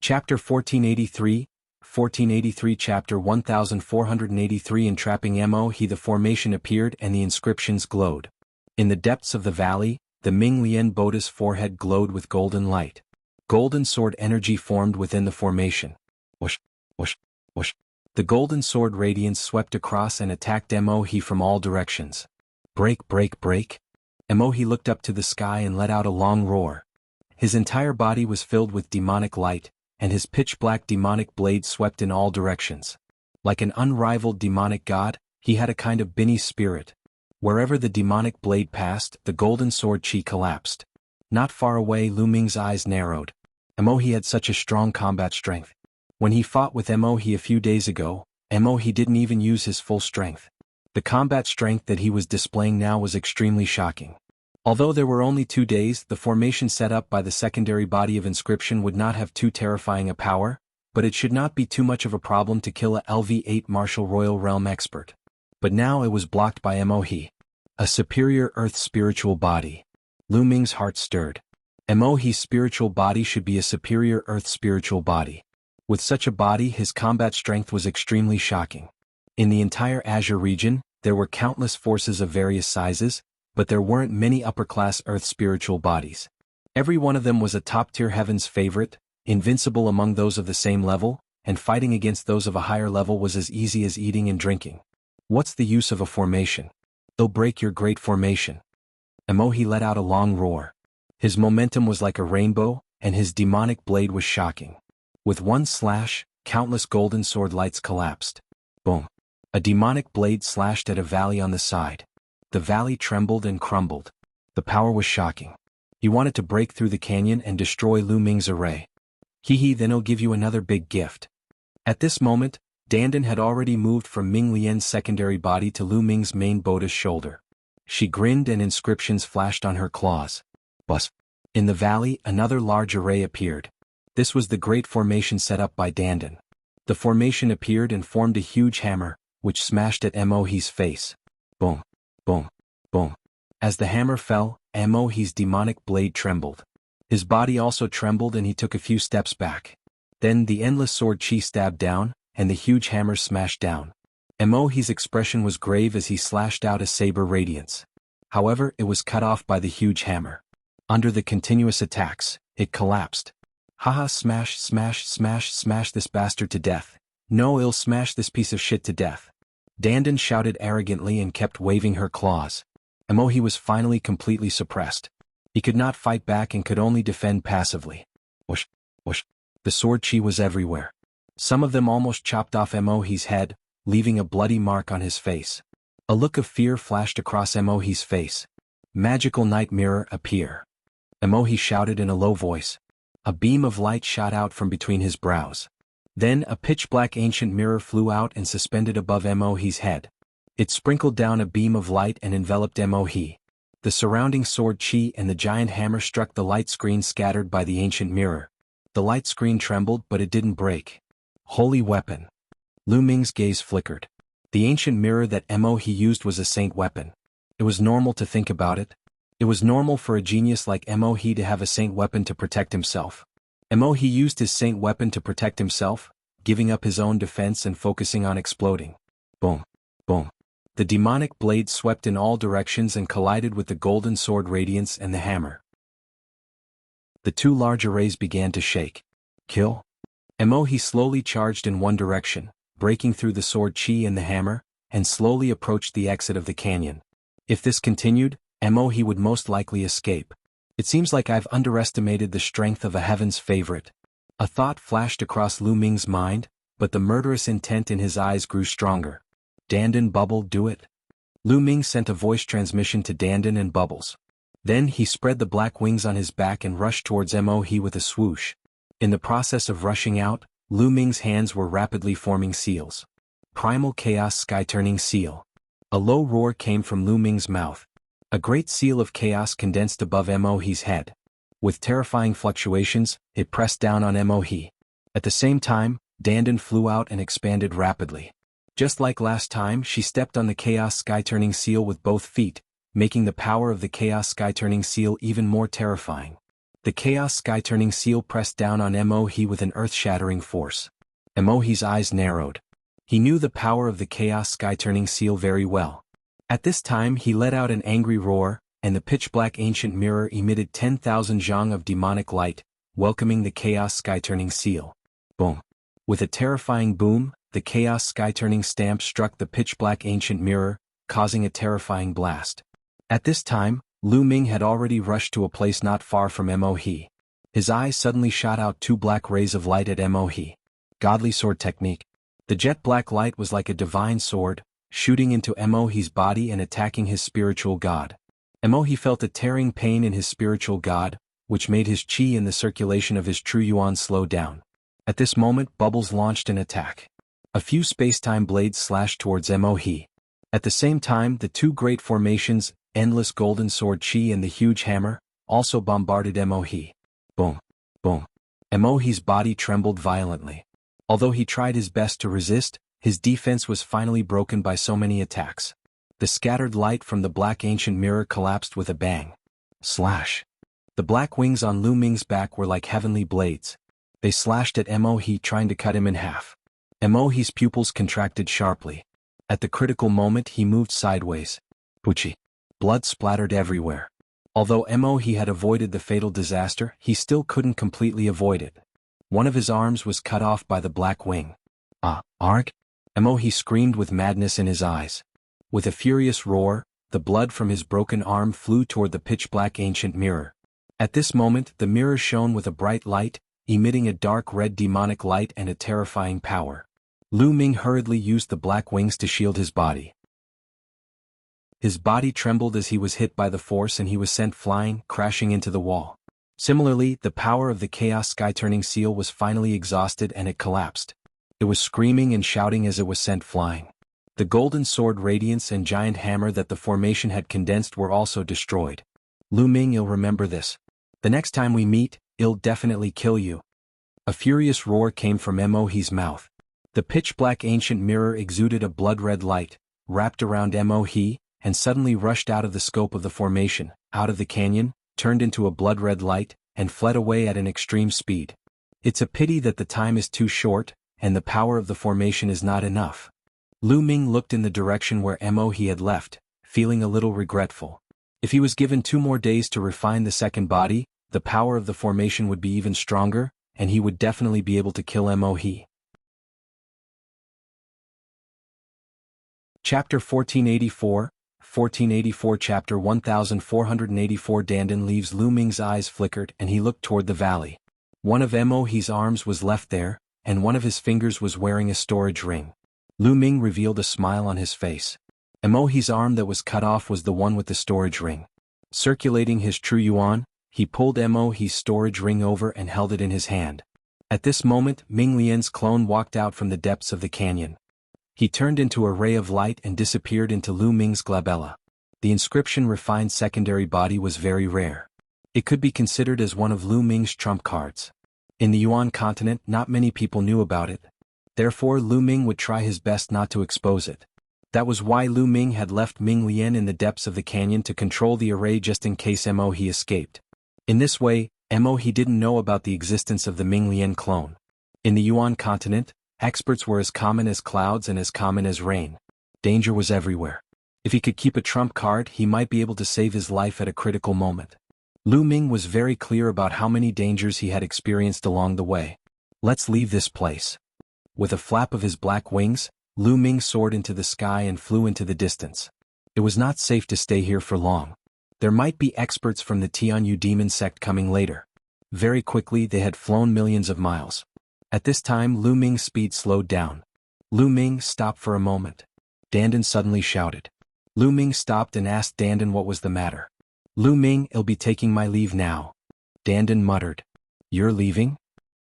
Chapter 1483 Chapter 1483 Entrapping Mo He the formation appeared and the inscriptions glowed. In the depths of the valley, the Ming Lian Boda's forehead glowed with golden light. Golden sword energy formed within the formation. Whoosh, whoosh, whoosh. The golden sword radiance swept across and attacked Mo He from all directions. Break, break, break. Mo He looked up to the sky and let out a long roar. His entire body was filled with demonic light, and his pitch-black demonic blade swept in all directions. Like an unrivaled demonic god, he had a kind of Bini spirit. Wherever the demonic blade passed, the golden sword chi collapsed. Not far away, Lu Ming's eyes narrowed. Mo He had such a strong combat strength. When he fought with Mo He a few days ago, Mo He didn't even use his full strength. The combat strength that he was displaying now was extremely shocking. Although there were only 2 days, the formation set up by the secondary body of inscription would not have too terrifying a power, but it should not be too much of a problem to kill a LV-8 Martial Royal Realm expert. But now it was blocked by Mo He. A superior earth spiritual body. Lu Ming's heart stirred. Mo He's spiritual body should be a superior earth spiritual body. With such a body, his combat strength was extremely shocking. In the entire Azure region, there were countless forces of various sizes, but there weren't many upper-class earth spiritual bodies. Every one of them was a top-tier heaven's favorite, invincible among those of the same level, and fighting against those of a higher level was as easy as eating and drinking. What's the use of a formation? They'll break your great formation. Mo He let out a long roar. His momentum was like a rainbow, and his demonic blade was shocking. With one slash, countless golden sword lights collapsed. Boom. A demonic blade slashed at a valley on the side. The valley trembled and crumbled. The power was shocking. He wanted to break through the canyon and destroy Lu Ming's array. Then he'll give you another big gift. At this moment, Dandan had already moved from Ming Lian's secondary body to Lu Ming's main Boda's shoulder. She grinned and inscriptions flashed on her claws. Buzz. In the valley, another large array appeared. This was the great formation set up by Dandan. The formation appeared and formed a huge hammer, which smashed at Mo He's face. Boom. Boom, boom. As the hammer fell, Mo He's demonic blade trembled. His body also trembled and he took a few steps back. Then the endless sword chi stabbed down, and the huge hammer smashed down. Mo He's expression was grave as he slashed out a saber radiance. However, it was cut off by the huge hammer. Under the continuous attacks, it collapsed. Haha, smash, smash, smash, smash this bastard to death. No, I'll smash this piece of shit to death. Dandan shouted arrogantly and kept waving her claws. Mo He was finally completely suppressed. He could not fight back and could only defend passively. Whoosh, whoosh. The sword chi was everywhere. Some of them almost chopped off Mo He's head, leaving a bloody mark on his face. A look of fear flashed across Mo He's face. Magical night mirror appear. Mo He shouted in a low voice. A beam of light shot out from between his brows. Then a pitch-black ancient mirror flew out and suspended above Mo He's head. It sprinkled down a beam of light and enveloped Mo He. The surrounding sword chi and the giant hammer struck the light screen scattered by the ancient mirror. The light screen trembled but it didn't break. Holy weapon. Lu Ming's gaze flickered. The ancient mirror that Mo He used was a saint weapon. It was normal to think about it. It was normal for a genius like Mo He to have a saint weapon to protect himself. Mo He used his saint weapon to protect himself, giving up his own defense and focusing on exploding. Boom. Boom. The demonic blade swept in all directions and collided with the golden sword radiance and the hammer. The two large arrays began to shake. Kill. Mo He slowly charged in one direction, breaking through the sword chi and the hammer, and slowly approached the exit of the canyon. If this continued, Mo He would most likely escape. It seems like I've underestimated the strength of a heaven's favorite. A thought flashed across Lu Ming's mind, but the murderous intent in his eyes grew stronger. Dandan, Bubble, do it. Lu Ming sent a voice transmission to Dandan and Bubbles. Then he spread the black wings on his back and rushed towards Mo He with a swoosh. In the process of rushing out, Lu Ming's hands were rapidly forming seals. Primal Chaos Sky-Turning Seal. A low roar came from Lu Ming's mouth. A great seal of chaos condensed above Mo He's head. With terrifying fluctuations, it pressed down on Mo He. At the same time, Dandan flew out and expanded rapidly. Just like last time, she stepped on the Chaos Sky-Turning Seal with both feet, making the power of the Chaos Sky-Turning Seal even more terrifying. The Chaos Sky-turning seal pressed down on Mo-he with an earth-shattering force. Mo-he's eyes narrowed. He knew the power of the Chaos Sky-turning seal very well. At this time he let out an angry roar, and the pitch-black ancient mirror emitted 10,000 zhang of demonic light, welcoming the Chaos Sky-turning seal. Boom. With a terrifying boom, the Chaos Sky-turning stamp struck the pitch-black ancient mirror, causing a terrifying blast. At this time, Lu Ming had already rushed to a place not far from Mo-he. His eyes suddenly shot out two black rays of light at Mo-he. Godly sword technique. The jet-black light was like a divine sword, shooting into Mo-he's body and attacking his spiritual god. Mo-he felt a tearing pain in his spiritual god, which made his qi and the circulation of his true yuan slow down. At this moment Bubbles launched an attack. A few space-time blades slashed towards Mo-he. At the same time the two great formations, Endless Golden Sword Qi and the Huge Hammer, also bombarded Mo-he. Boom. Boom. Mo-he's body trembled violently. Although he tried his best to resist, his defense was finally broken by so many attacks. The scattered light from the black ancient mirror collapsed with a bang. Slash. The black wings on Lu Ming's back were like heavenly blades. They slashed at Mo-he, trying to cut him in half. Mo-he's pupils contracted sharply. At the critical moment he moved sideways. Puchi. Blood splattered everywhere. Although Mo-he had avoided the fatal disaster, he still couldn't completely avoid it. One of his arms was cut off by the black wing. Arg? Mo-he screamed with madness in his eyes. With a furious roar, the blood from his broken arm flew toward the pitch-black ancient mirror. At this moment the mirror shone with a bright light, emitting a dark red demonic light and a terrifying power. Lu Ming hurriedly used the black wings to shield his body. His body trembled as he was hit by the force and he was sent flying, crashing into the wall. Similarly, the power of the Chaos Sky-turning seal was finally exhausted and it collapsed. It was screaming and shouting as it was sent flying. The golden sword radiance and giant hammer that the formation had condensed were also destroyed. Lu Ming, you'll remember this. The next time we meet, I'll definitely kill you. A furious roar came from Mo-he's mouth. The pitch-black ancient mirror exuded a blood-red light, wrapped around Mo-he, and suddenly rushed out of the scope of the formation, out of the canyon, turned into a blood-red light, and fled away at an extreme speed. It's a pity that the time is too short, and the power of the formation is not enough. Lu Ming looked in the direction where Mo-he had left, feeling a little regretful. If he was given 2 more days to refine the second body, the power of the formation would be even stronger, and he would definitely be able to kill Mo-he. Chapter 1484, 1484 Chapter 1484 Dandan leaves Lu Ming's eyes flickered and he looked toward the valley. One of Mo-he's arms was left there, and one of his fingers was wearing a storage ring. Lu Ming revealed a smile on his face. Mo-he's arm that was cut off was the one with the storage ring. Circulating his true yuan, he pulled Mo-he's storage ring over and held it in his hand. At this moment Ming Lian's clone walked out from the depths of the canyon. He turned into a ray of light and disappeared into Lu Ming's glabella. The inscription refined secondary body was very rare. It could be considered as one of Lu Ming's trump cards. In the Yuan continent not many people knew about it. Therefore Lu Ming would try his best not to expose it. That was why Lu Ming had left Ming Lian in the depths of the canyon to control the array just in case Mo-he escaped. In this way, Mo-he didn't know about the existence of the Ming Lian clone. In the Yuan continent, experts were as common as clouds and as common as rain. Danger was everywhere. If he could keep a trump card, he might be able to save his life at a critical moment. Lu Ming was very clear about how many dangers he had experienced along the way. Let's leave this place. With a flap of his black wings, Lu Ming soared into the sky and flew into the distance. It was not safe to stay here for long. There might be experts from the Tianyu demon sect coming later. Very quickly they had flown millions of miles. At this time Lu Ming's speed slowed down. Lu Ming, stop for a moment. Dandan suddenly shouted. Lu Ming stopped and asked Dandan what was the matter. Lu Ming, I'll be taking my leave now. Dandan muttered. You're leaving?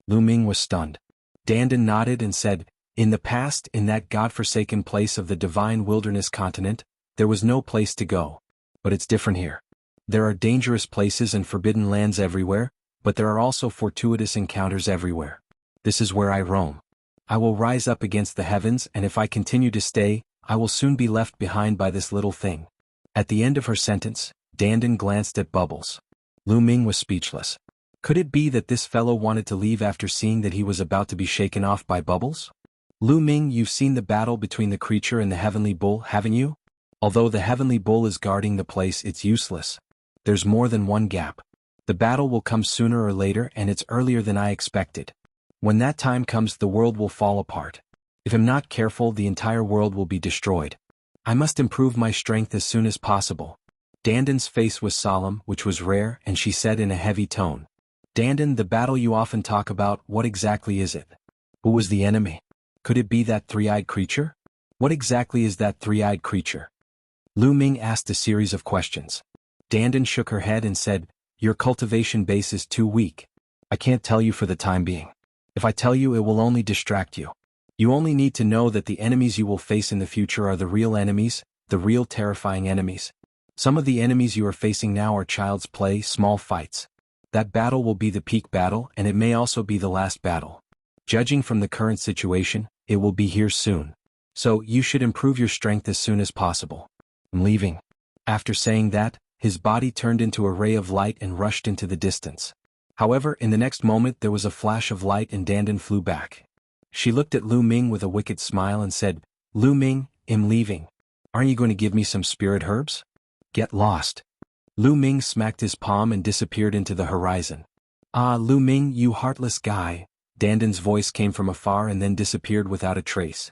Lu Ming was stunned. Dandan nodded and said, in the past, in that godforsaken place of the divine wilderness continent, there was no place to go. But it's different here. There are dangerous places and forbidden lands everywhere, but there are also fortuitous encounters everywhere. This is where I roam. I will rise up against the heavens, and if I continue to stay, I will soon be left behind by this little thing. At the end of her sentence, Dandan glanced at Bubbles. Lu Ming was speechless. Could it be that this fellow wanted to leave after seeing that he was about to be shaken off by bubbles? Lu Ming, you've seen the battle between the creature and the heavenly bull, haven't you? Although the heavenly bull is guarding the place, it's useless. There's more than one gap. The battle will come sooner or later, and it's earlier than I expected. When that time comes, the world will fall apart. If I'm not careful, the entire world will be destroyed. I must improve my strength as soon as possible. Dandan's face was solemn, which was rare, and she said in a heavy tone, Dandan, the battle you often talk about, what exactly is it? Who was the enemy? Could it be that three-eyed creature? What exactly is that three-eyed creature? Lu Ming asked a series of questions. Dandan shook her head and said, Your cultivation base is too weak. I can't tell you for the time being. If I tell you, it will only distract you. You only need to know that the enemies you will face in the future are the real enemies, the real terrifying enemies. Some of the enemies you are facing now are child's play, small fights. That battle will be the peak battle, and it may also be the last battle. Judging from the current situation, it will be here soon. So, you should improve your strength as soon as possible. I'm leaving. After saying that, his body turned into a ray of light and rushed into the distance. However, in the next moment there was a flash of light and Dandan flew back. She looked at Lu Ming with a wicked smile and said, Lu Ming, I'm leaving. Aren't you going to give me some spirit herbs? Get lost. Lu Ming smacked his palm and disappeared into the horizon. Ah, Lu Ming, you heartless guy. Dandan's voice came from afar and then disappeared without a trace.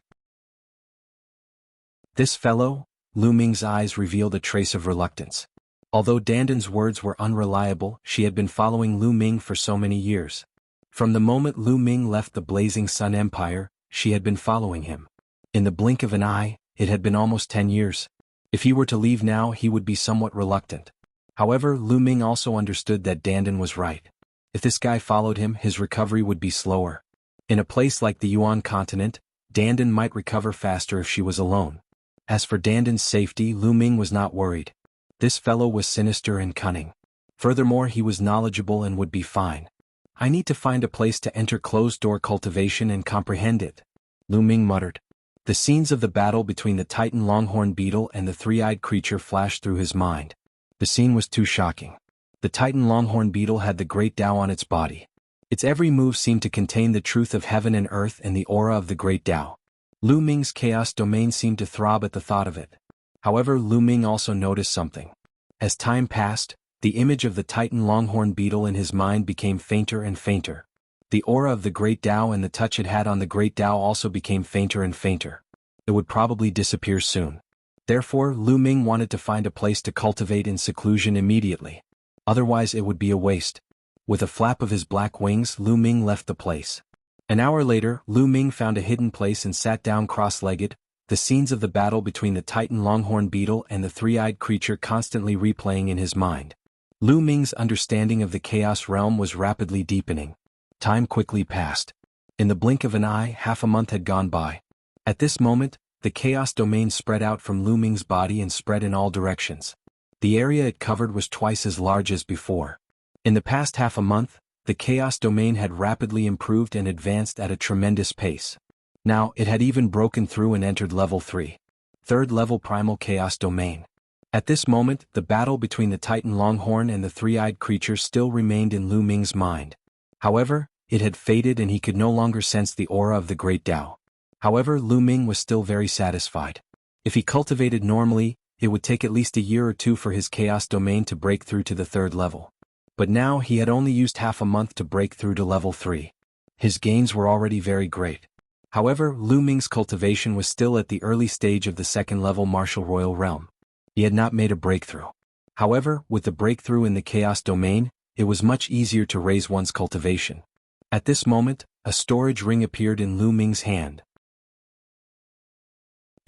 This fellow? Lu Ming's eyes revealed a trace of reluctance. Although Dandan's words were unreliable, she had been following Lu Ming for so many years. From the moment Lu Ming left the Blazing Sun Empire, she had been following him. In the blink of an eye, it had been almost 10 years. If he were to leave now, he would be somewhat reluctant. However, Lu Ming also understood that Dandan was right. If this guy followed him, his recovery would be slower. In a place like the Yuan continent, Dandan might recover faster if she was alone. As for Dandan's safety, Lu Ming was not worried. This fellow was sinister and cunning. Furthermore, he was knowledgeable and would be fine. I need to find a place to enter closed-door cultivation and comprehend it, Lu Ming muttered. The scenes of the battle between the Titan longhorn beetle and the three-eyed creature flashed through his mind. The scene was too shocking. The Titan longhorn beetle had the great Tao on its body. Its every move seemed to contain the truth of heaven and earth and the aura of the great Tao. Lu Ming's chaos domain seemed to throb at the thought of it. However, Lu Ming also noticed something. As time passed, the image of the Titan longhorn beetle in his mind became fainter and fainter. The aura of the great Tao and the touch it had on the great Tao also became fainter and fainter. It would probably disappear soon. Therefore, Lu Ming wanted to find a place to cultivate in seclusion immediately. Otherwise it would be a waste. With a flap of his black wings, Lu Ming left the place. An hour later, Lu Ming found a hidden place and sat down cross-legged, the scenes of the battle between the Titan longhorn beetle and the three-eyed creature constantly replaying in his mind. Lu Ming's understanding of the chaos realm was rapidly deepening. Time quickly passed. In the blink of an eye, half a month had gone by. At this moment, the chaos domain spread out from Lu Ming's body and spread in all directions. The area it covered was twice as large as before. In the past half a month, the chaos domain had rapidly improved and advanced at a tremendous pace. Now, it had even broken through and entered level 3. Third level primal chaos domain. At this moment, the battle between the Titan longhorn and the three-eyed creature still remained in Lu Ming's mind. However, it had faded and he could no longer sense the aura of the great Tao. However, Lu Ming was still very satisfied. If he cultivated normally, it would take at least a year or two for his chaos domain to break through to the third level. But now he had only used half a month to break through to level 3. His gains were already very great. However, Lu Ming's cultivation was still at the early stage of the second level martial royal realm. He had not made a breakthrough. However, with the breakthrough in the chaos domain, it was much easier to raise one's cultivation. At this moment, a storage ring appeared in Lu Ming's hand.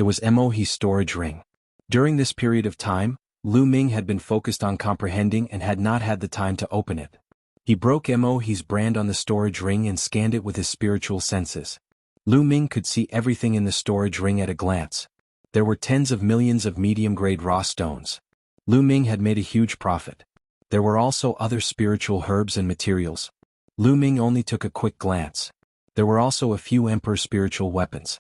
It was Mohe's storage ring. During this period of time, Lu Ming had been focused on comprehending and had not had the time to open it. He broke Mohe's brand on the storage ring and scanned it with his spiritual senses. Lu Ming could see everything in the storage ring at a glance. There were tens of millions of medium-grade raw stones. Lu Ming had made a huge profit. There were also other spiritual herbs and materials. Lu Ming only took a quick glance. There were also a few emperor spiritual weapons.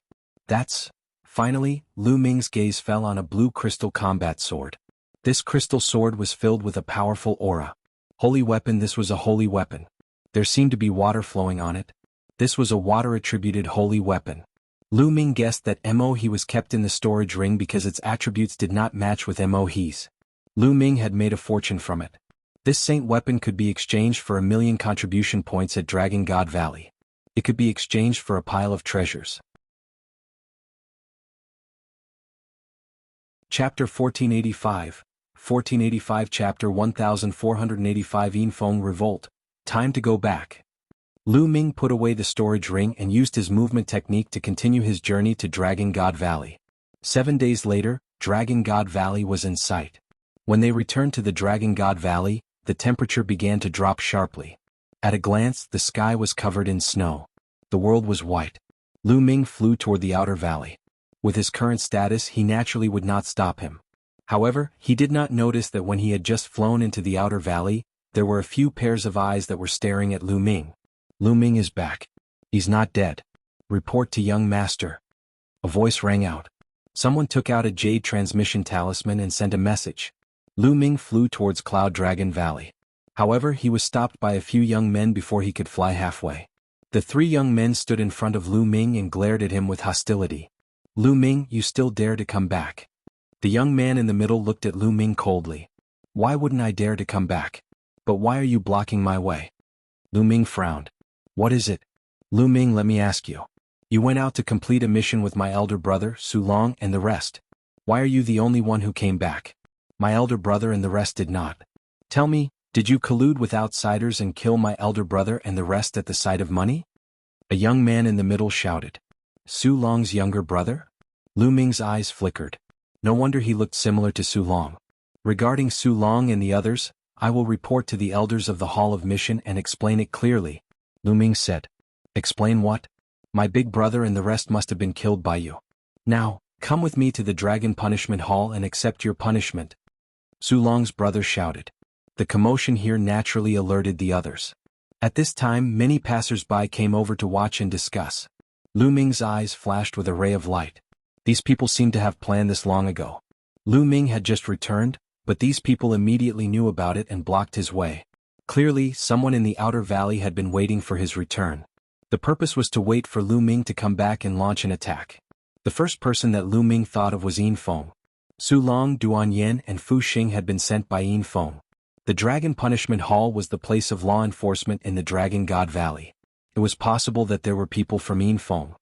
Finally, Lu Ming's gaze fell on a blue crystal combat sword. This crystal sword was filled with a powerful aura. Holy weapon. This was a holy weapon. There seemed to be water flowing on it. This was a water-attributed holy weapon. Lu Ming guessed that Mo-He was kept in the storage ring because its attributes did not match with Mo-He's. Lu Ming had made a fortune from it. This saint weapon could be exchanged for 1,000,000 contribution points at Dragon God Valley. It could be exchanged for a pile of treasures. Chapter 1485. 1485 Chapter 1485 Yinfeng Revolt. Time to go back. Lu Ming put away the storage ring and used his movement technique to continue his journey to Dragon God Valley. 7 days later, Dragon God Valley was in sight. When they returned to the Dragon God Valley, the temperature began to drop sharply. At a glance, the sky was covered in snow. The world was white. Lu Ming flew toward the outer valley. With his current status, he naturally would not stop him. However, he did not notice that when he had just flown into the outer valley, there were a few pairs of eyes that were staring at Lu Ming. Lu Ming is back. He's not dead. Report to young master. A voice rang out. Someone took out a jade transmission talisman and sent a message. Lu Ming flew towards Cloud Dragon Valley. However, he was stopped by a few young men before he could fly halfway. The 3 young men stood in front of Lu Ming and glared at him with hostility. Lu Ming, you still dare to come back? The young man in the middle looked at Lu Ming coldly. Why wouldn't I dare to come back? But why are you blocking my way? Lu Ming frowned. What is it? Lu Ming, let me ask you. You went out to complete a mission with my elder brother, Su Long, and the rest. Why are you the only one who came back? My elder brother and the rest did not. Tell me, did you collude with outsiders and kill my elder brother and the rest at the sight of money? A young man in the middle shouted. Su Long's younger brother? Lu Ming's eyes flickered. No wonder he looked similar to Su Long. Regarding Su Long and the others, I will report to the elders of the Hall of Mission and explain it clearly, Lu Ming said. Explain what? My big brother and the rest must have been killed by you. Now, come with me to the Dragon Punishment Hall and accept your punishment. Su Long's brother shouted. The commotion here naturally alerted the others. At this time, many passers-by came over to watch and discuss. Lu Ming's eyes flashed with a ray of light. These people seemed to have planned this long ago. Lu Ming had just returned, but these people immediately knew about it and blocked his way. Clearly, someone in the outer valley had been waiting for his return. The purpose was to wait for Lu Ming to come back and launch an attack. The first person that Lu Ming thought of was Yinfeng. Su Long, Duan Yen, and Fu Xing had been sent by Yinfeng. The Dragon Punishment Hall was the place of law enforcement in the Dragon God Valley. It was possible that there were people from Yinfeng.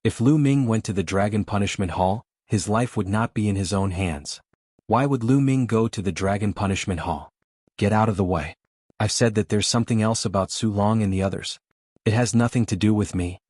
If Lu Ming went to the Dragon Punishment Hall, his life would not be in his own hands. Why would Lu Ming go to the Dragon Punishment Hall? Get out of the way. I've said that there's something else about Su Long and the others. It has nothing to do with me.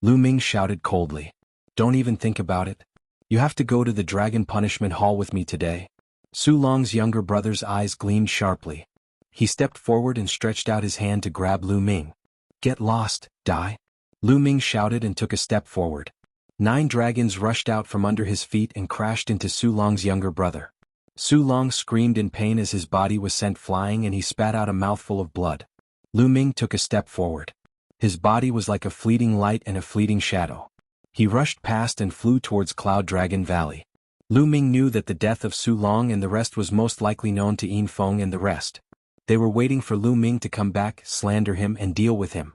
Lu Ming shouted coldly. Don't even think about it. You have to go to the Dragon Punishment Hall with me today. Su Long's younger brother's eyes gleamed sharply. He stepped forward and stretched out his hand to grab Lu Ming. Get lost, die. Lu Ming shouted and took a step forward. 9 dragons rushed out from under his feet and crashed into Su Long's younger brother. Su Long screamed in pain as his body was sent flying and he spat out a mouthful of blood. Lu Ming took a step forward. His body was like a fleeting light and a fleeting shadow. He rushed past and flew towards Cloud Dragon Valley. Lu Ming knew that the death of Su Long and the rest was most likely known to Yinfeng and the rest. They were waiting for Lu Ming to come back, slander him and deal with him.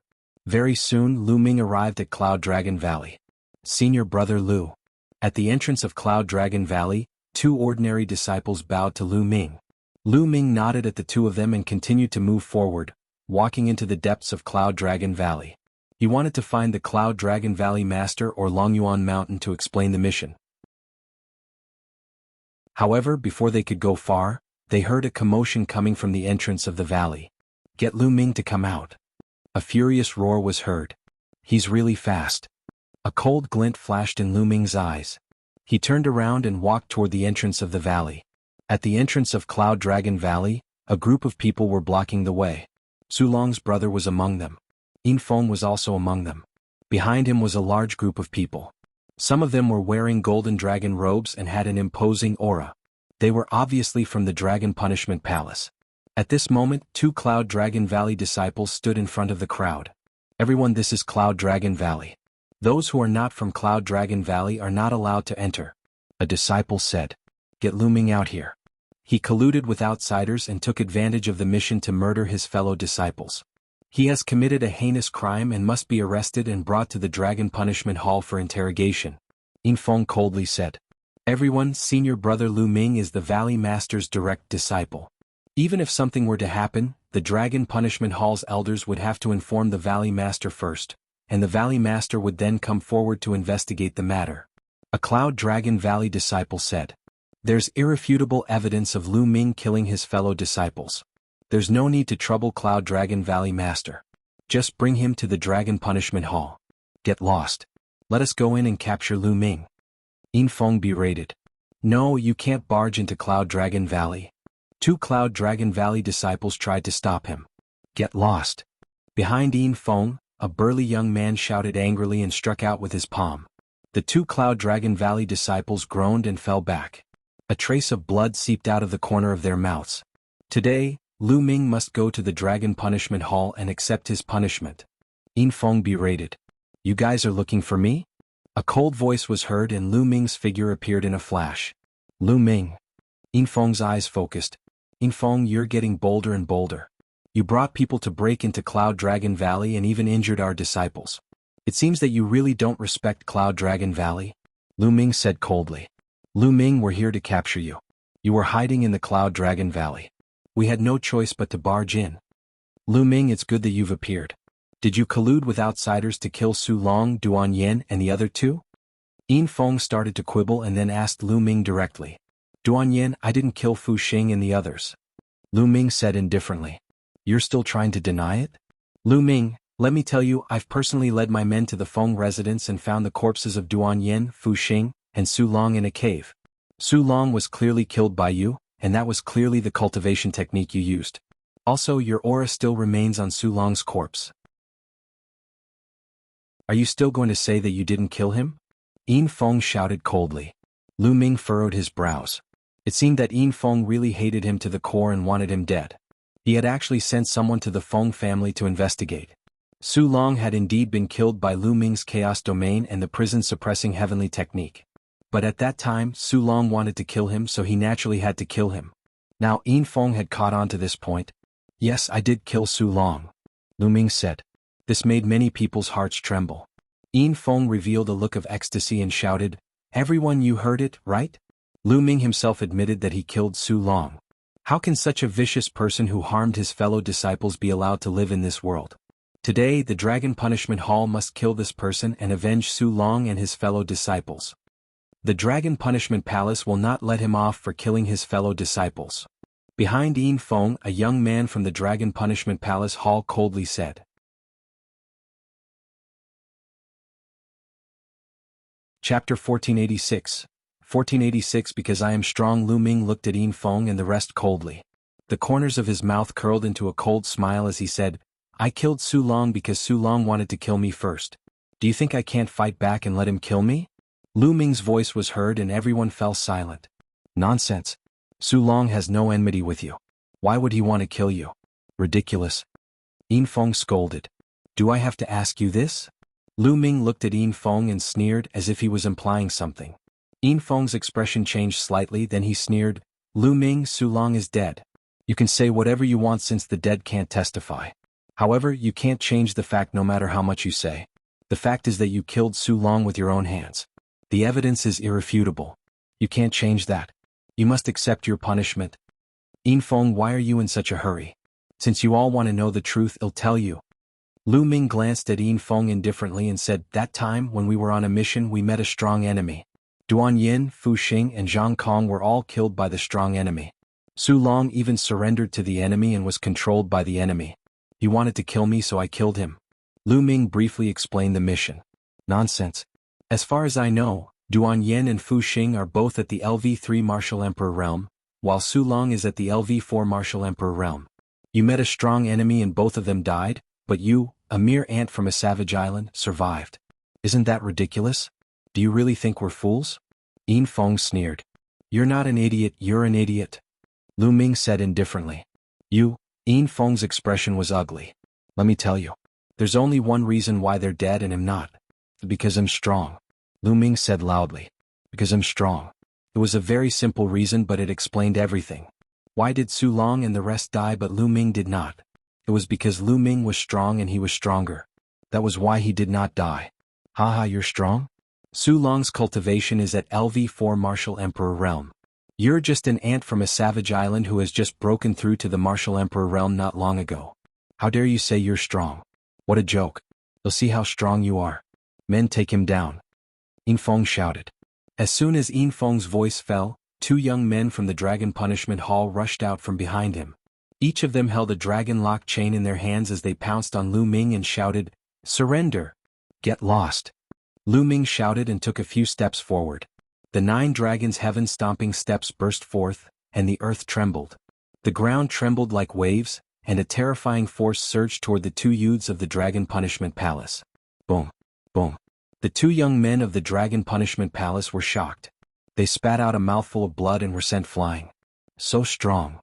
Very soon Lu Ming arrived at Cloud Dragon Valley. Senior brother Lu. At the entrance of Cloud Dragon Valley, 2 ordinary disciples bowed to Lu Ming. Lu Ming nodded at the 2 of them and continued to move forward, walking into the depths of Cloud Dragon Valley. He wanted to find the Cloud Dragon Valley Master or Longyuan Mountain to explain the mission. However, before they could go far, they heard a commotion coming from the entrance of the valley. Get Lu Ming to come out. A furious roar was heard. He's really fast. A cold glint flashed in Lu Ming's eyes. He turned around and walked toward the entrance of the valley. At the entrance of Cloud Dragon Valley, a group of people were blocking the way. Su Long's brother was among them. Yinfeng was also among them. Behind him was a large group of people. Some of them were wearing golden dragon robes and had an imposing aura. They were obviously from the Dragon Punishment Palace. At this moment, 2 Cloud Dragon Valley disciples stood in front of the crowd. Everyone, this is Cloud Dragon Valley. Those who are not from Cloud Dragon Valley are not allowed to enter. A disciple said. Get Lu Ming out here. He colluded with outsiders and took advantage of the mission to murder his fellow disciples. He has committed a heinous crime and must be arrested and brought to the Dragon Punishment Hall for interrogation, Yin Feng coldly said. Everyone, senior brother Lu Ming is the Valley Master's direct disciple. Even if something were to happen, the Dragon Punishment Hall's elders would have to inform the Valley Master first, and the Valley Master would then come forward to investigate the matter. A Cloud Dragon Valley disciple said. There's irrefutable evidence of Lu Ming killing his fellow disciples. There's no need to trouble Cloud Dragon Valley Master. Just bring him to the Dragon Punishment Hall. Get lost. Let us go in and capture Lu Ming. Yin Feng berated. No, you can't barge into Cloud Dragon Valley. 2 Cloud Dragon Valley disciples tried to stop him. Get lost. Behind Yin Feng, a burly young man shouted angrily and struck out with his palm. The 2 Cloud Dragon Valley disciples groaned and fell back. A trace of blood seeped out of the corner of their mouths. Today, Lu Ming must go to the Dragon Punishment Hall and accept his punishment. Yin Feng berated. You guys are looking for me? A cold voice was heard and Lu Ming's figure appeared in a flash. Lu Ming. Yin Feng's eyes focused. Yin Feng, you're getting bolder and bolder. You brought people to break into Cloud Dragon Valley and even injured our disciples. It seems that you really don't respect Cloud Dragon Valley, Lu Ming said coldly. Lu Ming, we're here to capture you. You were hiding in the Cloud Dragon Valley. We had no choice but to barge in. Lu Ming, it's good that you've appeared. Did you collude with outsiders to kill Su Long, Duan Yen, and the other 2? Yin Feng started to quibble and then asked Lu Ming directly. Duan Yen, I didn't kill Fu Xing and the others. Lu Ming said indifferently. You're still trying to deny it? Lu Ming, let me tell you, I've personally led my men to the Feng residence and found the corpses of Duan Yen, Fu Xing, and Su Long in a cave. Su Long was clearly killed by you, and that was clearly the cultivation technique you used. Also, your aura still remains on Su Long's corpse. Are you still going to say that you didn't kill him? Yin Feng shouted coldly. Lu Ming furrowed his brows. It seemed that Yin Feng really hated him to the core and wanted him dead. He had actually sent someone to the Feng family to investigate. Su Long had indeed been killed by Lu Ming's Chaos Domain and the prison-suppressing heavenly technique. But at that time, Su Long wanted to kill him, so he naturally had to kill him. Now Yin Feng had caught on to this point. Yes, I did kill Su Long, Lu Ming said. This made many people's hearts tremble. Yin Feng revealed a look of ecstasy and shouted, Everyone, you heard it, right? Lu Ming himself admitted that he killed Su Long. How can such a vicious person who harmed his fellow disciples be allowed to live in this world? Today, the Dragon Punishment Hall must kill this person and avenge Su Long and his fellow disciples. The Dragon Punishment Palace will not let him off for killing his fellow disciples. Behind Yin Feng, a young man from the Dragon Punishment Palace Hall coldly said. Chapter 1486. 1486 Because I am strong. Lu Ming looked at Yin Feng and the rest coldly. The corners of his mouth curled into a cold smile as he said, I killed Su Long because Su Long wanted to kill me first. Do you think I can't fight back and let him kill me? Lu Ming's voice was heard and everyone fell silent. Nonsense. Su Long has no enmity with you. Why would he want to kill you? Ridiculous. Yin Feng scolded. Do I have to ask you this? Lu Ming looked at Yin Feng and sneered as if he was implying something. Yin Feng's expression changed slightly, then he sneered, Lu Ming, Su Long is dead. You can say whatever you want since the dead can't testify. However, you can't change the fact no matter how much you say. The fact is that you killed Su Long with your own hands. The evidence is irrefutable. You can't change that. You must accept your punishment. Yin Feng, why are you in such a hurry? Since you all want to know the truth, I'll tell you. Lu Ming glanced at Yin Feng indifferently and said, That time, when we were on a mission, we met a strong enemy. Duan Yin, Fu Xing, and Zhang Kong were all killed by the strong enemy. Su Long even surrendered to the enemy and was controlled by the enemy. He wanted to kill me, so I killed him. Lu Ming briefly explained the mission. Nonsense. As far as I know, Duan Yin and Fu Xing are both at the LV3 Martial Emperor realm, while Su Long is at the LV4 Martial Emperor realm. You met a strong enemy and both of them died, but you, a mere ant from a savage island, survived. Isn't that ridiculous? Do you really think we're fools? Yin Feng sneered. You're not an idiot, you're an idiot. Lu Ming said indifferently. Yin Feng's expression was ugly. Let me tell you. There's only one reason why they're dead and I'm not. Because I'm strong. Lu Ming said loudly. Because I'm strong. It was a very simple reason, but it explained everything. Why did Su Long and the rest die but Lu Ming did not? It was because Lu Ming was strong and he was stronger. That was why he did not die. Haha, you're strong? Su Long's cultivation is at LV4 Martial Emperor Realm. You're just an ant from a savage island who has just broken through to the Martial Emperor Realm not long ago. How dare you say you're strong? What a joke. You'll see how strong you are. Men, take him down. Yin Feng shouted. As soon as Yin Feng's voice fell, two young men from the Dragon Punishment Hall rushed out from behind him. Each of them held a dragon lock chain in their hands as they pounced on Lu Ming and shouted, "Surrender! Get lost!" Lu Ming shouted and took a few steps forward. The 9 dragons' heaven-stomping steps burst forth, and the earth trembled. The ground trembled like waves, and a terrifying force surged toward the 2 youths of the Dragon Punishment Palace. Boom! Boom! The 2 young men of the Dragon Punishment Palace were shocked. They spat out a mouthful of blood and were sent flying. So strong.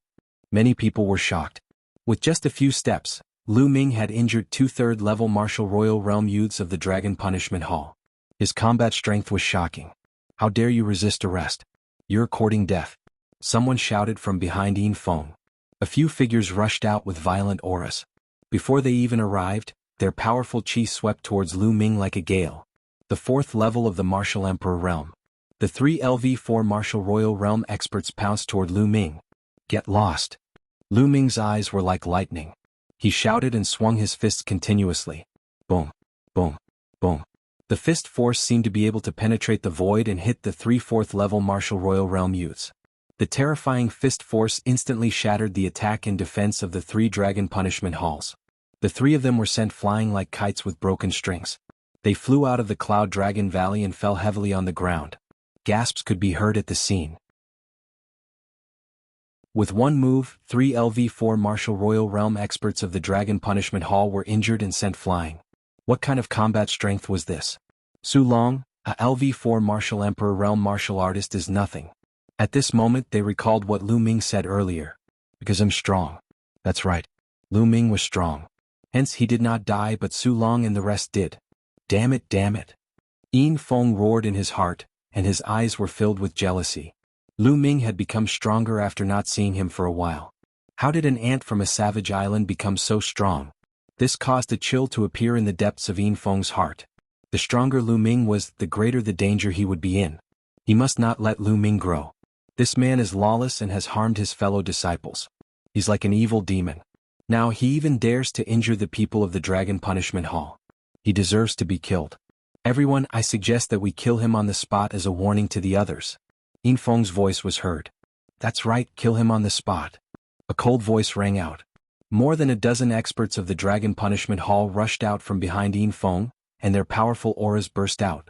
Many people were shocked. With just a few steps, Lu Ming had injured 2 third-level Martial Royal Realm youths of the Dragon Punishment Hall. His combat strength was shocking. How dare you resist arrest? You're courting death. Someone shouted from behind Yin Feng. A few figures rushed out with violent auras. Before they even arrived, their powerful chi swept towards Lu Ming like a gale. The 4th level of the Martial Emperor Realm. The 3 LV4 Martial Royal Realm experts pounced toward Lu Ming. Get lost. Lu Ming's eyes were like lightning. He shouted and swung his fists continuously. Boom, boom, boom. The fist force seemed to be able to penetrate the void and hit the 3 4th-level Martial Royal Realm youths. The terrifying fist force instantly shattered the attack and defense of the 3 Dragon Punishment Halls. The 3 of them were sent flying like kites with broken strings. They flew out of the Cloud Dragon Valley and fell heavily on the ground. Gasps could be heard at the scene. With one move, 3 LV4 Martial Royal Realm experts of the Dragon Punishment Hall were injured and sent flying. What kind of combat strength was this? Su Long, a LV4 Martial Emperor Realm martial artist, is nothing. At this moment they recalled what Lu Ming said earlier. Because I'm strong. That's right. Lu Ming was strong. Hence he did not die but Su Long and the rest did. Damn it, damn it. Yin Feng roared in his heart, and his eyes were filled with jealousy. Lu Ming had become stronger after not seeing him for a while. How did an ant from a savage island become so strong? This caused a chill to appear in the depths of Yin Feng's heart. The stronger Lu Ming was, the greater the danger he would be in. He must not let Lu Ming grow. This man is lawless and has harmed his fellow disciples. He's like an evil demon. Now he even dares to injure the people of the Dragon Punishment Hall. He deserves to be killed. Everyone, I suggest that we kill him on the spot as a warning to the others. Yin Feng's voice was heard. That's right, kill him on the spot. A cold voice rang out. More than a dozen experts of the Dragon Punishment Hall rushed out from behind Yin Feng, and their powerful auras burst out.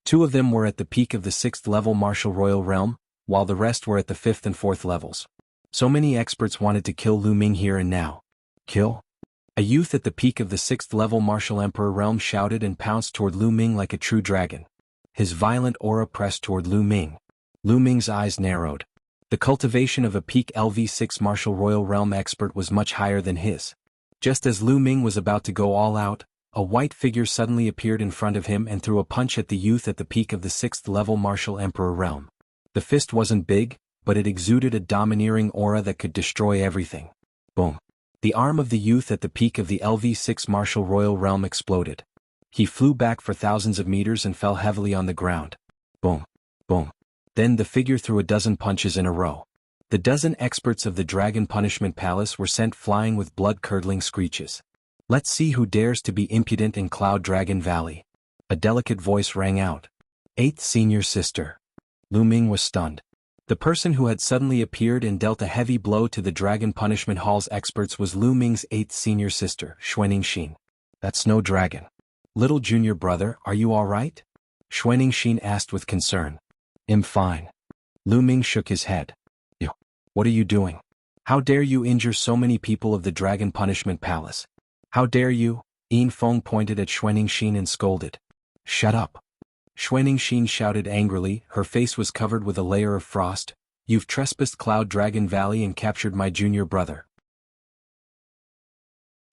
2 of them were at the peak of the 6th-level Martial Royal Realm, while the rest were at the 5th and 4th levels. So many experts wanted to kill Lu Ming here and now. Kill? A youth at the peak of the 6th-level Martial Emperor Realm shouted and pounced toward Lu Ming like a true dragon. His violent aura pressed toward Lu Ming. Lu Ming's eyes narrowed. The cultivation of a peak LV6 Martial Royal Realm expert was much higher than his. Just as Lu Ming was about to go all out, a white figure suddenly appeared in front of him and threw a punch at the youth at the peak of the 6th-level Martial Emperor Realm. The fist wasn't big, but it exuded a domineering aura that could destroy everything. Boom. The arm of the youth at the peak of the LV6 Martial Royal Realm exploded. He flew back for thousands of meters and fell heavily on the ground. Boom. Boom. Then the figure threw a dozen punches in a row. The dozen experts of the Dragon Punishment Palace were sent flying with blood-curdling screeches. Let's see who dares to be impudent in Cloud Dragon Valley. A delicate voice rang out. 8th Senior Sister. Lu Ming was stunned. The person who had suddenly appeared and dealt a heavy blow to the Dragon Punishment Hall's experts was Lu Ming's 8th Senior Sister, Xuanixin. That's no dragon. Little junior brother, are you all right? Xuanixin asked with concern. I'm fine. Lu Ming shook his head. You. What are you doing? How dare you injure so many people of the Dragon Punishment Palace? How dare you? Yin Feng pointed at Xuanixin and scolded. Shut up. Xuanixin shouted angrily, her face was covered with a layer of frost. You've trespassed Cloud Dragon Valley and captured my junior brother.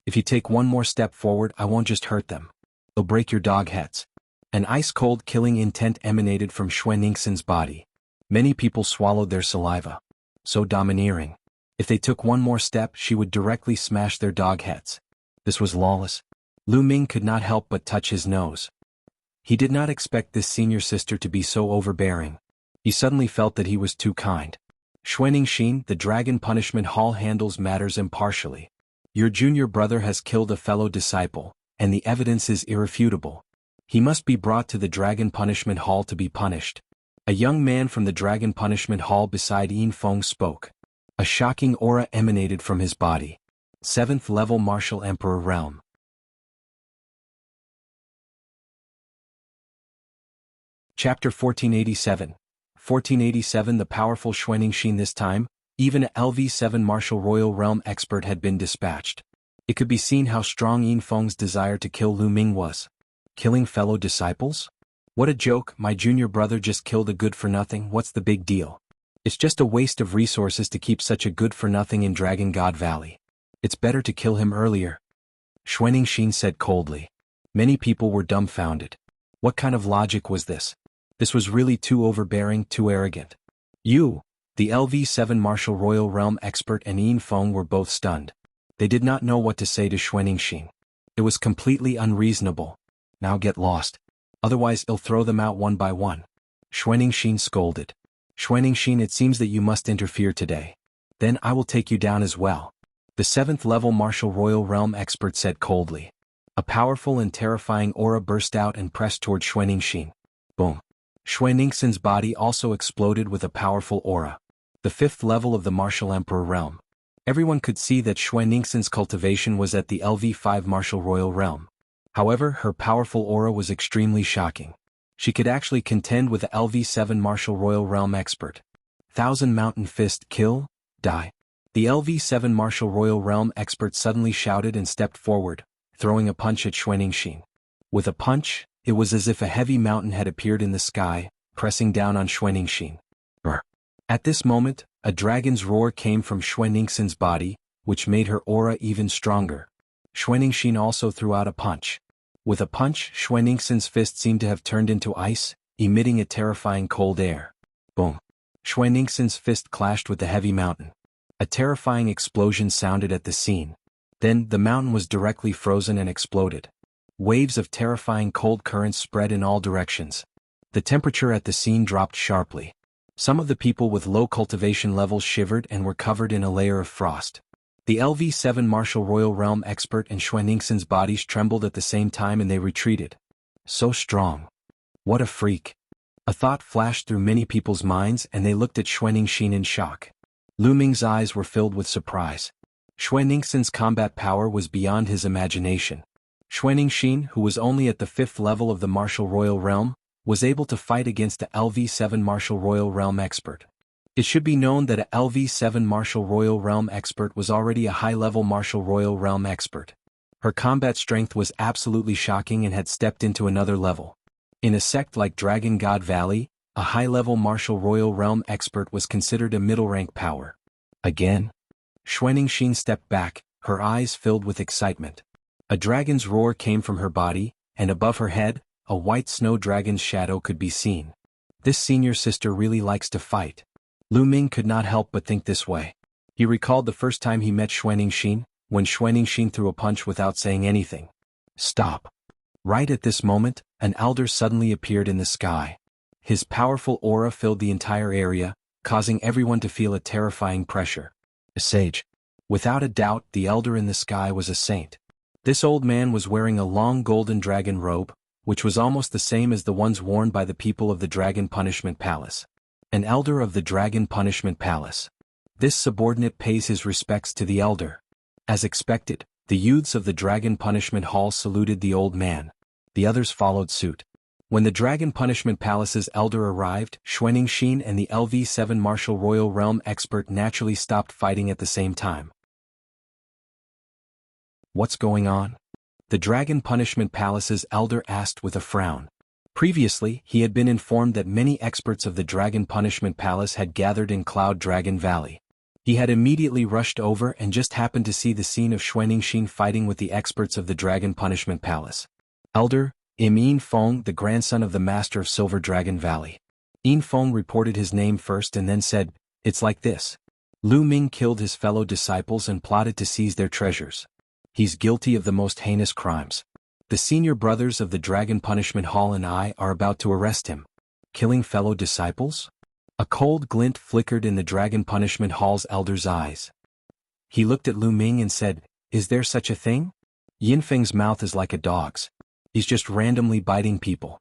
If you take one more step forward, I won't just hurt them. They'll break your dog heads. An ice-cold killing intent emanated from Xuanixin's body. Many people swallowed their saliva. So domineering. If they took one more step, she would directly smash their dog heads. This was lawless. Lu Ming could not help but touch his nose. He did not expect this senior sister to be so overbearing. He suddenly felt that he was too kind. Xuaningxin, the Dragon Punishment Hall handles matters impartially. Your junior brother has killed a fellow disciple, and the evidence is irrefutable. He must be brought to the Dragon Punishment Hall to be punished. A young man from the Dragon Punishment Hall beside Yin Feng spoke. A shocking aura emanated from his body. 7th level Martial Emperor Realm. Chapter 1487. 1487 The powerful Xuaningxin. This time, even a LV7 Martial Royal Realm expert had been dispatched. It could be seen how strong Yin Feng's desire to kill Lu Ming was. Killing fellow disciples? What a joke, my junior brother just killed a good-for-nothing, what's the big deal? It's just a waste of resources to keep such a good-for-nothing in Dragon God Valley. It's better to kill him earlier. Xuaningxin said coldly. Many people were dumbfounded. What kind of logic was this? This was really too overbearing, too arrogant. You, the LV7 Martial Royal Realm expert and Yin Feng were both stunned. They did not know what to say to Xuaningxin. It was completely unreasonable. Now get lost. Otherwise I'll throw them out one by one. Xuaningxin scolded. Xuaningxin, it seems that you must interfere today. Then I will take you down as well. The 7th level Martial Royal Realm expert said coldly. A powerful and terrifying aura burst out and pressed toward Xuaningxin. Boom. Xuaningxin's body also exploded with a powerful aura. The 5th level of the Martial Emperor Realm. Everyone could see that Xuaningxin's cultivation was at the LV5 Martial Royal Realm. However, her powerful aura was extremely shocking. She could actually contend with the LV7 Martial Royal Realm expert. 1000 Mountain Fist, kill, die. The LV7 Martial Royal Realm expert suddenly shouted and stepped forward, throwing a punch at Xuaningxin. With a punch, it was as if a heavy mountain had appeared in the sky, pressing down on Xuaningxin. At this moment, a dragon's roar came from Xuaningxin's body, which made her aura even stronger. Xuaningxin also threw out a punch. With a punch, Xuaningxin's fist seemed to have turned into ice, emitting a terrifying cold air. Boom. Xuaningxin's fist clashed with the heavy mountain. A terrifying explosion sounded at the scene. Then, the mountain was directly frozen and exploded. Waves of terrifying cold currents spread in all directions. The temperature at the scene dropped sharply. Some of the people with low cultivation levels shivered and were covered in a layer of frost. The LV7 Martial Royal Realm expert and Xuaningxin's bodies trembled at the same time and they retreated. So strong. What a freak. A thought flashed through many people's minds and they looked at Xuaningxin in shock. Lu Ming's eyes were filled with surprise. Xuaningxin's combat power was beyond his imagination. Xuaningxin, who was only at the 5th level of the Martial Royal Realm, was able to fight against the LV7 Martial Royal Realm expert. It should be known that a LV7 Martial Royal Realm expert was already a high-level Martial Royal Realm expert. Her combat strength was absolutely shocking and had stepped into another level. In a sect like Dragon God Valley, a high-level Martial Royal Realm expert was considered a middle-rank power. Again? Xuaningxin stepped back, her eyes filled with excitement. A dragon's roar came from her body, and above her head, a white snow dragon's shadow could be seen. This senior sister really likes to fight. Lu Ming could not help but think this way. He recalled the first time he met Xuaningxin, when Xuaningxin threw a punch without saying anything. Stop. Right at this moment, an elder suddenly appeared in the sky. His powerful aura filled the entire area, causing everyone to feel a terrifying pressure. A sage. Without a doubt, the elder in the sky was a saint. This old man was wearing a long golden dragon robe, which was almost the same as the ones worn by the people of the Dragon Punishment Palace. An elder of the Dragon Punishment Palace. This subordinate pays his respects to the elder. As expected, the youths of the Dragon Punishment Hall saluted the old man. The others followed suit. When the Dragon Punishment Palace's elder arrived, Xuaningxin and the LV7 Martial Royal Realm expert naturally stopped fighting at the same time. What's going on? The Dragon Punishment Palace's elder asked with a frown. Previously, he had been informed that many experts of the Dragon Punishment Palace had gathered in Cloud Dragon Valley. He had immediately rushed over and just happened to see the scene of Xuaningxin fighting with the experts of the Dragon Punishment Palace. Elder, Yin Feng, the grandson of the master of Silver Dragon Valley. Yin Feng reported his name first and then said, "It's like this. Lu Ming killed his fellow disciples and plotted to seize their treasures. He's guilty of the most heinous crimes. The senior brothers of the Dragon Punishment Hall and I are about to arrest him. Killing fellow disciples? A cold glint flickered in the Dragon Punishment Hall's elder's eyes. He looked at Lu Ming and said, "Is there such a thing? Yinfeng's mouth is like a dog's. He's just randomly biting people."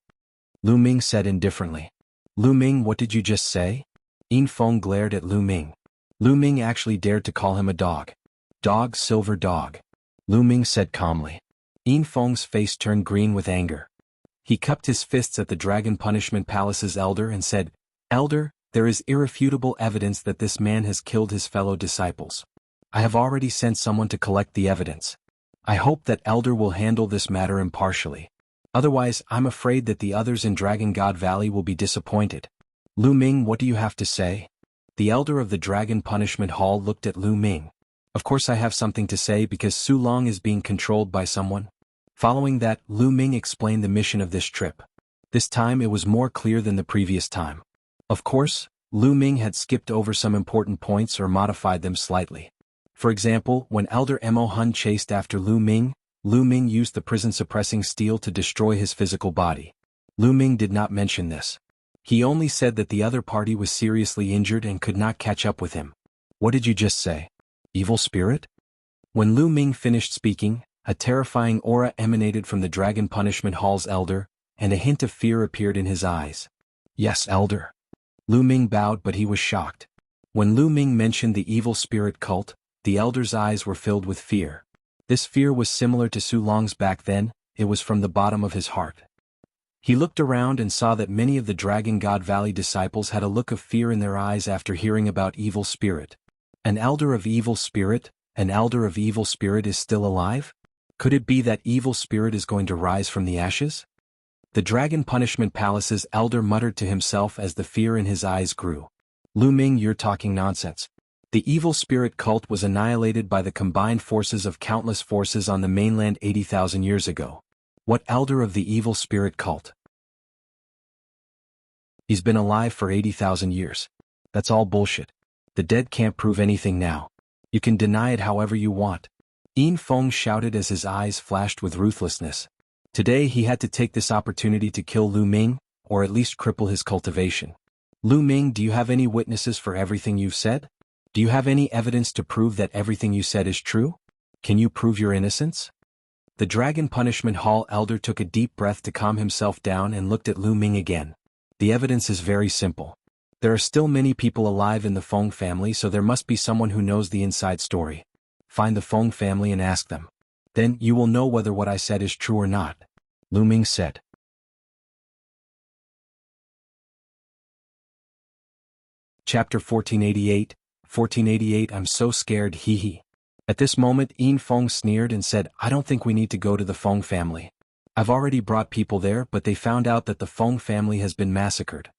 Lu Ming said indifferently. "Lu Ming, what did you just say?" Yinfeng glared at Lu Ming. Lu Ming actually dared to call him a dog. "Dog, silver dog," Lu Ming said calmly. Yinfeng's face turned green with anger. He cupped his fists at the Dragon Punishment Palace's elder and said, "Elder, there is irrefutable evidence that this man has killed his fellow disciples. I have already sent someone to collect the evidence. I hope that Elder will handle this matter impartially. Otherwise, I'm afraid that the others in Dragon God Valley will be disappointed." "Lu Ming, what do you have to say?" The elder of the Dragon Punishment Hall looked at Lu Ming. "Of course I have something to say because Su Long is being controlled by someone." Following that, Lu Ming explained the mission of this trip. This time it was more clear than the previous time. Of course, Lu Ming had skipped over some important points or modified them slightly. For example, when Elder Mo Hun chased after Lu Ming used the prison-suppressing steel to destroy his physical body. Lu Ming did not mention this. He only said that the other party was seriously injured and could not catch up with him. "What did you just say? Evil spirit?" When Lu Ming finished speaking, a terrifying aura emanated from the Dragon Punishment Hall's elder, and a hint of fear appeared in his eyes. "Yes, elder." Lu Ming bowed, but he was shocked. When Lu Ming mentioned the evil spirit cult, the elder's eyes were filled with fear. This fear was similar to Su Long's back then, it was from the bottom of his heart. He looked around and saw that many of the Dragon God Valley disciples had a look of fear in their eyes after hearing about evil spirit. An elder of evil spirit? An elder of evil spirit is still alive? Could it be that evil spirit is going to rise from the ashes? The Dragon Punishment Palace's elder muttered to himself as the fear in his eyes grew. "Lu Ming, you're talking nonsense. The evil spirit cult was annihilated by the combined forces of countless forces on the mainland 80,000 years ago. What elder of the evil spirit cult? He's been alive for 80,000 years. That's all bullshit. The dead can't prove anything now. You can deny it however you want." Yinfeng shouted as his eyes flashed with ruthlessness. Today he had to take this opportunity to kill Lu Ming, or at least cripple his cultivation. "Lu Ming, do you have any witnesses for everything you've said? Do you have any evidence to prove that everything you said is true? Can you prove your innocence?" The Dragon Punishment Hall elder took a deep breath to calm himself down and looked at Lu Ming again. "The evidence is very simple. There are still many people alive in the Feng family, so there must be someone who knows the inside story. Find the Feng family and ask them. Then you will know whether what I said is true or not," Lu Ming said. Chapter 1488, 1488 I'm so scared, hee hee. At this moment Yinfeng sneered and said, "I don't think we need to go to the Feng family. I've already brought people there, but they found out that the Feng family has been massacred.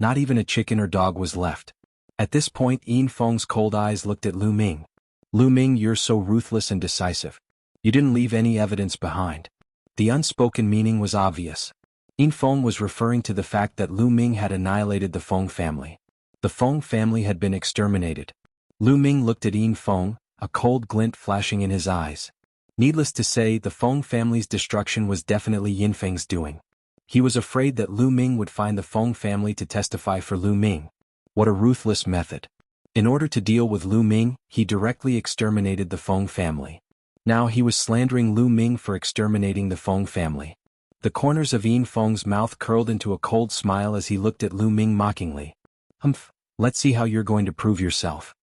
Not even a chicken or dog was left." At this point Yinfeng's cold eyes looked at Lu Ming. "Lu Ming, you're so ruthless and decisive. You didn't leave any evidence behind." The unspoken meaning was obvious. Yinfeng was referring to the fact that Lu Ming had annihilated the Feng family. The Feng family had been exterminated. Lu Ming looked at Yinfeng, a cold glint flashing in his eyes. Needless to say, the Feng family's destruction was definitely Yinfeng's doing. He was afraid that Lu Ming would find the Feng family to testify for Lu Ming. What a ruthless method. In order to deal with Lu Ming, he directly exterminated the Feng family. Now he was slandering Lu Ming for exterminating the Feng family. The corners of Yinfeng's mouth curled into a cold smile as he looked at Lu Ming mockingly. "Humph, let's see how you're going to prove yourself."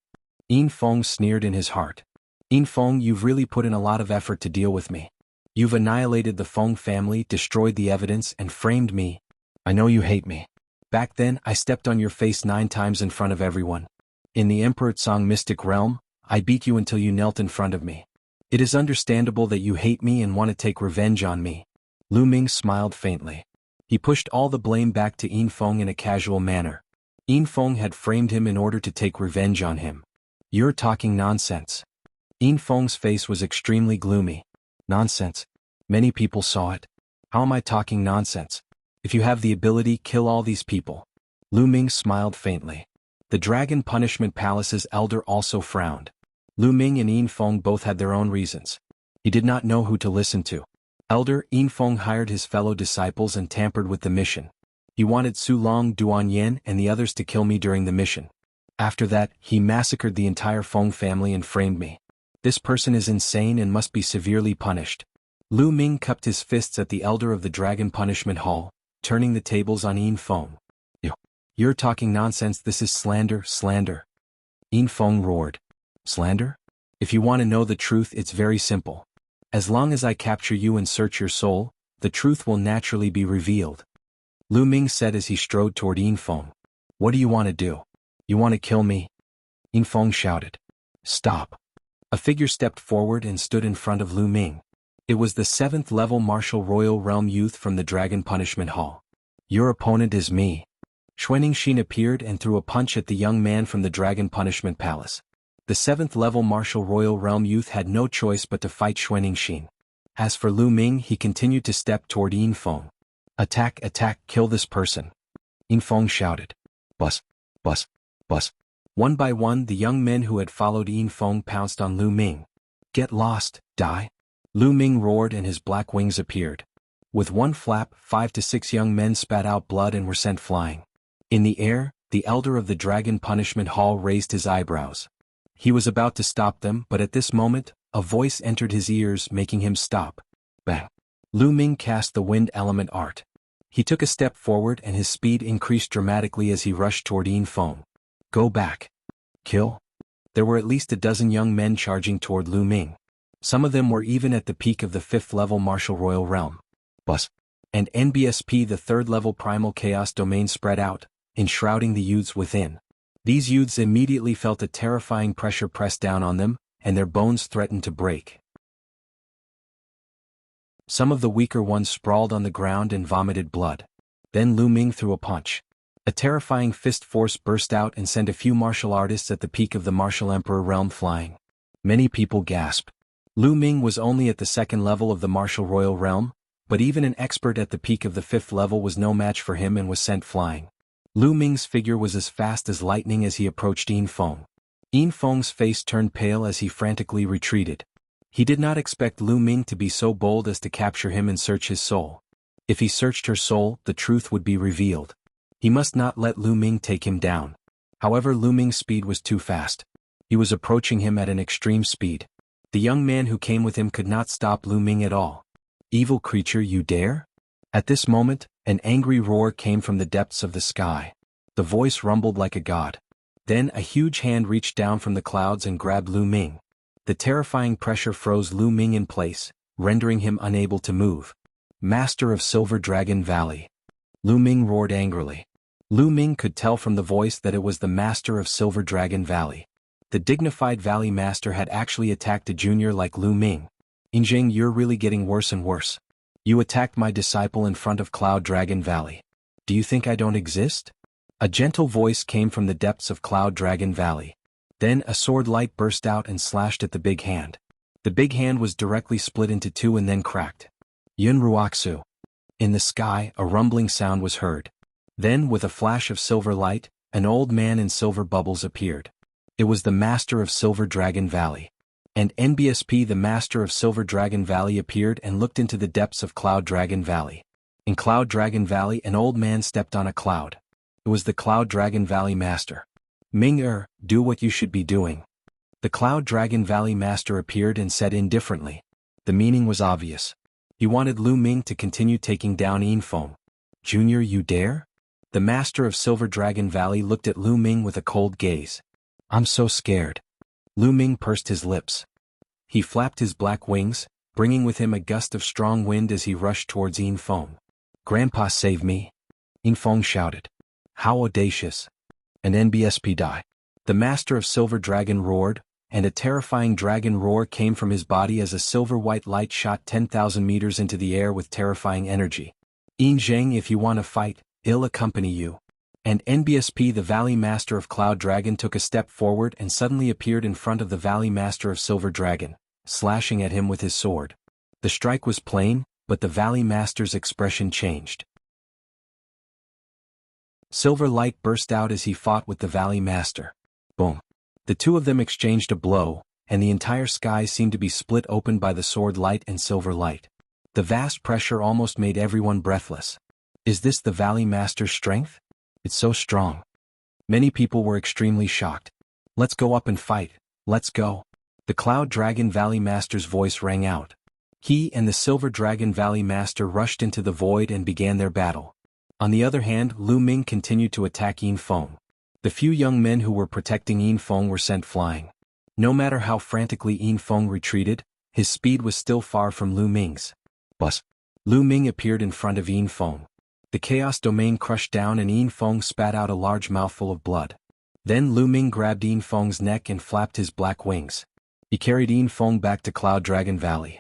Yinfeng sneered in his heart. "Yinfeng, you've really put in a lot of effort to deal with me. You've annihilated the Feng family, destroyed the evidence, and framed me. I know you hate me. Back then, I stepped on your face 9 times in front of everyone. In the Emperor Tsang mystic realm, I beat you until you knelt in front of me. It is understandable that you hate me and want to take revenge on me." Lu Ming smiled faintly. He pushed all the blame back to Yinfeng in a casual manner. Yinfeng had framed him in order to take revenge on him. "You're talking nonsense." Yinfeng's face was extremely gloomy. "Nonsense? Many people saw it. How am I talking nonsense? If you have the ability, kill all these people." Lu Ming smiled faintly. The Dragon Punishment Palace's elder also frowned. Lu Ming and Yin Feng both had their own reasons. He did not know who to listen to. Elder Yin Feng hired his fellow disciples and tampered with the mission. He wanted Su Long, Duan Yen and the others to kill me during the mission. After that, he massacred the entire Feng family and framed me. This person is insane and must be severely punished. Lu Ming cupped his fists at the elder of the Dragon Punishment Hall, turning the tables on Yin Feng. You're talking nonsense, this is slander, slander. Yin Feng roared. Slander? If you want to know the truth, it's very simple. As long as I capture you and search your soul, the truth will naturally be revealed. Lu Ming said as he strode toward Yin Feng. What do you want to do? You want to kill me? Yin Feng shouted. Stop. A figure stepped forward and stood in front of Lu Ming. It was the 7th level Martial Royal Realm youth from the Dragon Punishment Hall. Your opponent is me. Xuanixin appeared and threw a punch at the young man from the Dragon Punishment Palace. The 7th level Martial Royal Realm youth had no choice but to fight Xuanixin. As for Lu Ming, he continued to step toward Yin Feng. Attack, attack, kill this person. Yin Feng shouted. Bus, bus, bus. One by one, the young men who had followed Yin Feng pounced on Lu Ming. Get lost, die. Lu Ming roared and his black wings appeared. With one flap, 5 to 6 young men spat out blood and were sent flying. In the air, the elder of the Dragon Punishment Hall raised his eyebrows. He was about to stop them, but at this moment, a voice entered his ears, making him stop. Bang! Lu Ming cast the Wind Element Art. He took a step forward and his speed increased dramatically as he rushed toward Yin Feng. Go back. Kill? There were at least a dozen young men charging toward Lu Ming. Some of them were even at the peak of the 5th level Martial Royal Realm. Bus. And NBSP, the 3rd level Primal Chaos Domain, spread out, enshrouding the youths within. These youths immediately felt a terrifying pressure press down on them, and their bones threatened to break. Some of the weaker ones sprawled on the ground and vomited blood. Then Lu Ming threw a punch. A terrifying fist force burst out and sent a few martial artists at the peak of the Martial Emperor realm flying. Many people gasped. Lu Ming was only at the 2nd level of the Martial Royal Realm, but even an expert at the peak of the 5th level was no match for him and was sent flying. Lu Ming's figure was as fast as lightning as he approached Yin Feng. Yin Feng's face turned pale as he frantically retreated. He did not expect Lu Ming to be so bold as to capture him and search his soul. If he searched her soul, the truth would be revealed. He must not let Lu Ming take him down. However, Lu Ming's speed was too fast. He was approaching him at an extreme speed. The young man who came with him could not stop Lu Ming at all. Evil creature, you dare? At this moment, an angry roar came from the depths of the sky. The voice rumbled like a god. Then a huge hand reached down from the clouds and grabbed Lu Ming. The terrifying pressure froze Lu Ming in place, rendering him unable to move. Master of Silver Dragon Valley. Lu Ming roared angrily. Lu Ming could tell from the voice that it was the Master of Silver Dragon Valley. The dignified Valley Master had actually attacked a junior like Lu Ming. Injing, you're really getting worse and worse. You attacked my disciple in front of Cloud Dragon Valley. Do you think I don't exist? A gentle voice came from the depths of Cloud Dragon Valley. Then a sword light burst out and slashed at the big hand. The big hand was directly split into two and then cracked. Yun Ruoxu. In the sky, a rumbling sound was heard. Then, with a flash of silver light, an old man in silver bubbles appeared. It was the Master of Silver Dragon Valley. And NBSP, the Master of Silver Dragon Valley, appeared and looked into the depths of Cloud Dragon Valley. In Cloud Dragon Valley, an old man stepped on a cloud. It was the Cloud Dragon Valley Master. Ming-er, do what you should be doing. The Cloud Dragon Valley Master appeared and said indifferently. The meaning was obvious. He wanted Lu Ming to continue taking down Yin Feng. Junior, you dare? The Master of Silver Dragon Valley looked at Lu Ming with a cold gaze. I'm so scared. Lu Ming pursed his lips. He flapped his black wings, bringing with him a gust of strong wind as he rushed towards Yin Feng. Grandpa, save me! Yin Feng shouted. How audacious! An NBSP die. The Master of Silver Dragon roared, and a terrifying dragon roar came from his body as a silver-white light shot 10,000 meters into the air with terrifying energy. Yin Zheng, if you want to fight, I'll accompany you. And NBSP, the Valley Master of Cloud Dragon, took a step forward and suddenly appeared in front of the Valley Master of Silver Dragon, slashing at him with his sword. The strike was plain, but the Valley Master's expression changed. Silver light burst out as he fought with the Valley Master. Boom. The two of them exchanged a blow, and the entire sky seemed to be split open by the sword light and silver light. The vast pressure almost made everyone breathless. Is this the Valley Master's strength? It's so strong. Many people were extremely shocked. Let's go up and fight, let's go. The Cloud Dragon Valley Master's voice rang out. He and the Silver Dragon Valley Master rushed into the void and began their battle. On the other hand, Lu Ming continued to attack Yin Feng. The few young men who were protecting Yin Feng were sent flying. No matter how frantically Yin Feng retreated, his speed was still far from Lu Ming's. But Lu Ming appeared in front of Yin Feng. The Chaos Domain crushed down and Yin Feng spat out a large mouthful of blood. Then Lu Ming grabbed Yin Feng's neck and flapped his black wings. He carried Yin Feng back to Cloud Dragon Valley.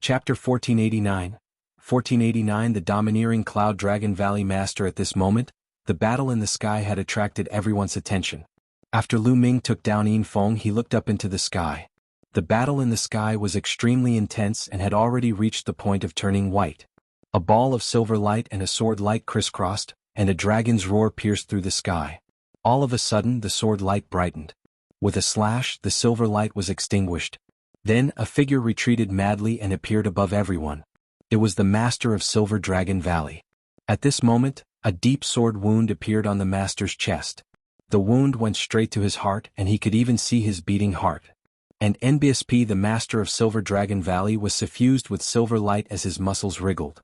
Chapter 1489. 1489. The domineering Cloud Dragon Valley Master. At this moment, the battle in the sky had attracted everyone's attention. After Lu Ming took down Yin Feng, he looked up into the sky. The battle in the sky was extremely intense and had already reached the point of turning white. A ball of silver light and a sword light crisscrossed, and a dragon's roar pierced through the sky. All of a sudden the sword light brightened. With a slash, the silver light was extinguished. Then a figure retreated madly and appeared above everyone. It was the Master of Silver Dragon Valley. At this moment, a deep sword wound appeared on the Master's chest. The wound went straight to his heart and he could even see his beating heart. And NBSP, the Master of Silver Dragon Valley, was suffused with silver light as his muscles wriggled.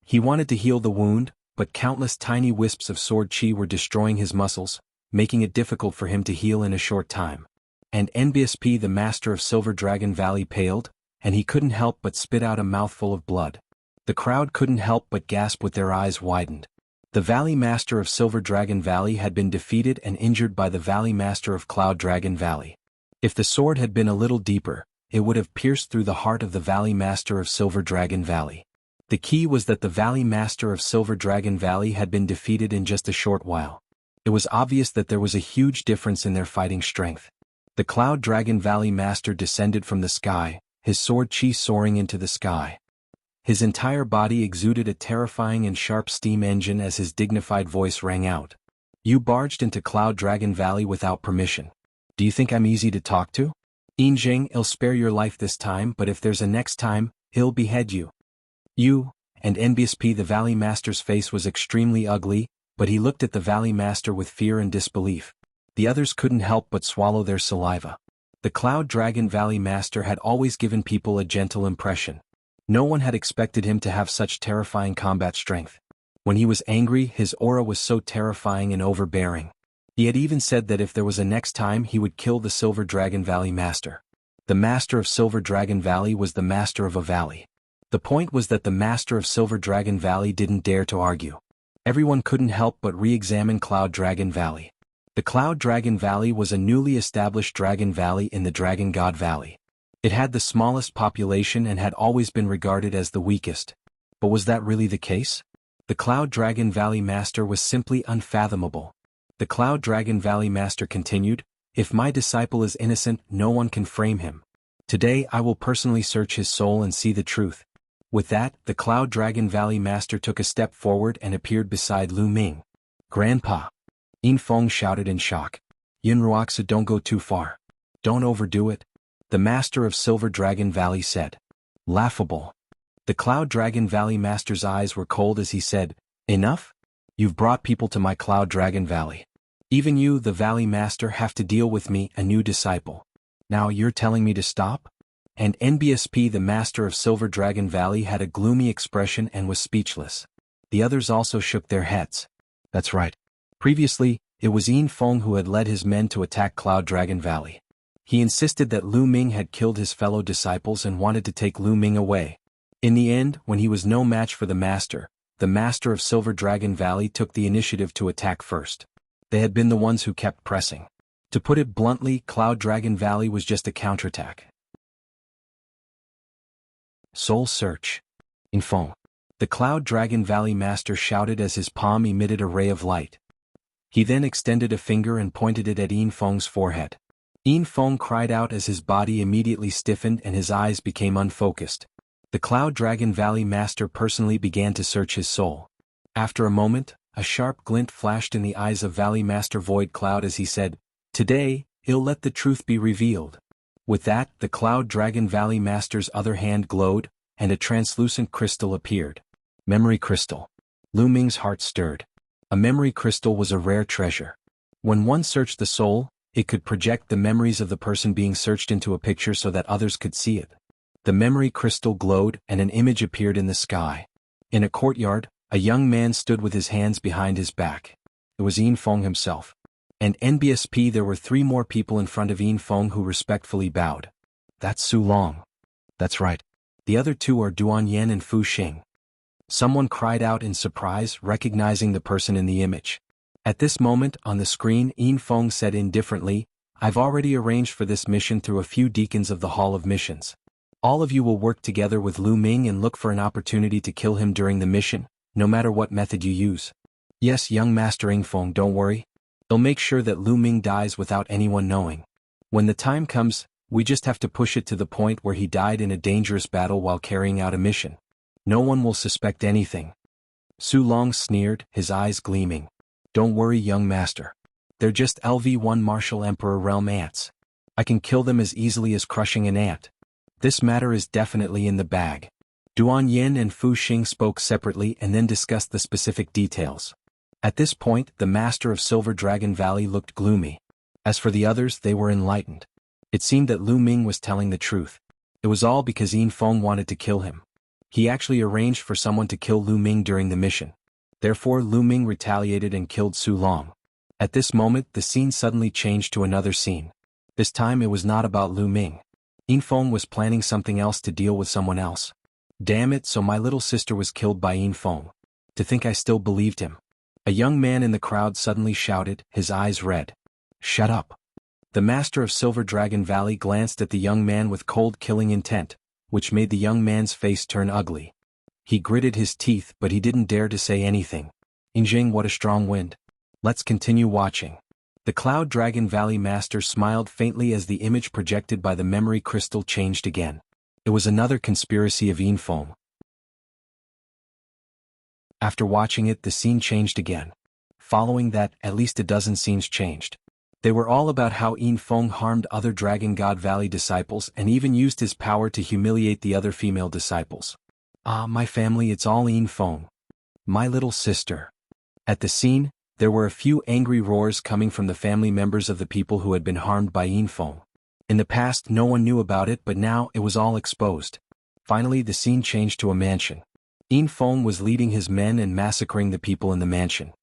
He wanted to heal the wound, but countless tiny wisps of sword chi were destroying his muscles, making it difficult for him to heal in a short time. And NBSP, the Master of Silver Dragon Valley, paled, and he couldn't help but spit out a mouthful of blood. The crowd couldn't help but gasp with their eyes widened. The Valley Master of Silver Dragon Valley had been defeated and injured by the Valley Master of Cloud Dragon Valley. If the sword had been a little deeper, it would have pierced through the heart of the Valley Master of Silver Dragon Valley. The key was that the Valley Master of Silver Dragon Valley had been defeated in just a short while. It was obvious that there was a huge difference in their fighting strength. The Cloud Dragon Valley Master descended from the sky, his sword chi soaring into the sky. His entire body exuded a terrifying and sharp steam engine as his dignified voice rang out. You barged into Cloud Dragon Valley without permission. Do you think I'm easy to talk to? Yinjing, I'll spare your life this time, but if there's a next time, he'll behead you. You, and NBSP, the Valley Master's face was extremely ugly, but he looked at the Valley Master with fear and disbelief. The others couldn't help but swallow their saliva. The Cloud Dragon Valley Master had always given people a gentle impression. No one had expected him to have such terrifying combat strength. When he was angry, his aura was so terrifying and overbearing. He had even said that if there was a next time, he would kill the Silver Dragon Valley Master. The Master of Silver Dragon Valley was the master of a valley. The point was that the Master of Silver Dragon Valley didn't dare to argue. Everyone couldn't help but re-examine Cloud Dragon Valley. The Cloud Dragon Valley was a newly established dragon valley in the Dragon God Valley. It had the smallest population and had always been regarded as the weakest. But was that really the case? The Cloud Dragon Valley Master was simply unfathomable. The Cloud Dragon Valley Master continued, if my disciple is innocent, no one can frame him. Today I will personally search his soul and see the truth. With that, the Cloud Dragon Valley Master took a step forward and appeared beside Lu Ming. Grandpa! Yin Feng shouted in shock. Yin Ruoxa, don't go too far. Don't overdo it. The Master of Silver Dragon Valley said. Laughable. The Cloud Dragon Valley Master's eyes were cold as he said, enough? You've brought people to my Cloud Dragon Valley. Even you, the Valley Master, have to deal with me, a new disciple. Now you're telling me to stop? And NBSP, the Master of Silver Dragon Valley, had a gloomy expression and was speechless. The others also shook their heads. That's right. Previously, it was Yin Feng who had led his men to attack Cloud Dragon Valley. He insisted that Lu Ming had killed his fellow disciples and wanted to take Lu Ming away. In the end, when he was no match for the Master of Silver Dragon Valley took the initiative to attack first. They had been the ones who kept pressing. To put it bluntly, Cloud Dragon Valley was just a counterattack. Soul Search. Yin Feng. The Cloud Dragon Valley Master shouted as his palm emitted a ray of light. He then extended a finger and pointed it at Yin Feng's forehead. Yin Feng cried out as his body immediately stiffened and his eyes became unfocused. The Cloud Dragon Valley Master personally began to search his soul. After a moment, a sharp glint flashed in the eyes of Valley Master Void Cloud as he said, "Today, I'll let the truth be revealed." With that, the Cloud Dragon Valley Master's other hand glowed, and a translucent crystal appeared. Memory Crystal. Lu Ming's heart stirred. A memory crystal was a rare treasure. When one searched the soul, it could project the memories of the person being searched into a picture so that others could see it. The memory crystal glowed and an image appeared in the sky. In a courtyard, a young man stood with his hands behind his back. It was Yin Feng himself. And NBSP there were 3 more people in front of Yin Feng who respectfully bowed. That's Su Long. That's right. The other 2 are Duan Yan and Fu Xing. Someone cried out in surprise, recognizing the person in the image. At this moment, on the screen, Yin Feng said indifferently, "I've already arranged for this mission through a few deacons of the Hall of Missions. All of you will work together with Lu Ming and look for an opportunity to kill him during the mission, no matter what method you use." "Yes, young Master Yin Feng, don't worry. They'll make sure that Lu Ming dies without anyone knowing. When the time comes, we just have to push it to the point where he died in a dangerous battle while carrying out a mission. No one will suspect anything." Su Long sneered, his eyes gleaming. "Don't worry, young master. They're just LV-1 Martial Emperor Realm ants. I can kill them as easily as crushing an ant. This matter is definitely in the bag." Duan Yin and Fu Xing spoke separately and then discussed the specific details. At this point, the master of Silver Dragon Valley looked gloomy. As for the others, they were enlightened. It seemed that Lu Ming was telling the truth. It was all because Yin Feng wanted to kill him. He actually arranged for someone to kill Lu Ming during the mission. Therefore Lu Ming retaliated and killed Su Long. At this moment the scene suddenly changed to another scene. This time it was not about Lu Ming. Yin Feng was planning something else to deal with someone else. Damn it, so my little sister was killed by Yin Feng. To think I still believed him. A young man in the crowd suddenly shouted, his eyes red. "Shut up." The master of Silver Dragon Valley glanced at the young man with cold killing intent, which made the young man's face turn ugly. He gritted his teeth but he didn't dare to say anything. "Injing, what a strong wind. Let's continue watching." The Cloud Dragon Valley master smiled faintly as the image projected by the memory crystal changed again. It was another conspiracy of Yin Feng. After watching it, the scene changed again. Following that, at least a dozen scenes changed. They were all about how Yin Feng harmed other Dragon God Valley disciples and even used his power to humiliate the other female disciples. "Ah, my family, it's all Yin Feng. My little sister." At the scene, there were a few angry roars coming from the family members of the people who had been harmed by Yin Feng. In the past no one knew about it, but now it was all exposed. Finally the scene changed to a mansion. Yin Feng was leading his men and massacring the people in the mansion.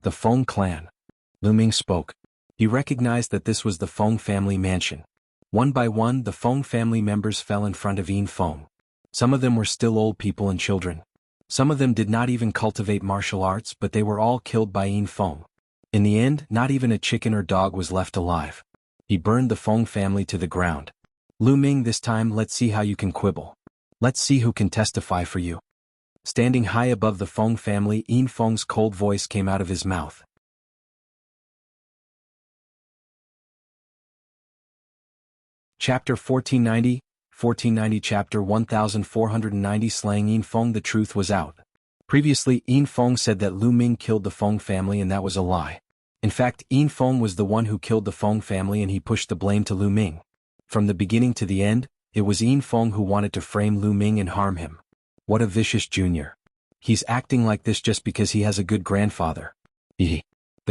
"The Feng clan." Lu Ming spoke. He recognized that this was the Feng family mansion. One by one the Feng family members fell in front of Yin Feng. Some of them were still old people and children. Some of them did not even cultivate martial arts, but they were all killed by Yin Feng. In the end, not even a chicken or dog was left alive. He burned the Feng family to the ground. "Lu Ming, this time let's see how you can quibble. Let's see who can testify for you." Standing high above the Feng family, Yin Feng's cold voice came out of his mouth. Chapter 1490, 1490 Chapter 1490 Slaying Yin Feng. The truth was out. Previously, Yin Feng said that Lu Ming killed the Feng family, and that was a lie. In fact, Yin Feng was the one who killed the Feng family and he pushed the blame to Lu Ming. From the beginning to the end, it was Yin Feng who wanted to frame Lu Ming and harm him. What a vicious junior. He's acting like this just because he has a good grandfather. The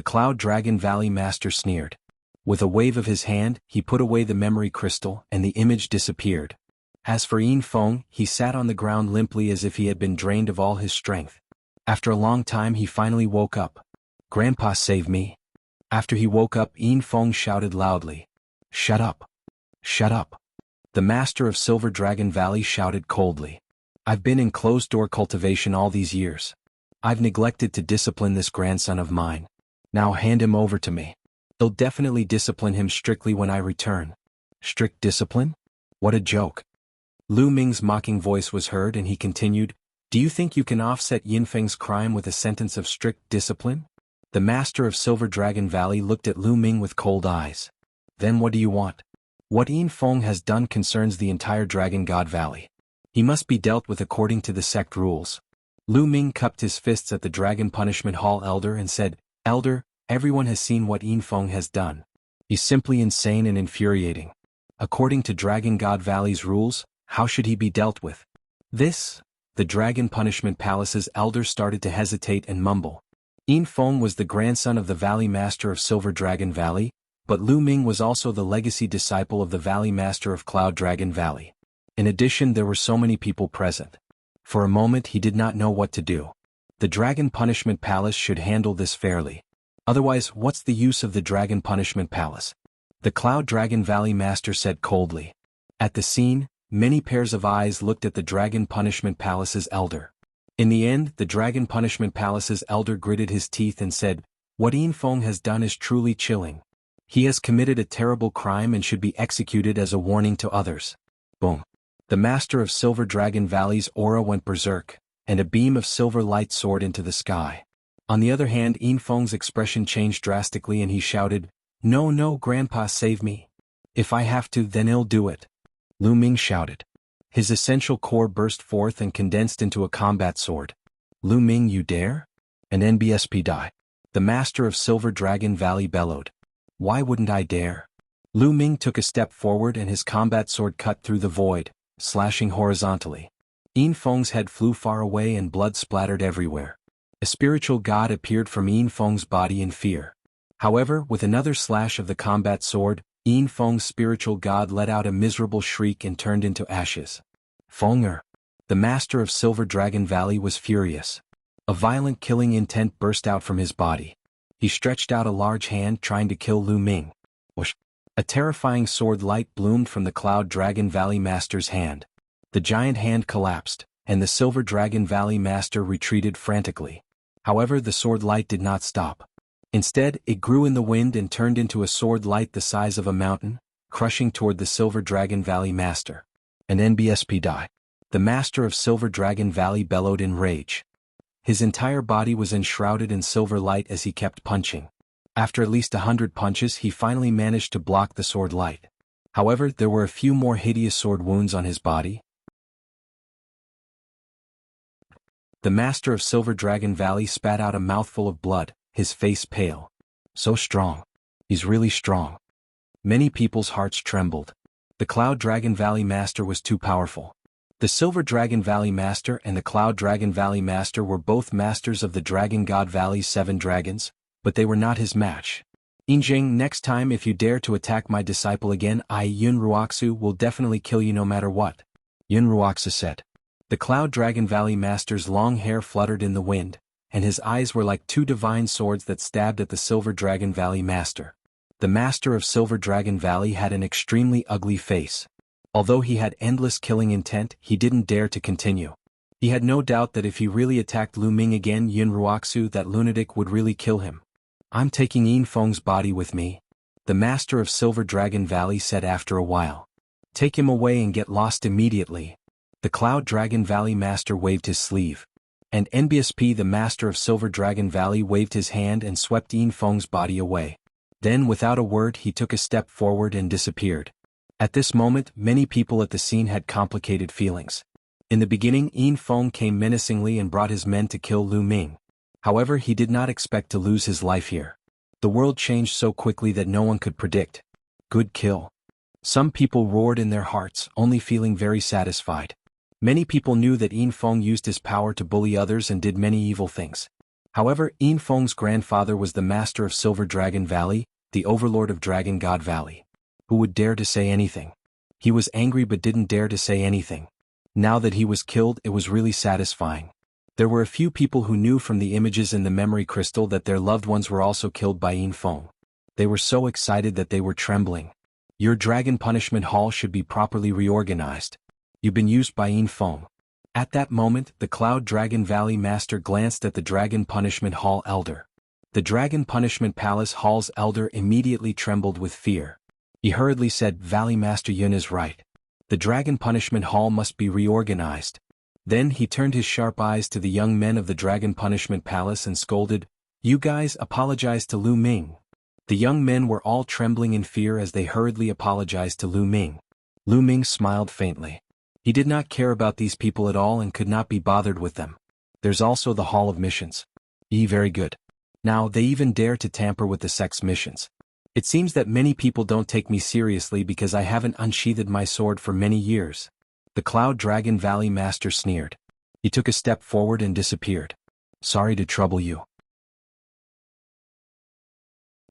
Cloud Dragon Valley master sneered. With a wave of his hand, he put away the memory crystal and the image disappeared. As for Yin Feng, he sat on the ground limply as if he had been drained of all his strength. After a long time he finally woke up. "Grandpa, save me." After he woke up, Yin Feng shouted loudly. "Shut up. Shut up." The master of Silver Dragon Valley shouted coldly. "I've been in closed-door cultivation all these years. I've neglected to discipline this grandson of mine. Now hand him over to me. They'll definitely discipline him strictly when I return." "Strict discipline? What a joke." Lu Ming's mocking voice was heard and he continued, "Do you think you can offset Yin Feng's crime with a sentence of strict discipline?" The master of Silver Dragon Valley looked at Lu Ming with cold eyes. "Then what do you want? What Yin Feng has done concerns the entire Dragon God Valley. He must be dealt with according to the sect rules. Lu Ming cupped his fists at the Dragon Punishment Hall elder and said, "Elder, everyone has seen what Yin Feng has done. He's simply insane and infuriating. According to Dragon God Valley's rules, how should he be dealt with?" The Dragon Punishment Palace's elder started to hesitate and mumble. Yin Feng was the grandson of the Valley Master of Silver Dragon Valley, but Lu Ming was also the legacy disciple of the Valley Master of Cloud Dragon Valley. In addition, there were so many people present. For a moment he did not know what to do. The Dragon Punishment Palace should handle this fairly. Otherwise, what's the use of the Dragon Punishment Palace? The Cloud Dragon Valley Master said coldly. At the scene, many pairs of eyes looked at the Dragon Punishment Palace's elder. In the end, the Dragon Punishment Palace's elder gritted his teeth and said, "What Yin Feng has done is truly chilling. He has committed a terrible crime and should be executed as a warning to others." Boom. The Master of Silver Dragon Valley's aura went berserk, and a beam of silver light soared into the sky. On the other hand, Yin Feng's expression changed drastically and he shouted, "No, no, Grandpa, save me. If I have to, then I'll do it." Lu Ming shouted. His essential core burst forth and condensed into a combat sword. "Lu Ming, you dare? An NBSP die." The Master of Silver Dragon Valley bellowed. "Why wouldn't I dare?" Lu Ming took a step forward and his combat sword cut through the void, slashing horizontally. Yin Feng's head flew far away and blood splattered everywhere. A spiritual god appeared from Yin Feng's body in fear. However, with another slash of the combat sword, Yin Feng's spiritual god let out a miserable shriek and turned into ashes. Fenger. The Master of Silver Dragon Valley was furious. A violent killing intent burst out from his body. He stretched out a large hand trying to kill Lu Ming. Whoosh. A terrifying sword light bloomed from the Cloud Dragon Valley Master's hand. The giant hand collapsed, and the Silver Dragon Valley Master retreated frantically. However, the sword light did not stop. Instead, it grew in the wind and turned into a sword light the size of a mountain, crushing toward the Silver Dragon Valley Master. An NBSP die. The Master of Silver Dragon Valley bellowed in rage. His entire body was enshrouded in silver light as he kept punching. After at least 100 punches, he finally managed to block the sword light. However, there were a few more hideous sword wounds on his body. The Master of Silver Dragon Valley spat out a mouthful of blood, his face pale. "So strong. He's really strong." Many people's hearts trembled. The Cloud Dragon Valley Master was too powerful. The Silver Dragon Valley Master and the Cloud Dragon Valley Master were both masters of the Dragon God Valley's 7 dragons, but they were not his match. "Yinjing, next time if you dare to attack my disciple again, Yun Ruoxu will definitely kill you no matter what," Yun Ruoxu said. The Cloud Dragon Valley Master's long hair fluttered in the wind, and his eyes were like 2 divine swords that stabbed at the Silver Dragon Valley Master. The Master of Silver Dragon Valley had an extremely ugly face. Although he had endless killing intent, he didn't dare to continue. He had no doubt that if he really attacked Lu Ming again, Yun Ruoxu, that lunatic, would really kill him. "I'm taking Yin Feng's body with me," the Master of Silver Dragon Valley said after a while. "Take him away and get lost immediately." The Cloud Dragon Valley Master waved his sleeve. And NBSP, the Master of Silver Dragon Valley, waved his hand and swept Yin Feng's body away. Then without a word he took a step forward and disappeared. At this moment, many people at the scene had complicated feelings. In the beginning, Yin Feng came menacingly and brought his men to kill Lu Ming. However, he did not expect to lose his life here. The world changed so quickly that no one could predict. Good kill. Some people roared in their hearts, only feeling very satisfied. Many people knew that Yin Feng used his power to bully others and did many evil things. However, Yin Feng's grandfather was the Master of Silver Dragon Valley, the Overlord of Dragon God Valley. Who would dare to say anything? He was angry but didn't dare to say anything. Now that he was killed, it was really satisfying. There were a few people who knew from the images in the memory crystal that their loved ones were also killed by Yin Feng. They were so excited that they were trembling. Your Dragon Punishment Hall should be properly reorganized. You've been used by Yin Feng. At that moment, the Cloud Dragon Valley Master glanced at the Dragon Punishment Hall Elder. The Dragon Punishment Palace Hall's Elder immediately trembled with fear. He hurriedly said, "Valley Master Yun is right. The Dragon Punishment Hall must be reorganized." Then he turned his sharp eyes to the young men of the Dragon Punishment Palace and scolded, "You guys apologize to Lu Ming." The young men were all trembling in fear as they hurriedly apologized to Lu Ming. Lu Ming smiled faintly. He did not care about these people at all and could not be bothered with them. There's also the Hall of Missions. Very good. Now they even dare to tamper with the sect's missions. It seems that many people don't take me seriously because I haven't unsheathed my sword for many years. The Cloud Dragon Valley Master sneered. He took a step forward and disappeared. Sorry to trouble you.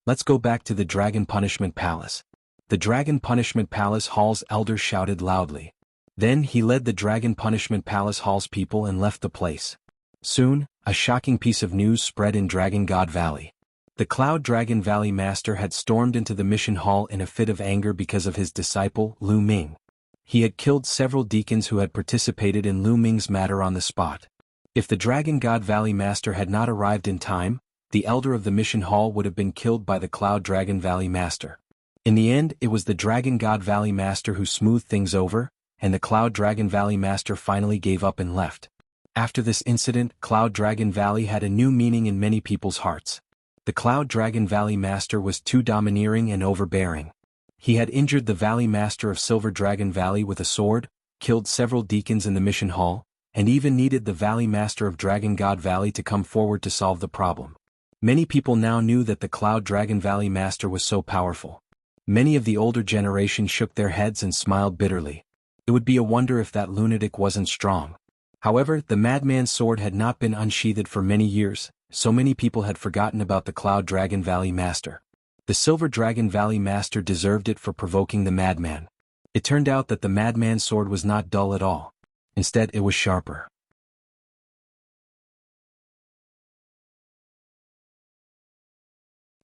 Let's go back to the Dragon Punishment Palace. The Dragon Punishment Palace Hall's elder shouted loudly. Then he led the Dragon Punishment Palace Hall's people and left the place. Soon, a shocking piece of news spread in Dragon God Valley. The Cloud Dragon Valley Master had stormed into the mission hall in a fit of anger because of his disciple, Lu Ming. He had killed several deacons who had participated in Lu Ming's matter on the spot. If the Dragon God Valley Master had not arrived in time, the elder of the mission hall would have been killed by the Cloud Dragon Valley Master. In the end, it was the Dragon God Valley Master who smoothed things over, and the Cloud Dragon Valley Master finally gave up and left. After this incident, Cloud Dragon Valley had a new meaning in many people's hearts. The Cloud Dragon Valley Master was too domineering and overbearing. He had injured the Valley Master of Silver Dragon Valley with a sword, killed several deacons in the mission hall, and even needed the Valley Master of Dragon God Valley to come forward to solve the problem. Many people now knew that the Cloud Dragon Valley Master was so powerful. Many of the older generation shook their heads and smiled bitterly. It would be a wonder if that lunatic wasn't strong. However, the madman's sword had not been unsheathed for many years, so many people had forgotten about the Cloud Dragon Valley Master. The Silver Dragon Valley Master deserved it for provoking the madman. It turned out that the madman's sword was not dull at all. Instead, it was sharper.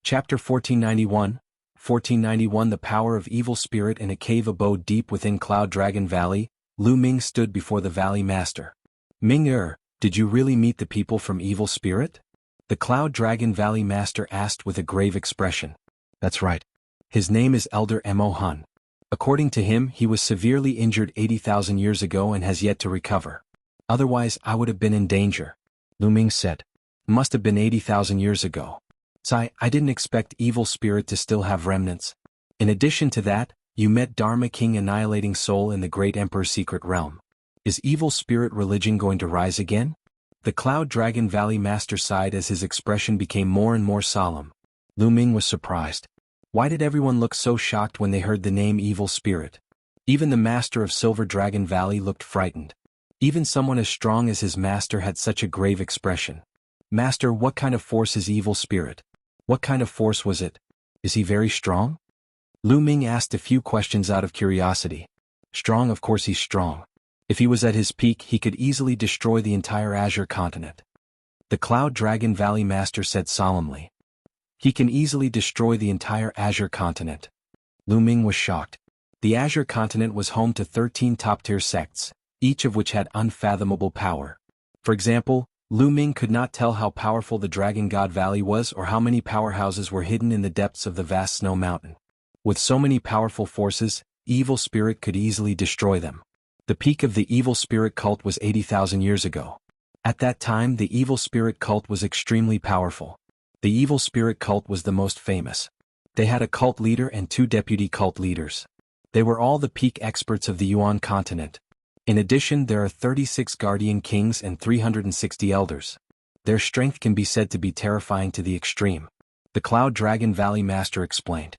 Chapter 1491. 1491 The power of evil spirit in a cave abode deep within Cloud Dragon Valley. Lu Ming stood before the Valley Master. Ming, did you really meet the people from Evil Spirit? The Cloud Dragon Valley Master asked with a grave expression. That's right. His name is Elder Mo Hun. According to him, he was severely injured 80,000 years ago and has yet to recover. Otherwise, I would have been in danger. Lu Ming said. Must have been 80,000 years ago. I didn't expect Evil Spirit to still have remnants. In addition to that, you met Dharma King Annihilating Soul in the Great Emperor's secret realm. Is Evil Spirit religion going to rise again? The Cloud Dragon Valley Master sighed as his expression became more and more solemn. Lu Ming was surprised. Why did everyone look so shocked when they heard the name Evil Spirit? Even the Master of Silver Dragon Valley looked frightened. Even someone as strong as his master had such a grave expression. Master, what kind of force is Evil Spirit? What kind of force was it? Is he very strong? Lu Ming asked a few questions out of curiosity. Strong, of course he's strong. If he was at his peak, he could easily destroy the entire Azure continent. The Cloud Dragon Valley Master said solemnly. He can easily destroy the entire Azure continent. Lu Ming was shocked. The Azure continent was home to 13 top-tier sects, each of which had unfathomable power. For example, Lu Ming could not tell how powerful the Dragon God Valley was or how many powerhouses were hidden in the depths of the vast snow mountain. With so many powerful forces, Evil Spirit could easily destroy them. The peak of the Evil Spirit cult was 80,000 years ago. At that time, the Evil Spirit cult was extremely powerful. The Evil Spirit cult was the most famous. They had a cult leader and 2 deputy cult leaders. They were all the peak experts of the Yuan continent. In addition, there are 36 guardian kings and 360 elders. Their strength can be said to be terrifying to the extreme. The Cloud Dragon Valley Master explained.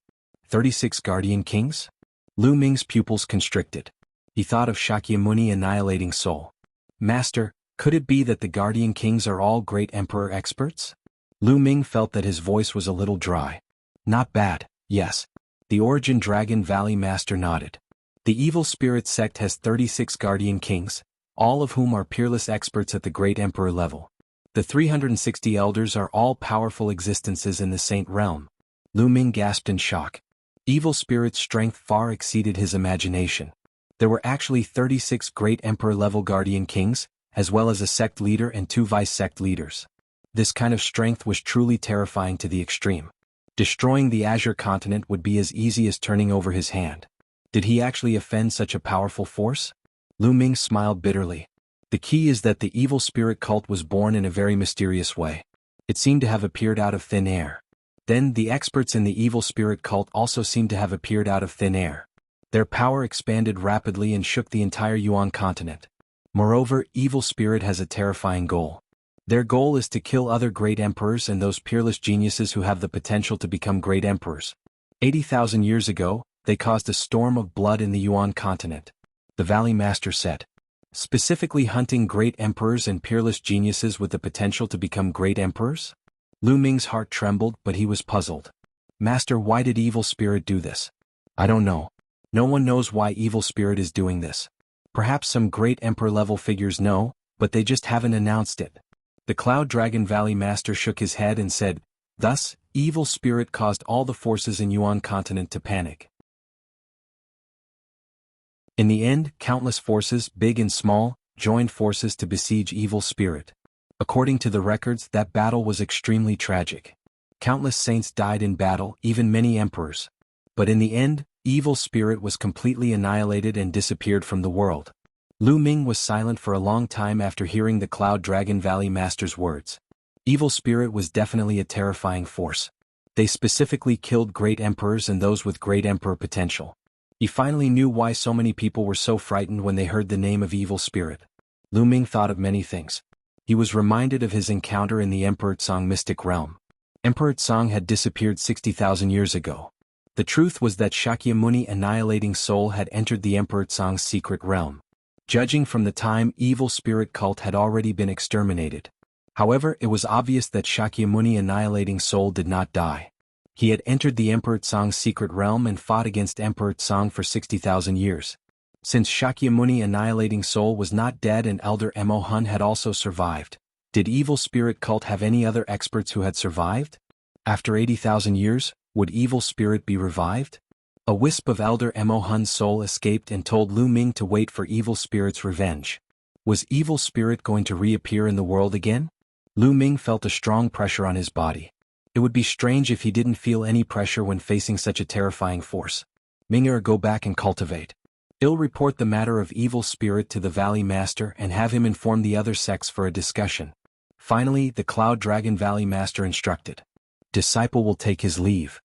36 guardian kings? Lu Ming's pupils constricted. He thought of Shakyamuni Annihilating Soul. Master, could it be that the guardian kings are all great emperor experts? Lu Ming felt that his voice was a little dry. Not bad, yes. The Origin Dragon Valley Master nodded. The Evil Spirit sect has 36 guardian kings, all of whom are peerless experts at the great emperor level. The 360 elders are all powerful existences in the Saint realm. Lu Ming gasped in shock. Evil Spirit's strength far exceeded his imagination. There were actually 36 great emperor-level guardian kings, as well as a sect leader and 2 vice-sect leaders. This kind of strength was truly terrifying to the extreme. Destroying the Azure continent would be as easy as turning over his hand. Did he actually offend such a powerful force? Lu Ming smiled bitterly. The key is that the Evil Spirit cult was born in a very mysterious way. It seemed to have appeared out of thin air. Then the experts in the Evil Spirit cult also seemed to have appeared out of thin air. Their power expanded rapidly and shook the entire Yuan continent. Moreover, Evil Spirit has a terrifying goal. Their goal is to kill other great emperors and those peerless geniuses who have the potential to become great emperors. 80,000 years ago, they caused a storm of blood in the Yuan continent. The Valley Master said. Specifically hunting great emperors and peerless geniuses with the potential to become great emperors? Lu Ming's heart trembled, but he was puzzled. Master, why did Evil Spirit do this? I don't know. No one knows why Evil Spirit is doing this. Perhaps some great emperor-level figures know, but they just haven't announced it. The Cloud Dragon Valley Master shook his head and said, thus, Evil Spirit caused all the forces in Yuan continent to panic. In the end, countless forces, big and small, joined forces to besiege Evil Spirit. According to the records, that battle was extremely tragic. Countless saints died in battle, even many emperors. But in the end, Evil Spirit was completely annihilated and disappeared from the world. Lu Ming was silent for a long time after hearing the Cloud Dragon Valley Master's words. Evil Spirit was definitely a terrifying force. They specifically killed great emperors and those with great emperor potential. He finally knew why so many people were so frightened when they heard the name of Evil Spirit. Lu Ming thought of many things. He was reminded of his encounter in the Emperor Tsang mystic realm. Emperor Tsang had disappeared 60,000 years ago. The truth was that Shakyamuni annihilating soul had entered the Emperor Tsang's secret realm. Judging from the time, Evil Spirit cult had already been exterminated. However, it was obvious that Shakyamuni annihilating soul did not die. He had entered the Emperor Tsang's secret realm and fought against Emperor Tsang for 60,000 years. Since Shakyamuni annihilating soul was not dead and Elder Mo Hun had also survived, did Evil Spirit cult have any other experts who had survived? After 80,000 years, would Evil Spirit be revived? A wisp of Elder Mo Hun's soul escaped and told Lu Ming to wait for Evil Spirit's revenge. Was Evil Spirit going to reappear in the world again? Lu Ming felt a strong pressure on his body. It would be strange if he didn't feel any pressure when facing such a terrifying force. Ming'er, go back and cultivate. I'll report the matter of Evil Spirit to the Valley Master and have him inform the other sects for a discussion. Finally, the Cloud Dragon Valley Master instructed. Disciple will take his leave.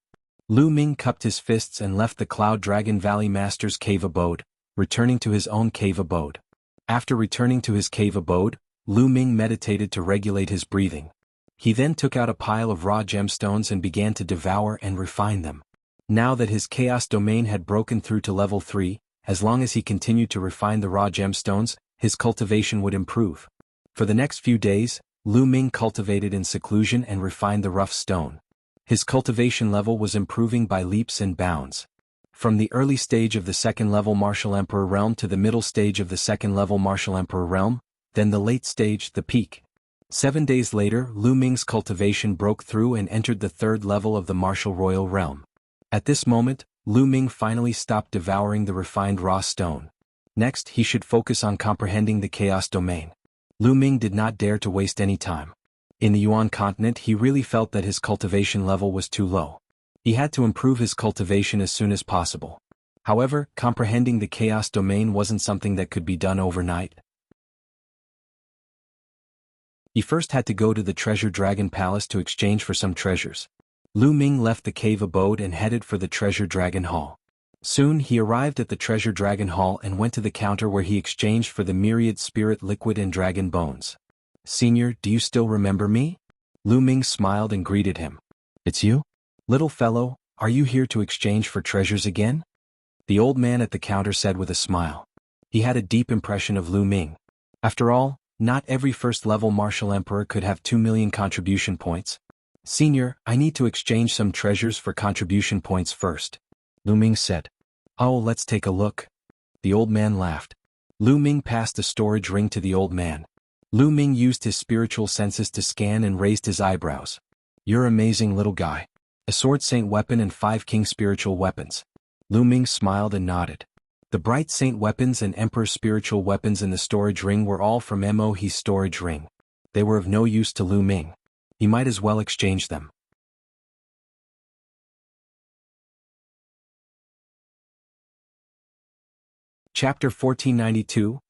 Lu Ming cupped his fists and left the Cloud Dragon Valley Master's cave abode, returning to his own cave abode. After returning to his cave abode, Lu Ming meditated to regulate his breathing. He then took out a pile of raw gemstones and began to devour and refine them. Now that his chaos domain had broken through to level 3, as long as he continued to refine the raw gemstones, his cultivation would improve. For the next few days, Lu Ming cultivated in seclusion and refined the rough stone. His cultivation level was improving by leaps and bounds. From the early stage of the second-level Martial Emperor realm to the middle stage of the second-level Martial Emperor realm, then the late stage, the peak. 7 days later, Lu Ming's cultivation broke through and entered the third level of the Martial Royal realm. At this moment, Lu Ming finally stopped devouring the refined raw stone. Next, he should focus on comprehending the chaos domain. Lu Ming did not dare to waste any time. In the Yuan continent, he really felt that his cultivation level was too low. He had to improve his cultivation as soon as possible. However, comprehending the chaos domain wasn't something that could be done overnight. He first had to go to the Treasure Dragon Palace to exchange for some treasures. Lu Ming left the cave abode and headed for the Treasure Dragon Hall. Soon he arrived at the Treasure Dragon Hall and went to the counter where he exchanged for the myriad spirit liquid and dragon bones. Senior, do you still remember me? Lu Ming smiled and greeted him. It's you? Little fellow, are you here to exchange for treasures again? The old man at the counter said with a smile. He had a deep impression of Lu Ming. After all, not every first-level martial emperor could have 2 million contribution points. Senior, I need to exchange some treasures for contribution points first. Lu Ming said. Oh, let's take a look. The old man laughed. Lu Ming passed the storage ring to the old man. Lu Ming used his spiritual senses to scan and raised his eyebrows. You're amazing, little guy. A sword saint weapon and 5 king spiritual weapons. Lu Ming smiled and nodded. The bright saint weapons and emperor spiritual weapons in the storage ring were all from Mo's storage ring. They were of no use to Lu Ming. He might as well exchange them. Chapter 1492,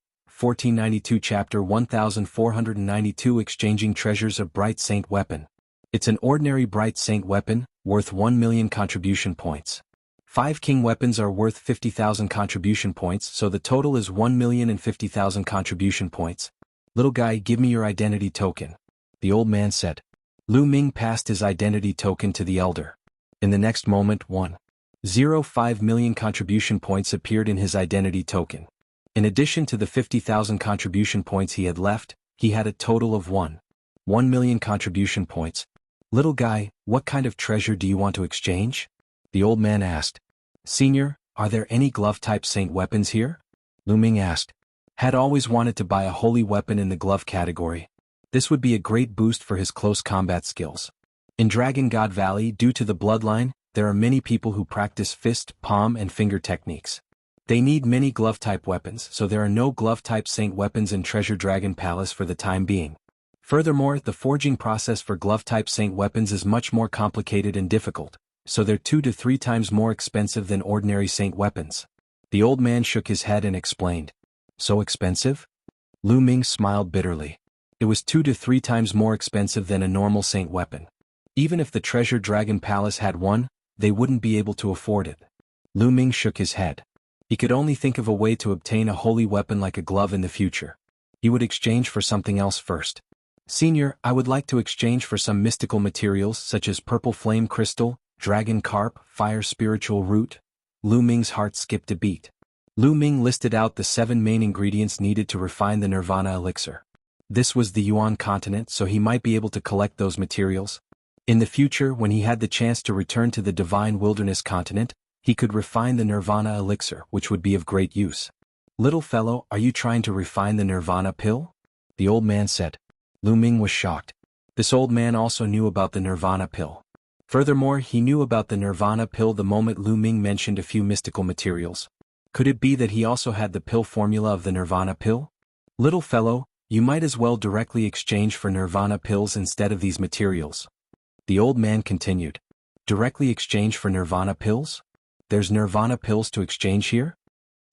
1492 Chapter 1492 Exchanging Treasures of Bright Saint Weapon. It's an ordinary Bright Saint weapon, worth 1 million contribution points. 5 king weapons are worth 50,000 contribution points, so the total is 1,050,000 contribution points. Little guy, give me your identity token, the old man said. Lu Ming passed his identity token to the elder. In the next moment 1.05 million contribution points appeared in his identity token. In addition to the 50,000 contribution points he had left, he had a total of 1 million contribution points. Little guy, what kind of treasure do you want to exchange? The old man asked. Senior, are there any glove-type saint weapons here? Lu Ming asked. Had always wanted to buy a holy weapon in the glove category. This would be a great boost for his close combat skills. In Dragon God Valley, due to the bloodline, there are many people who practice fist, palm and finger techniques. They need many glove-type weapons, so there are no glove-type saint weapons in Treasure Dragon Palace for the time being. Furthermore, the forging process for glove-type saint weapons is much more complicated and difficult, so they're 2 to 3 times more expensive than ordinary saint weapons. The old man shook his head and explained. So expensive? Lu Ming smiled bitterly. It was 2 to 3 times more expensive than a normal saint weapon. Even if the Treasure Dragon Palace had one, they wouldn't be able to afford it. Lu Ming shook his head. He could only think of a way to obtain a holy weapon like a glove in the future. He would exchange for something else first. Senior, I would like to exchange for some mystical materials such as purple flame crystal, dragon carp, fire spiritual root. Lu Ming's heart skipped a beat. Lu Ming listed out the 7 main ingredients needed to refine the Nirvana elixir. This was the Yuan continent, so he might be able to collect those materials. In the future, when he had the chance to return to the Divine Wilderness continent, he could refine the Nirvana elixir, which would be of great use. Little fellow, are you trying to refine the Nirvana pill? The old man said. Lu Ming was shocked. This old man also knew about the Nirvana pill. Furthermore, he knew about the Nirvana pill the moment Lu Ming mentioned a few mystical materials. Could it be that he also had the pill formula of the Nirvana pill? Little fellow, you might as well directly exchange for Nirvana pills instead of these materials. The old man continued. Directly exchange for Nirvana pills? There's Nirvana pills to exchange here?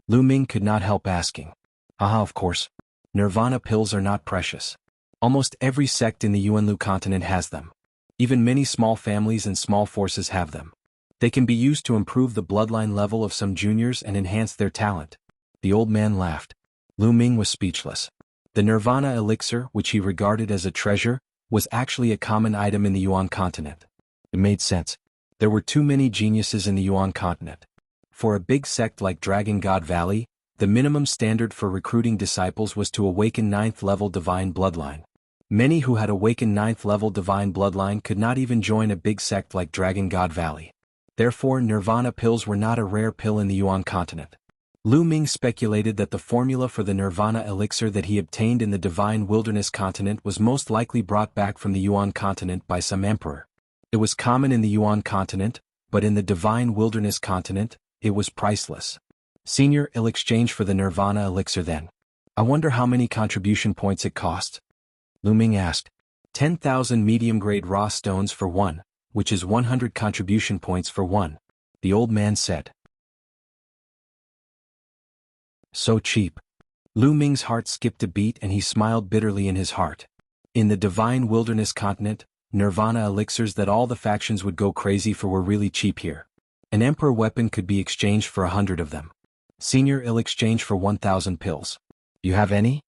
Lu Ming could not help asking. Of course. Nirvana pills are not precious. Almost every sect in the Yuanlu continent has them. Even many small families and small forces have them. They can be used to improve the bloodline level of some juniors and enhance their talent. The old man laughed. Lu Ming was speechless. The Nirvana elixir, which he regarded as a treasure, was actually a common item in the Yuan continent. It made sense. There were too many geniuses in the Yuan continent. For a big sect like Dragon God Valley, the minimum standard for recruiting disciples was to awaken 9th level divine bloodline. Many who had awakened 9th level divine bloodline could not even join a big sect like Dragon God Valley. Therefore, Nirvana pills were not a rare pill in the Yuan continent. Lu Ming speculated that the formula for the Nirvana elixir that he obtained in the Divine Wilderness continent was most likely brought back from the Yuan continent by some emperor. It was common in the Yuan continent, but in the Divine Wilderness continent, it was priceless. Senior, I'll exchange for the Nirvana elixir then. I wonder how many contribution points it costs? Lu Ming asked. 10,000 medium-grade raw stones for one, which is 100 contribution points for one, the old man said. So cheap. Lu Ming's heart skipped a beat and he smiled bitterly in his heart. In the Divine Wilderness continent, Nirvana elixirs that all the factions would go crazy for were really cheap here. An emperor weapon could be exchanged for 100 of them. Senior, I'll exchange for 1,000 pills. You have any?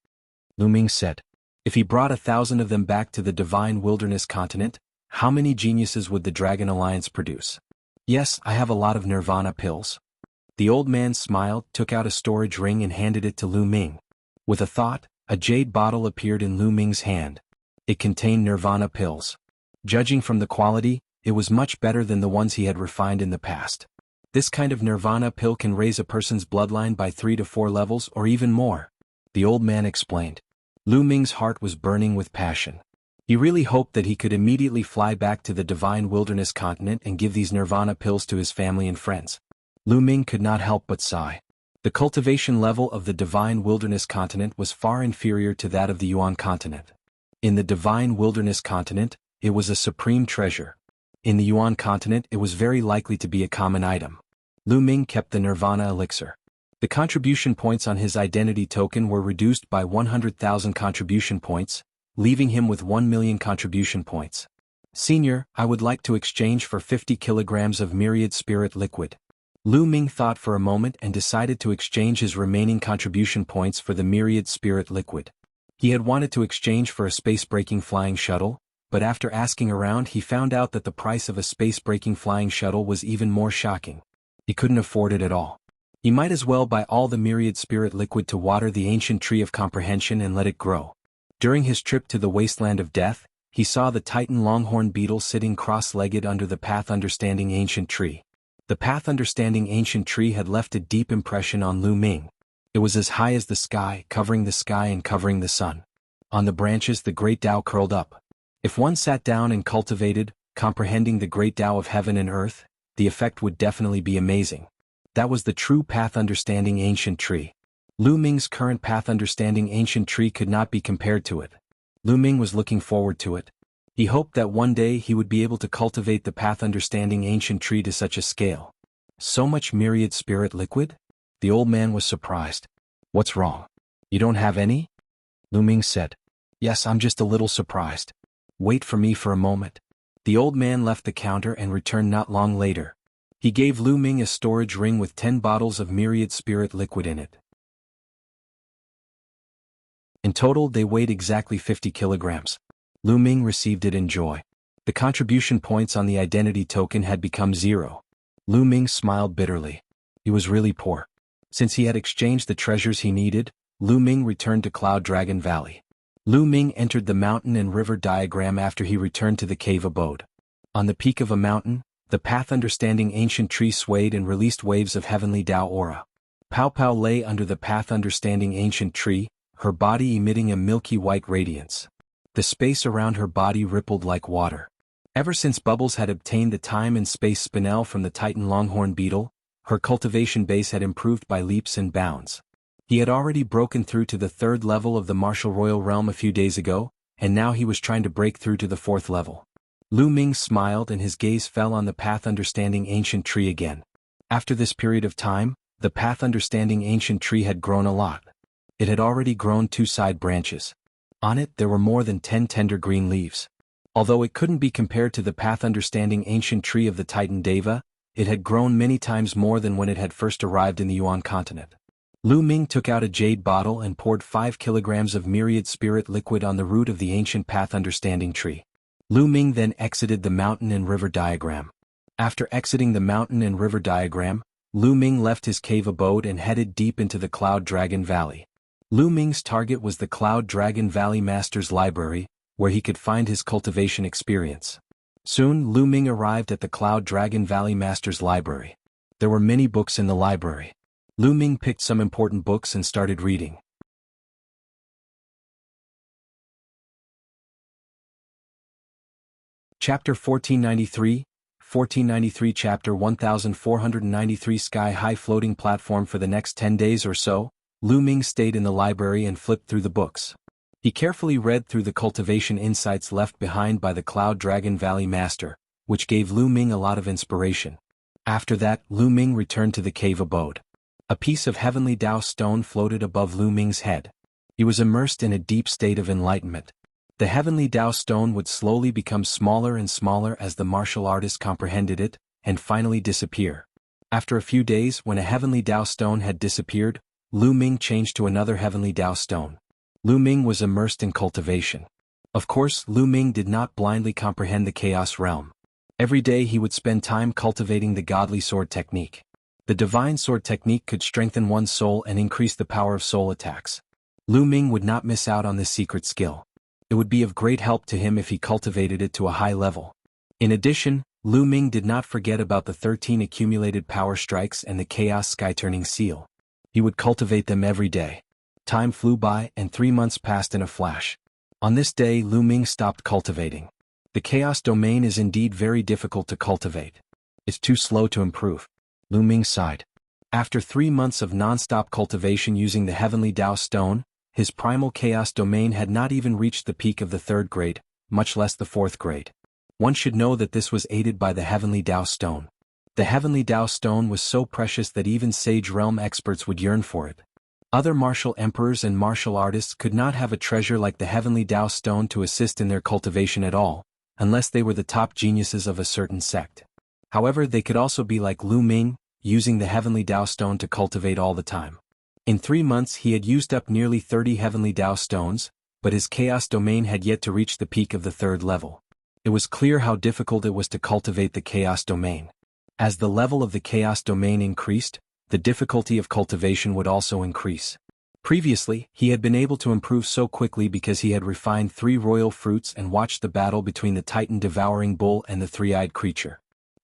Lu Ming said. If he brought 1,000 of them back to the Divine Wilderness continent, how many geniuses would the Dragon Alliance produce? Yes, I have a lot of Nirvana pills. The old man smiled, took out a storage ring and handed it to Lu Ming. With a thought, a jade bottle appeared in Lu Ming's hand. It contained Nirvana pills. Judging from the quality, it was much better than the ones he had refined in the past. This kind of Nirvana pill can raise a person's bloodline by 3 to 4 levels or even more, the old man explained. Lu Ming's heart was burning with passion. He really hoped that he could immediately fly back to the Divine Wilderness continent and give these Nirvana pills to his family and friends. Lu Ming could not help but sigh. The cultivation level of the Divine Wilderness continent was far inferior to that of the Yuan continent. In the Divine Wilderness continent, it was a supreme treasure. In the Yuan continent, it was very likely to be a common item. Lu Ming kept the Nirvana elixir. The contribution points on his identity token were reduced by 100,000 contribution points, leaving him with 1 million contribution points. Senior, I would like to exchange for 50 kilograms of myriad spirit liquid. Lu Ming thought for a moment and decided to exchange his remaining contribution points for the myriad spirit liquid. He had wanted to exchange for a space-breaking flying shuttle, but after asking around he found out that the price of a space-breaking flying shuttle was even more shocking. He couldn't afford it at all. He might as well buy all the myriad spirit liquid to water the ancient tree of comprehension and let it grow. During his trip to the wasteland of death, he saw the Titan longhorn beetle sitting cross-legged under the path understanding ancient tree. The path understanding ancient tree had left a deep impression on Lu Ming. It was as high as the sky and covering the sun. On the branches the great Tao curled up. If one sat down and cultivated, comprehending the great Tao of heaven and earth, the effect would definitely be amazing. That was the true path understanding ancient tree. Lu Ming's current path understanding ancient tree could not be compared to it. Lu Ming was looking forward to it. He hoped that one day he would be able to cultivate the path understanding ancient tree to such a scale. So much myriad spirit liquid? The old man was surprised. What's wrong? You don't have any? Lu Ming said. Yes, I'm just a little surprised. Wait for me for a moment. The old man left the counter and returned not long later. He gave Lu Ming a storage ring with 10 bottles of myriad spirit liquid in it. In total they weighed exactly 50 kilograms. Lu Ming received it in joy. The contribution points on the identity token had become 0. Lu Ming smiled bitterly. He was really poor. Since he had exchanged the treasures he needed, Lu Ming returned to Cloud Dragon Valley. Lu Ming entered the mountain and river diagram after he returned to the cave abode. On the peak of a mountain, the path understanding ancient tree swayed and released waves of heavenly Tao aura. Pao Pao lay under the path understanding ancient tree, her body emitting a milky white radiance. The space around her body rippled like water. Ever since Bubbles had obtained the time and space spinel from the Titan longhorn beetle, her cultivation base had improved by leaps and bounds. He had already broken through to the 3rd level of the martial royal realm a few days ago, and now he was trying to break through to the 4th level. Lu Ming smiled and his gaze fell on the path understanding ancient tree again. After this period of time, the path understanding ancient tree had grown a lot. It had already grown 2 side branches. On it there were more than 10 tender green leaves. Although it couldn't be compared to the path understanding ancient tree of the Titan Deva, it had grown many times more than when it had first arrived in the Yuan continent. Lu Ming took out a jade bottle and poured 5 kilograms of myriad spirit liquid on the root of the ancient path understanding tree. Lu Ming then exited the mountain and river diagram. After exiting the mountain and river diagram, Lu Ming left his cave abode and headed deep into the Cloud Dragon Valley. Lu Ming's target was the Cloud Dragon Valley Master's Library, where he could find his cultivation experience. Soon Lu Ming arrived at the Cloud Dragon Valley Master's Library. There were many books in the library. Lu Ming picked some important books and started reading. Chapter 1493 Chapter 1493 Sky-high floating platform. For the next 10 days or so, Lu Ming stayed in the library and flipped through the books. He carefully read through the cultivation insights left behind by the Cloud Dragon Valley Master, which gave Lu Ming a lot of inspiration. After that, Lu Ming returned to the cave abode. A piece of heavenly Tao stone floated above Lu Ming's head. He was immersed in a deep state of enlightenment. The heavenly Tao stone would slowly become smaller and smaller as the martial artist comprehended it, and finally disappear. After a few days, when a heavenly Tao stone had disappeared, Lu Ming changed to another heavenly Tao stone. Lu Ming was immersed in cultivation. Of course, Lu Ming did not blindly comprehend the chaos realm. Every day he would spend time cultivating the godly sword technique. The divine sword technique could strengthen one's soul and increase the power of soul attacks. Lu Ming would not miss out on this secret skill. It would be of great help to him if he cultivated it to a high level. In addition, Lu Ming did not forget about the 13 accumulated power strikes and the chaos sky-turning seal. He would cultivate them every day. Time flew by and 3 months passed in a flash. On this day Lu Ming stopped cultivating. The chaos domain is indeed very difficult to cultivate. It's too slow to improve. Lu Ming sighed. After 3 months of non-stop cultivation using the heavenly Tao stone, his primal chaos domain had not even reached the peak of the 3rd grade, much less the 4th grade. One should know that this was aided by the heavenly Tao stone. The heavenly Tao stone was so precious that even sage realm experts would yearn for it. Other martial emperors and martial artists could not have a treasure like the heavenly Tao stone to assist in their cultivation at all, unless they were the top geniuses of a certain sect. However, they could also be like Lu Ming, using the Heavenly Tao Stone to cultivate all the time. In 3 months he had used up nearly 30 Heavenly Tao Stones, but his Chaos Domain had yet to reach the peak of the 3rd level. It was clear how difficult it was to cultivate the Chaos Domain. As the level of the Chaos Domain increased, the difficulty of cultivation would also increase. Previously, he had been able to improve so quickly because he had refined 3 royal fruits and watched the battle between the Titan devouring bull and the 3-eyed creature.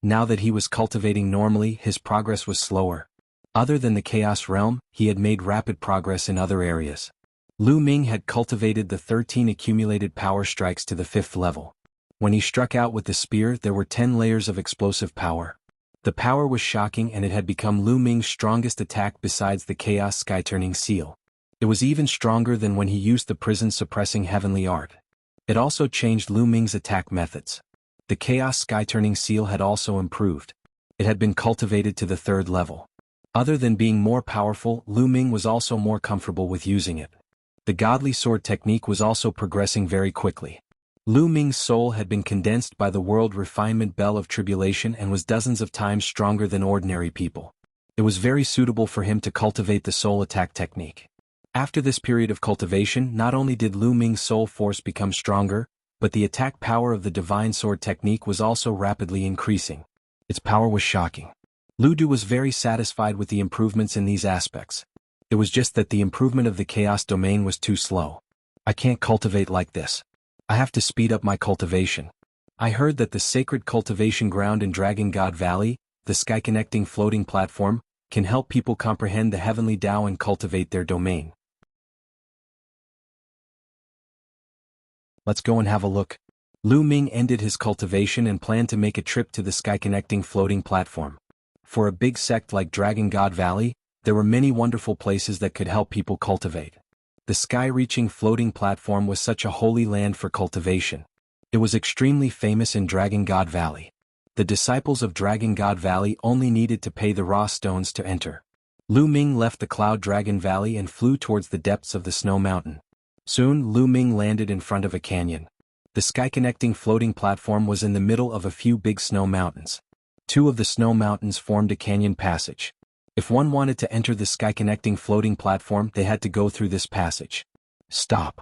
Now that he was cultivating normally, his progress was slower. Other than the Chaos Realm, he had made rapid progress in other areas. Lu Ming had cultivated the 13 accumulated power strikes to the 5th level. When he struck out with the spear, there were 10 layers of explosive power. The power was shocking and it had become Lu Ming's strongest attack besides the Chaos Sky-turning seal. It was even stronger than when he used the prison-suppressing heavenly art. It also changed Lu Ming's attack methods. The Chaos Sky-turning seal had also improved. It had been cultivated to the 3rd level. Other than being more powerful, Lu Ming was also more comfortable with using it. The godly sword technique was also progressing very quickly. Lu Ming's soul had been condensed by the world refinement bell of tribulation and was dozens of times stronger than ordinary people. It was very suitable for him to cultivate the soul attack technique. After this period of cultivation, not only did Lu Ming's soul force become stronger, but the attack power of the divine sword technique was also rapidly increasing. Its power was shocking. Lu Du was very satisfied with the improvements in these aspects. It was just that the improvement of the Chaos Domain was too slow. I can't cultivate like this. I have to speed up my cultivation. I heard that the sacred cultivation ground in Dragon God Valley, the sky-connecting floating platform, can help people comprehend the heavenly Tao and cultivate their domain. Let's go and have a look. Lu Ming ended his cultivation and planned to make a trip to the sky-connecting floating platform. For a big sect like Dragon God Valley, there were many wonderful places that could help people cultivate. The sky-reaching floating platform was such a holy land for cultivation. It was extremely famous in Dragon God Valley. The disciples of Dragon God Valley only needed to pay the raw stones to enter. Lu Ming left the Cloud Dragon Valley and flew towards the depths of the Snow Mountain. Soon, Lu Ming landed in front of a canyon. The sky-connecting floating platform was in the middle of a few big snow mountains. 2 of the snow mountains formed a canyon passage. If one wanted to enter the sky-connecting floating platform, they had to go through this passage. Stop!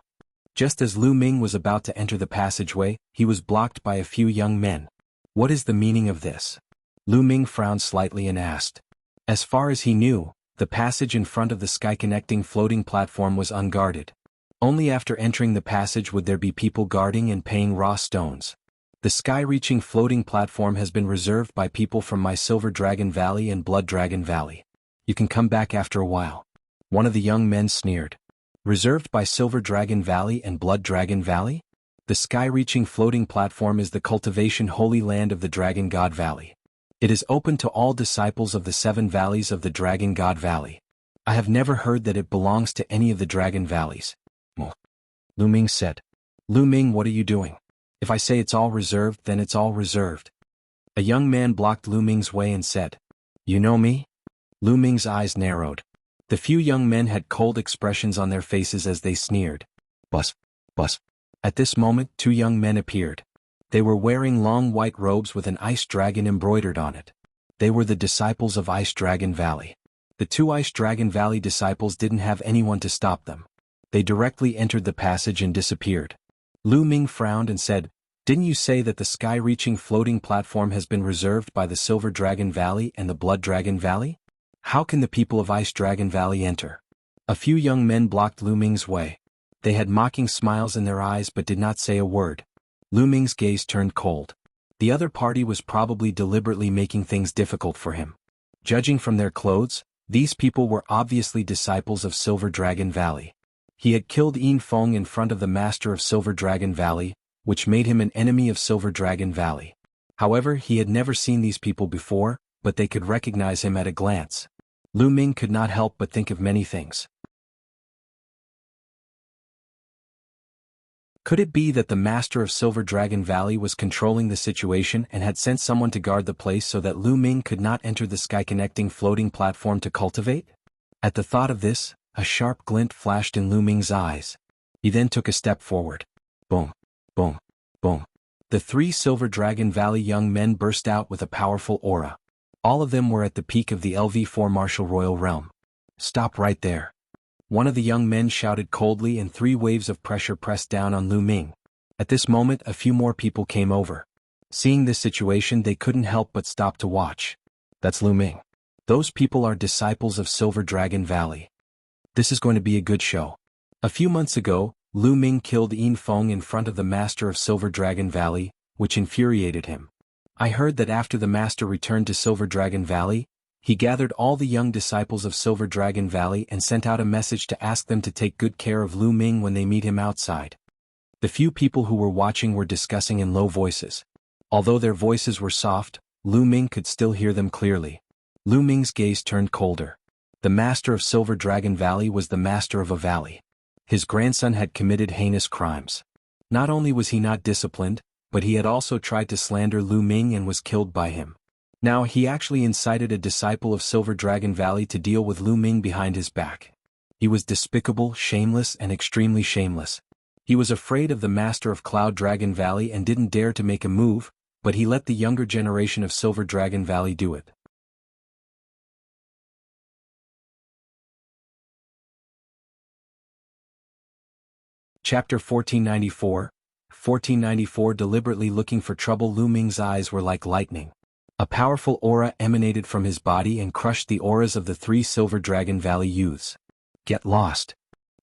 Just as Lu Ming was about to enter the passageway, he was blocked by a few young men. What is the meaning of this? Lu Ming frowned slightly and asked. As far as he knew, the passage in front of the sky-connecting floating platform was unguarded. Only after entering the passage would there be people guarding and paying raw stones. The sky-reaching floating platform has been reserved by people from my Silver Dragon Valley and Blood Dragon Valley. You can come back after a while. One of the young men sneered. Reserved by Silver Dragon Valley and Blood Dragon Valley? The sky-reaching floating platform is the cultivation holy land of the Dragon God Valley. It is open to all disciples of the 7 valleys of the Dragon God Valley. I have never heard that it belongs to any of the Dragon Valleys. Lu Ming said. Lu Ming, what are you doing? If I say it's all reserved, then it's all reserved. A young man blocked Lu Ming's way and said, You know me? Lu Ming's eyes narrowed. The few young men had cold expressions on their faces as they sneered. Bus. At this moment, 2 young men appeared. They were wearing long white robes with an ice dragon embroidered on it. They were the disciples of Ice Dragon Valley. The 2 Ice Dragon Valley disciples didn't have anyone to stop them. They directly entered the passage and disappeared. Lu Ming frowned and said, Didn't you say that the sky-reaching floating platform has been reserved by the Silver Dragon Valley and the Blood Dragon Valley? How can the people of Ice Dragon Valley enter? A few young men blocked Lu Ming's way. They had mocking smiles in their eyes but did not say a word. Lu Ming's gaze turned cold. The other party was probably deliberately making things difficult for him. Judging from their clothes, these people were obviously disciples of Silver Dragon Valley. He had killed Yin Feng in front of the master of Silver Dragon Valley, which made him an enemy of Silver Dragon Valley. However, he had never seen these people before, but they could recognize him at a glance. Lu Ming could not help but think of many things. Could it be that the master of Silver Dragon Valley was controlling the situation and had sent someone to guard the place so that Lu Ming could not enter the sky-connecting floating platform to cultivate? At the thought of this, a sharp glint flashed in Lu Ming's eyes. He then took a step forward. Boom, boom, boom. The 3 Silver Dragon Valley young men burst out with a powerful aura. All of them were at the peak of the LV4 martial royal realm. "Stop right there." One of the young men shouted coldly, and 3 waves of pressure pressed down on Lu Ming. At this moment a few more people came over. Seeing this situation, they couldn't help but stop to watch. "That's Lu Ming. Those people are disciples of Silver Dragon Valley. This is going to be a good show." A few months ago, Lu Ming killed Yin Feng in front of the master of Silver Dragon Valley, which infuriated him. I heard that after the master returned to Silver Dragon Valley, he gathered all the young disciples of Silver Dragon Valley and sent out a message to ask them to take good care of Lu Ming when they meet him outside. The few people who were watching were discussing in low voices. Although their voices were soft, Lu Ming could still hear them clearly. Lu Ming's gaze turned colder. The master of Silver Dragon Valley was the master of a valley. His grandson had committed heinous crimes. Not only was he not disciplined, but he had also tried to slander Lu Ming and was killed by him. Now he actually incited a disciple of Silver Dragon Valley to deal with Lu Ming behind his back. He was despicable, shameless, and extremely shameless. He was afraid of the master of Cloud Dragon Valley and didn't dare to make a move, but he let the younger generation of Silver Dragon Valley do it. Chapter 1494. 1494. Deliberately looking for trouble. Lu Ming's eyes were like lightning. A powerful aura emanated from his body and crushed the auras of the 3 Silver Dragon Valley youths. "Get lost."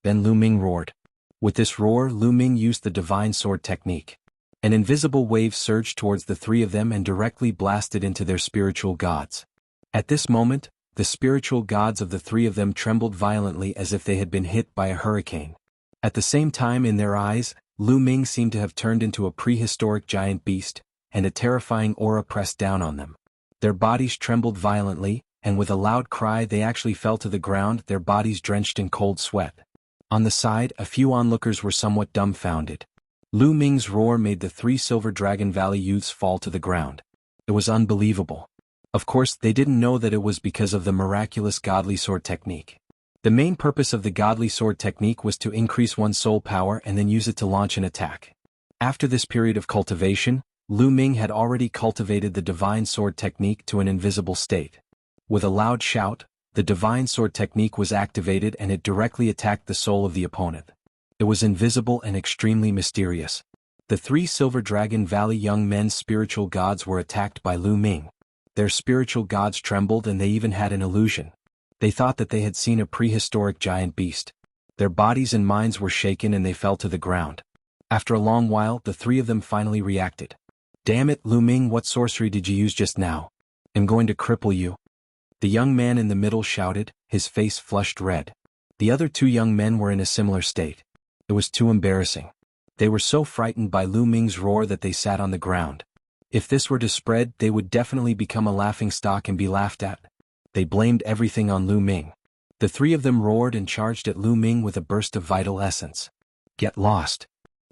Then Lu Ming roared. With this roar, Lu Ming used the Divine Sword technique. An invisible wave surged towards the 3 of them and directly blasted into their spiritual gods. At this moment, the spiritual gods of the 3 of them trembled violently as if they had been hit by a hurricane. At the same time, in their eyes, Lu Ming seemed to have turned into a prehistoric giant beast, and a terrifying aura pressed down on them. Their bodies trembled violently, and with a loud cry they actually fell to the ground, their bodies drenched in cold sweat. On the side, a few onlookers were somewhat dumbfounded. Lu Ming's roar made the 3 Silver Dragon Valley youths fall to the ground. It was unbelievable. Of course, they didn't know that it was because of the miraculous godly sword technique. The main purpose of the godly sword technique was to increase one's soul power and then use it to launch an attack. After this period of cultivation, Lu Ming had already cultivated the divine sword technique to an invisible state. With a loud shout, the divine sword technique was activated and it directly attacked the soul of the opponent. It was invisible and extremely mysterious. The 3 Silver Dragon Valley young men's spiritual gods were attacked by Lu Ming. Their spiritual gods trembled and they even had an illusion. They thought that they had seen a prehistoric giant beast. Their bodies and minds were shaken and they fell to the ground. After a long while, the 3 of them finally reacted. "Damn it, Lu Ming, what sorcery did you use just now? I'm going to cripple you." The young man in the middle shouted, his face flushed red. The other 2 young men were in a similar state. It was too embarrassing. They were so frightened by Lu Ming's roar that they sat on the ground. If this were to spread, they would definitely become a laughingstock and be laughed at. They blamed everything on Lu Ming. The 3 of them roared and charged at Lu Ming with a burst of vital essence. "Get lost."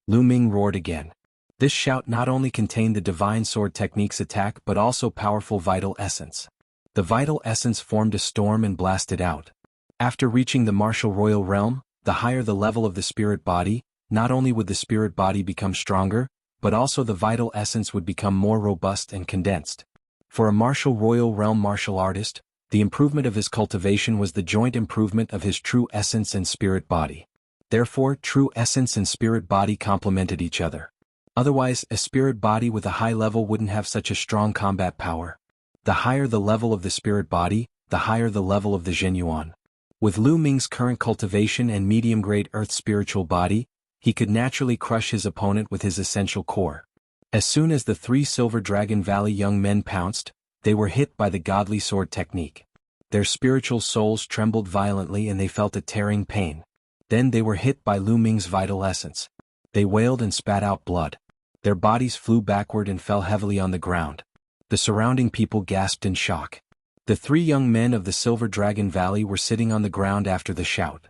Lu Ming roared again. This shout not only contained the divine sword technique's attack but also powerful vital essence. The vital essence formed a storm and blasted out. After reaching the martial royal realm, the higher the level of the spirit body, not only would the spirit body become stronger, but also the vital essence would become more robust and condensed. For a martial royal realm martial artist, the improvement of his cultivation was the joint improvement of his true essence and spirit body. Therefore, true essence and spirit body complemented each other. Otherwise, a spirit body with a high level wouldn't have such a strong combat power. The higher the level of the spirit body, the higher the level of the Zhenyuan. With Lu Ming's current cultivation and medium-grade earth spiritual body, he could naturally crush his opponent with his essential core. As soon as the 3 Silver Dragon Valley young men pounced, they were hit by the godly sword technique. Their spiritual souls trembled violently and they felt a tearing pain. Then they were hit by Lu Ming's vital essence. They wailed and spat out blood. Their bodies flew backward and fell heavily on the ground. The surrounding people gasped in shock. The 3 young men of the Silver Dragon Valley were sitting on the ground after the shout.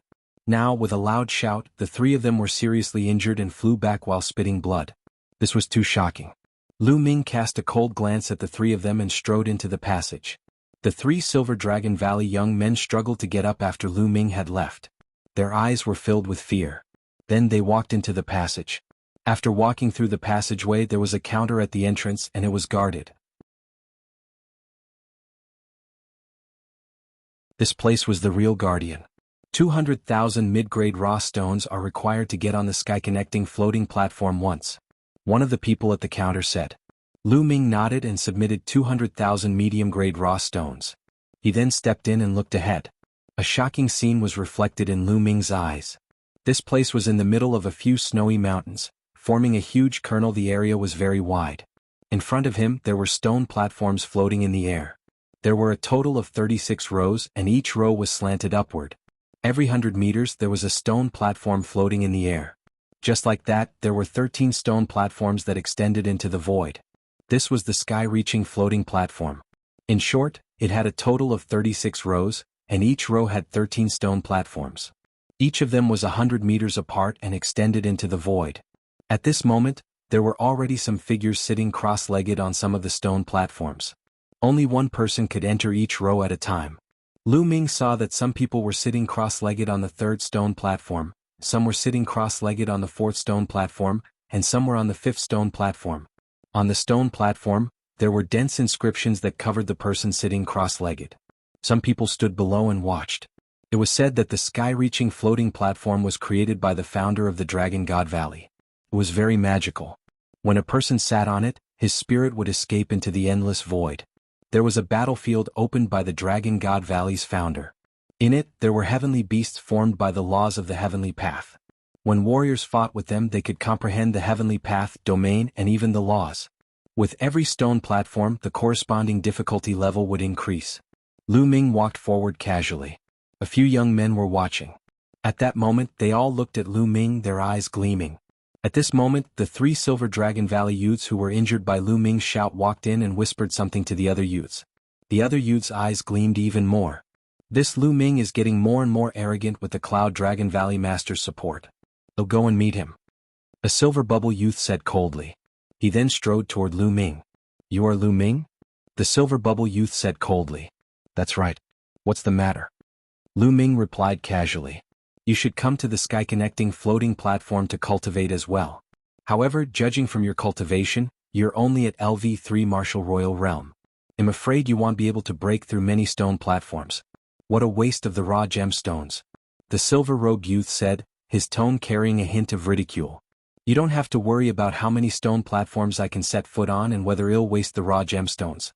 Now, with a loud shout, the 3 of them were seriously injured and flew back while spitting blood. This was too shocking. Lu Ming cast a cold glance at the 3 of them and strode into the passage. The 3 Silver Dragon Valley young men struggled to get up after Lu Ming had left. Their eyes were filled with fear. Then they walked into the passage. After walking through the passageway, there was a counter at the entrance and it was guarded. This place was the real guardian. 200,000 mid-grade raw stones are required to get on the sky-connecting floating platform once. One of the people at the counter said. Lu Ming nodded and submitted 200,000 medium-grade raw stones. He then stepped in and looked ahead. A shocking scene was reflected in Lu Ming's eyes. This place was in the middle of a few snowy mountains, forming a huge kernel. The area was very wide. In front of him there were stone platforms floating in the air. There were a total of 36 rows and each row was slanted upward. Every 100 meters there was a stone platform floating in the air. Just like that, there were 13 stone platforms that extended into the void. This was the sky-reaching floating platform. In short, it had a total of 36 rows, and each row had 13 stone platforms. Each of them was 100 meters apart and extended into the void. At this moment, there were already some figures sitting cross-legged on some of the stone platforms. Only one person could enter each row at a time. Lu Ming saw that some people were sitting cross-legged on the third stone platform, some were sitting cross-legged on the fourth stone platform, and some were on the fifth stone platform. On the stone platform, there were dense inscriptions that covered the person sitting cross-legged. Some people stood below and watched. It was said that the sky-reaching floating platform was created by the founder of the Dragon God Valley. It was very magical. When a person sat on it, his spirit would escape into the endless void. There was a battlefield opened by the Dragon God Valley's founder. In it, there were heavenly beasts formed by the laws of the heavenly path. When warriors fought with them, they could comprehend the heavenly path, domain, and even the laws. With every stone platform, the corresponding difficulty level would increase. Lu Ming walked forward casually. A few young men were watching. At that moment, they all looked at Lu Ming, their eyes gleaming. At this moment, the 3 Silver Dragon Valley youths who were injured by Lu Ming's shout walked in and whispered something to the other youths. The other youths' eyes gleamed even more. This Lu Ming is getting more and more arrogant with the Cloud Dragon Valley Master's support. They'll go and meet him. A Silver Bubble youth said coldly. He then strode toward Lu Ming. You are Lu Ming? The Silver Bubble youth said coldly. That's right. What's the matter? Lu Ming replied casually. You should come to the sky-connecting floating platform to cultivate as well. However, judging from your cultivation, you're only at LV3 Martial Royal Realm. I'm afraid you won't be able to break through many stone platforms. What a waste of the raw gemstones. The silver-robed youth said, his tone carrying a hint of ridicule. You don't have to worry about how many stone platforms I can set foot on and whether I'll waste the raw gemstones.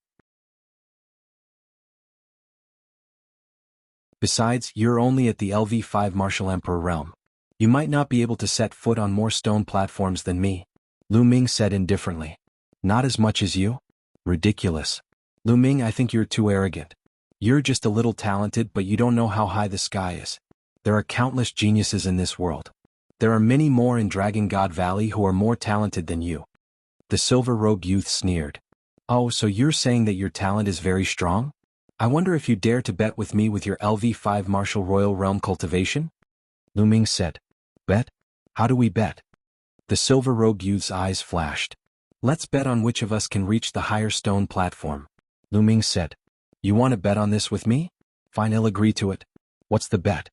Besides, you're only at the LV5 Martial Emperor realm. You might not be able to set foot on more stone platforms than me. Lu Ming said indifferently. Not as much as you? Ridiculous. Lu Ming, I think you're too arrogant. You're just a little talented, but you don't know how high the sky is. There are countless geniuses in this world. There are many more in Dragon God Valley who are more talented than you. The silver-robed youth sneered. Oh, so you're saying that your talent is very strong? I wonder if you dare to bet with me with your LV5 Martial Royal Realm cultivation? Lu Ming said. Bet? How do we bet? The silver-robed youth's eyes flashed. Let's bet on which of us can reach the higher stone platform. Lu Ming said. You want to bet on this with me? Fine, I'll agree to it. What's the bet?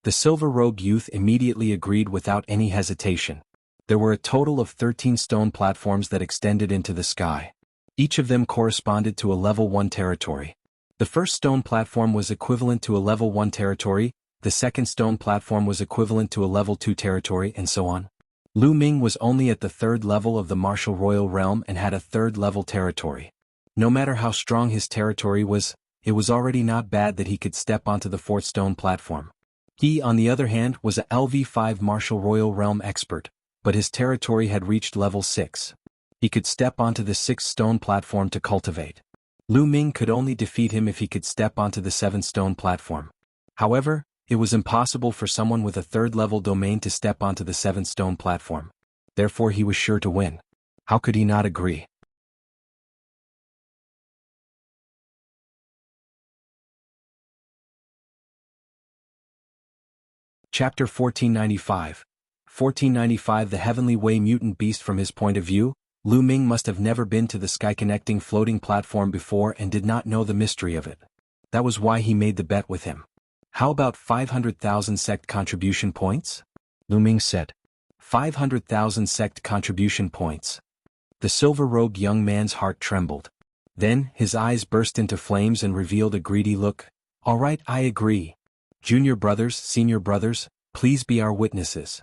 The silver-robed youth immediately agreed without any hesitation. There were a total of 13 stone platforms that extended into the sky. Each of them corresponded to a level 1 territory. The first stone platform was equivalent to a level 1 territory, the second stone platform was equivalent to a level 2 territory, and so on. Lu Ming was only at the 3rd level of the Martial Royal Realm and had a 3rd level territory. No matter how strong his territory was, it was already not bad that he could step onto the 4th stone platform. He, on the other hand, was a LV5 Martial Royal Realm expert, but his territory had reached level 6. He could step onto the 6th stone platform to cultivate. Lu Ming could only defeat him if he could step onto the 7th stone platform. However, it was impossible for someone with a 3rd level domain to step onto the 7th stone platform. Therefore he was sure to win. How could he not agree? Chapter 1495. 1495 The Heavenly Way Mutant Beast. From his point of view, Lu Ming must have never been to the sky-connecting floating platform before and did not know the mystery of it. That was why he made the bet with him. How about 500,000 sect contribution points? Lu Ming said. 500,000 sect contribution points. The silver-robed young man's heart trembled. Then, his eyes burst into flames and revealed a greedy look. Alright, I agree. Junior brothers, senior brothers, please be our witnesses.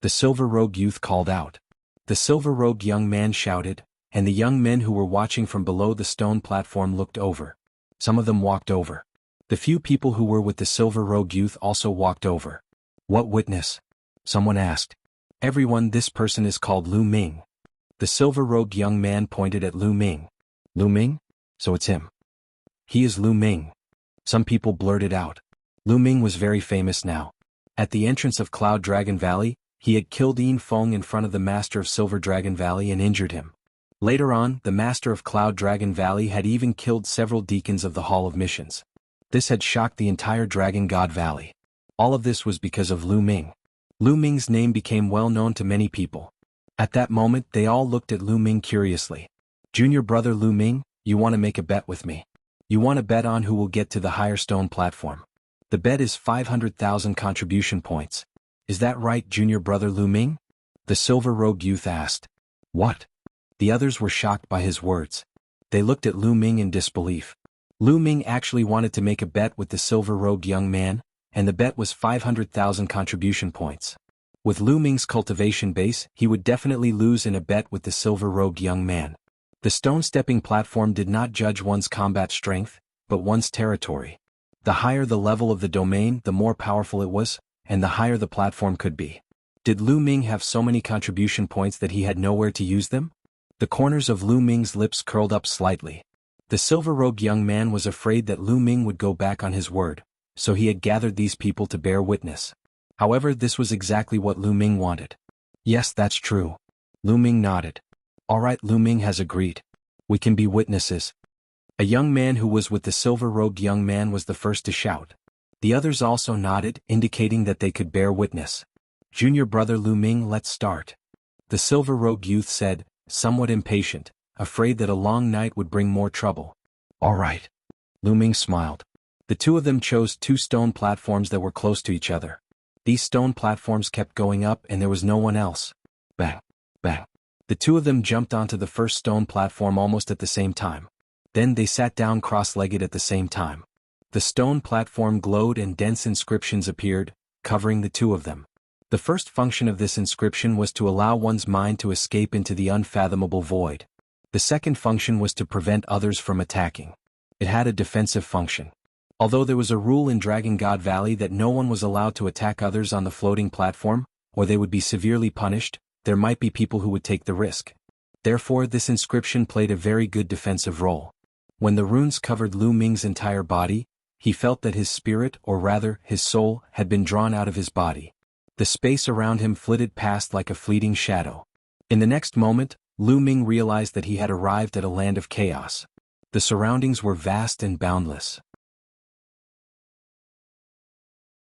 The silver-robed youth called out. The silver-robed young man shouted, and the young men who were watching from below the stone platform looked over. Some of them walked over. The few people who were with the silver-robed youth also walked over. What witness? Someone asked. Everyone, this person is called Lu Ming. The silver-robed young man pointed at Lu Ming. Lu Ming? So it's him. He is Lu Ming. Some people blurted out. Lu Ming was very famous now. At the entrance of Cloud Dragon Valley, he had killed Yin Feng in front of the master of Silver Dragon Valley and injured him. Later on, the master of Cloud Dragon Valley had even killed several deacons of the Hall of Missions. This had shocked the entire Dragon God Valley. All of this was because of Lu Ming. Lu Ming's name became well known to many people. At that moment, they all looked at Lu Ming curiously. Junior brother Lu Ming, you want to make a bet with me? You want to bet on who will get to the higher stone platform. The bet is 500,000 contribution points. Is that right, junior brother Lu Ming? The silver-robed youth asked. What? The others were shocked by his words. They looked at Lu Ming in disbelief. Lu Ming actually wanted to make a bet with the silver-robed young man, and the bet was 500,000 contribution points. With Lu Ming's cultivation base, he would definitely lose in a bet with the silver-robed young man. The stone-stepping platform did not judge one's combat strength, but one's territory. The higher the level of the domain, the more powerful it was, and the higher the platform could be. Did Lu Ming have so many contribution points that he had nowhere to use them? The corners of Lu Ming's lips curled up slightly. The silver-robed young man was afraid that Lu Ming would go back on his word, so he had gathered these people to bear witness. However, this was exactly what Lu Ming wanted. Yes, that's true. Lu Ming nodded. Alright, Lu Ming has agreed. We can be witnesses. A young man who was with the silver-robed young man was the first to shout. The others also nodded, indicating that they could bear witness. Junior brother Lu Ming, let's start. The silver-robed youth said, somewhat impatient, afraid that a long night would bring more trouble. Alright. Lu Ming smiled. The two of them chose two stone platforms that were close to each other. These stone platforms kept going up and there was no one else. Bang. Bang. The two of them jumped onto the first stone platform almost at the same time. Then they sat down cross-legged at the same time. The stone platform glowed and dense inscriptions appeared, covering the two of them. The first function of this inscription was to allow one's mind to escape into the unfathomable void. The second function was to prevent others from attacking. It had a defensive function. Although there was a rule in Dragon God Valley that no one was allowed to attack others on the floating platform, or they would be severely punished, there might be people who would take the risk. Therefore, this inscription played a very good defensive role. When the runes covered Lu Ming's entire body, he felt that his spirit, or rather, his soul, had been drawn out of his body. The space around him flitted past like a fleeting shadow. In the next moment, Lu Ming realized that he had arrived at a land of chaos. The surroundings were vast and boundless.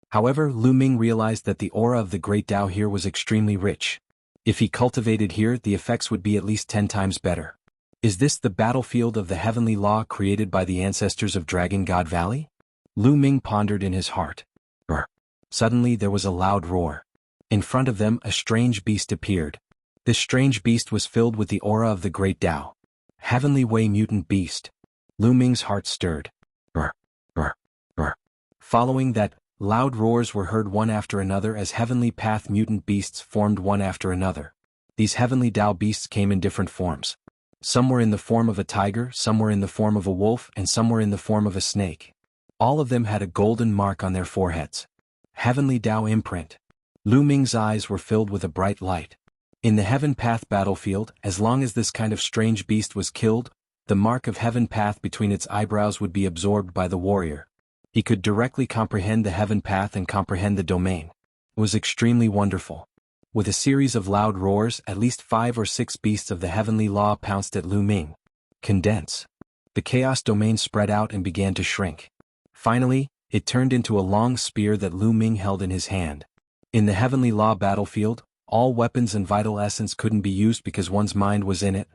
However, Lu Ming realized that the aura of the Great Tao here was extremely rich. If he cultivated here, the effects would be at least 10 times better. Is this the battlefield of the heavenly law created by the ancestors of Dragon God Valley? Lu Ming pondered in his heart. Brr. Suddenly there was a loud roar. In front of them a strange beast appeared. This strange beast was filled with the aura of the Great Tao. Heavenly Way Mutant Beast. Lu Ming's heart stirred. Brr. Brr. Brr. Following that, loud roars were heard one after another as Heavenly Path mutant beasts formed one after another. These Heavenly Tao beasts came in different forms. Some were in the form of a tiger, some were in the form of a wolf, and some were in the form of a snake. All of them had a golden mark on their foreheads. Heavenly Tao imprint. Lu Ming's eyes were filled with a bright light. In the Heaven Path battlefield, as long as this kind of strange beast was killed, the mark of Heaven Path between its eyebrows would be absorbed by the warrior. He could directly comprehend the Heaven Path and comprehend the domain. It was extremely wonderful. With a series of loud roars, at least 5 or 6 beasts of the heavenly law pounced at Lu Ming. Condense. The chaos domain spread out and began to shrink. Finally, it turned into a long spear that Lu Ming held in his hand. In the heavenly law battlefield, all weapons and vital essence couldn't be used because one's mind was in it.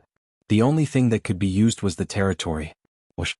The only thing that could be used was the territory. Whoosh.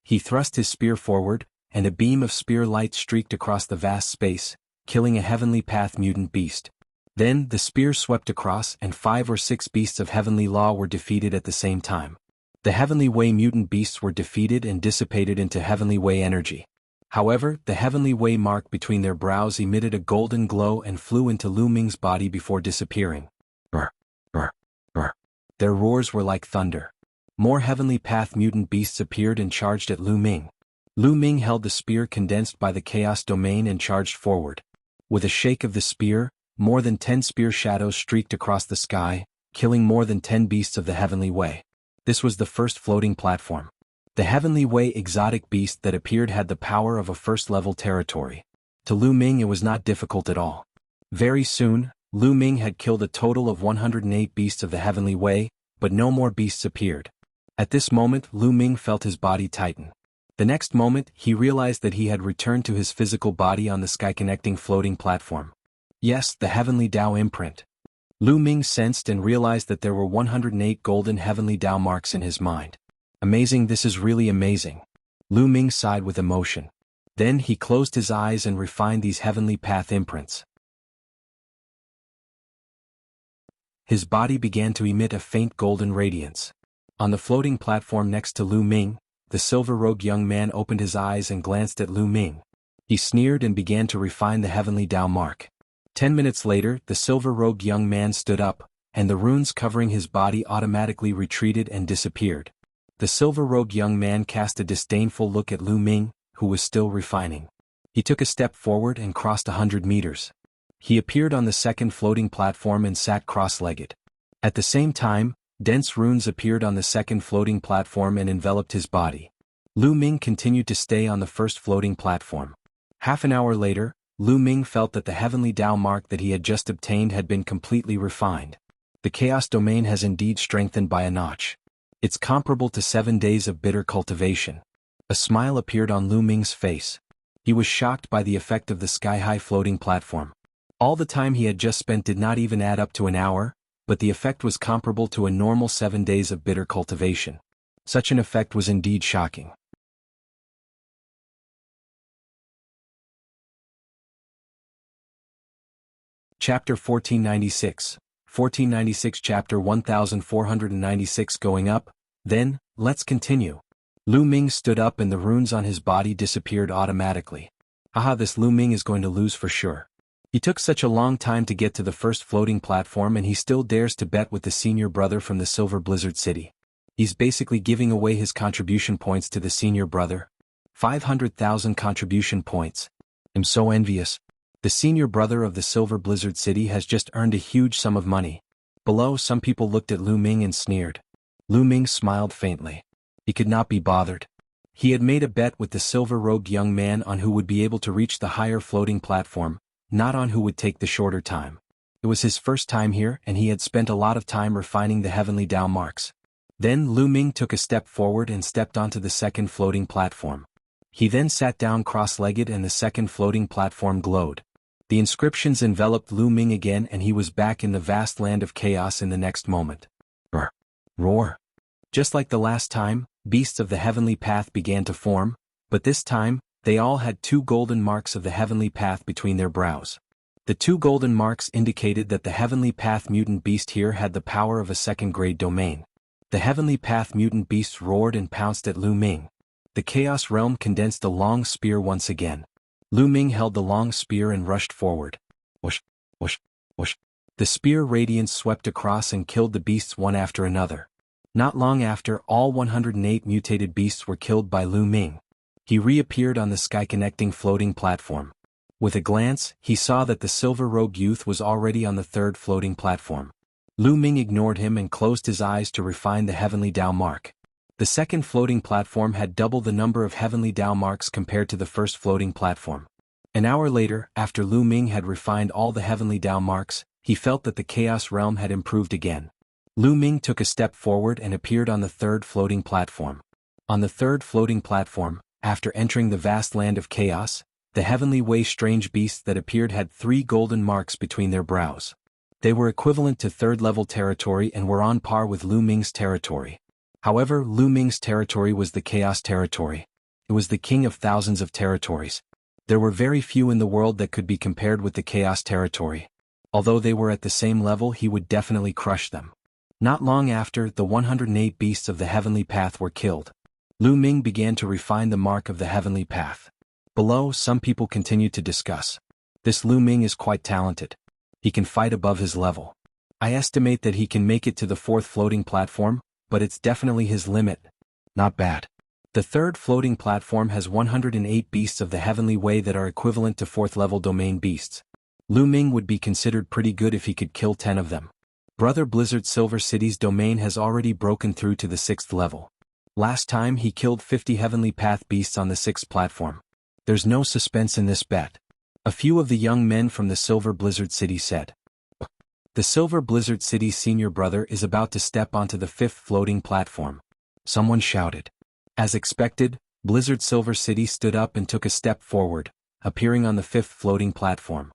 He thrust his spear forward, and a beam of spear light streaked across the vast space, killing a Heavenly Path mutant beast. Then, the spear swept across and 5 or 6 beasts of heavenly law were defeated at the same time. The Heavenly Way mutant beasts were defeated and dissipated into Heavenly Way energy. However, the heavenly way mark between their brows emitted a golden glow and flew into Lu Ming's body before disappearing. Brr, brr, brr. Their roars were like thunder. More heavenly path mutant beasts appeared and charged at Lu Ming. Lu Ming held the spear condensed by the chaos domain and charged forward. With a shake of the spear, more than 10 spear shadows streaked across the sky, killing more than 10 beasts of the heavenly way. This was the first floating platform. The heavenly way exotic beast that appeared had the power of a first-level territory. To Lu Ming it was not difficult at all. Very soon, Lu Ming had killed a total of 108 beasts of the heavenly way, but no more beasts appeared. At this moment Lu Ming felt his body tighten. The next moment he realized that he had returned to his physical body on the sky-connecting floating platform. Yes, the heavenly Tao imprint. Lu Ming sensed and realized that there were 108 golden heavenly Tao marks in his mind. Amazing, this is really amazing. Lu Ming sighed with emotion. Then he closed his eyes and refined these heavenly path imprints. His body began to emit a faint golden radiance. On the floating platform next to Lu Ming, the silver-robed young man opened his eyes and glanced at Lu Ming. He sneered and began to refine the heavenly Tao mark. 10 minutes later, the silver-robed young man stood up, and the runes covering his body automatically retreated and disappeared. The silver-robed young man cast a disdainful look at Lu Ming, who was still refining. He took a step forward and crossed 100 meters. He appeared on the second floating platform and sat cross-legged. At the same time, dense runes appeared on the second floating platform and enveloped his body. Lu Ming continued to stay on the first floating platform. Half an hour later, Lu Ming felt that the heavenly Tao mark that he had just obtained had been completely refined. The chaos domain has indeed strengthened by a notch. It's comparable to 7 days of bitter cultivation. A smile appeared on Lu Ming's face. He was shocked by the effect of the sky-high floating platform. All the time he had just spent did not even add up to an hour, but the effect was comparable to a normal 7 days of bitter cultivation. Such an effect was indeed shocking. Chapter 1496. 1496 Chapter 1496 Going up, then, let's continue. Lu Ming stood up and the runes on his body disappeared automatically. Haha, this Lu Ming is going to lose for sure. He took such a long time to get to the first floating platform and he still dares to bet with the senior brother from the Silver Blizzard City. He's basically giving away his contribution points to the senior brother. 500,000 contribution points. I'm so envious. The senior brother of the Silver Blizzard City has just earned a huge sum of money. Below, some people looked at Lu Ming and sneered. Lu Ming smiled faintly. He could not be bothered. He had made a bet with the silver-robed young man on who would be able to reach the higher floating platform, not on who would take the shorter time. It was his first time here and he had spent a lot of time refining the heavenly Tao marks. Then Lu Ming took a step forward and stepped onto the second floating platform. He then sat down cross-legged and the second floating platform glowed. The inscriptions enveloped Lu Ming again and he was back in the vast land of chaos in the next moment. Roar! Roar! Just like the last time, beasts of the heavenly path began to form, but this time, they all had 2 golden marks of the heavenly path between their brows. The 2 golden marks indicated that the heavenly path mutant beast here had the power of a second-grade domain. The heavenly path mutant beast roared and pounced at Lu Ming. The chaos realm condensed a long spear once again. Lu Ming held the long spear and rushed forward. Whoosh, whoosh, whoosh. The spear radiance swept across and killed the beasts one after another. Not long after, all 108 mutated beasts were killed by Lu Ming. He reappeared on the sky-connecting floating platform. With a glance, he saw that the silver-robed youth was already on the third floating platform. Lu Ming ignored him and closed his eyes to refine the heavenly Tao mark. The second floating platform had double the number of heavenly Tao marks compared to the first floating platform. An hour later, after Lu Ming had refined all the heavenly Tao marks, he felt that the chaos realm had improved again. Lu Ming took a step forward and appeared on the third floating platform. On the third floating platform, after entering the vast land of chaos, the heavenly way strange beasts that appeared had 3 golden marks between their brows. They were equivalent to third-level territory and were on par with Lu Ming's territory. However, Lu Ming's territory was the chaos territory. It was the king of thousands of territories. There were very few in the world that could be compared with the chaos territory. Although they were at the same level, he would definitely crush them. Not long after, the 108 beasts of the heavenly path were killed. Lu Ming began to refine the mark of the heavenly path. Below, some people continued to discuss. This Lu Ming is quite talented. He can fight above his level. I estimate that he can make it to the 4th floating platform, but it's definitely his limit. Not bad. The 3rd floating platform has 108 beasts of the heavenly way that are equivalent to 4th level domain beasts. Lu Ming would be considered pretty good if he could kill 10 of them. Brother Blizzard Silver City's domain has already broken through to the 6th level. Last time he killed 50 heavenly path beasts on the 6th platform. There's no suspense in this bet. A few of the young men from the Silver Blizzard City said. The Silver Blizzard City's senior brother is about to step onto the 5th floating platform. Someone shouted. As expected, Blizzard Silver City stood up and took a step forward, appearing on the 5th floating platform.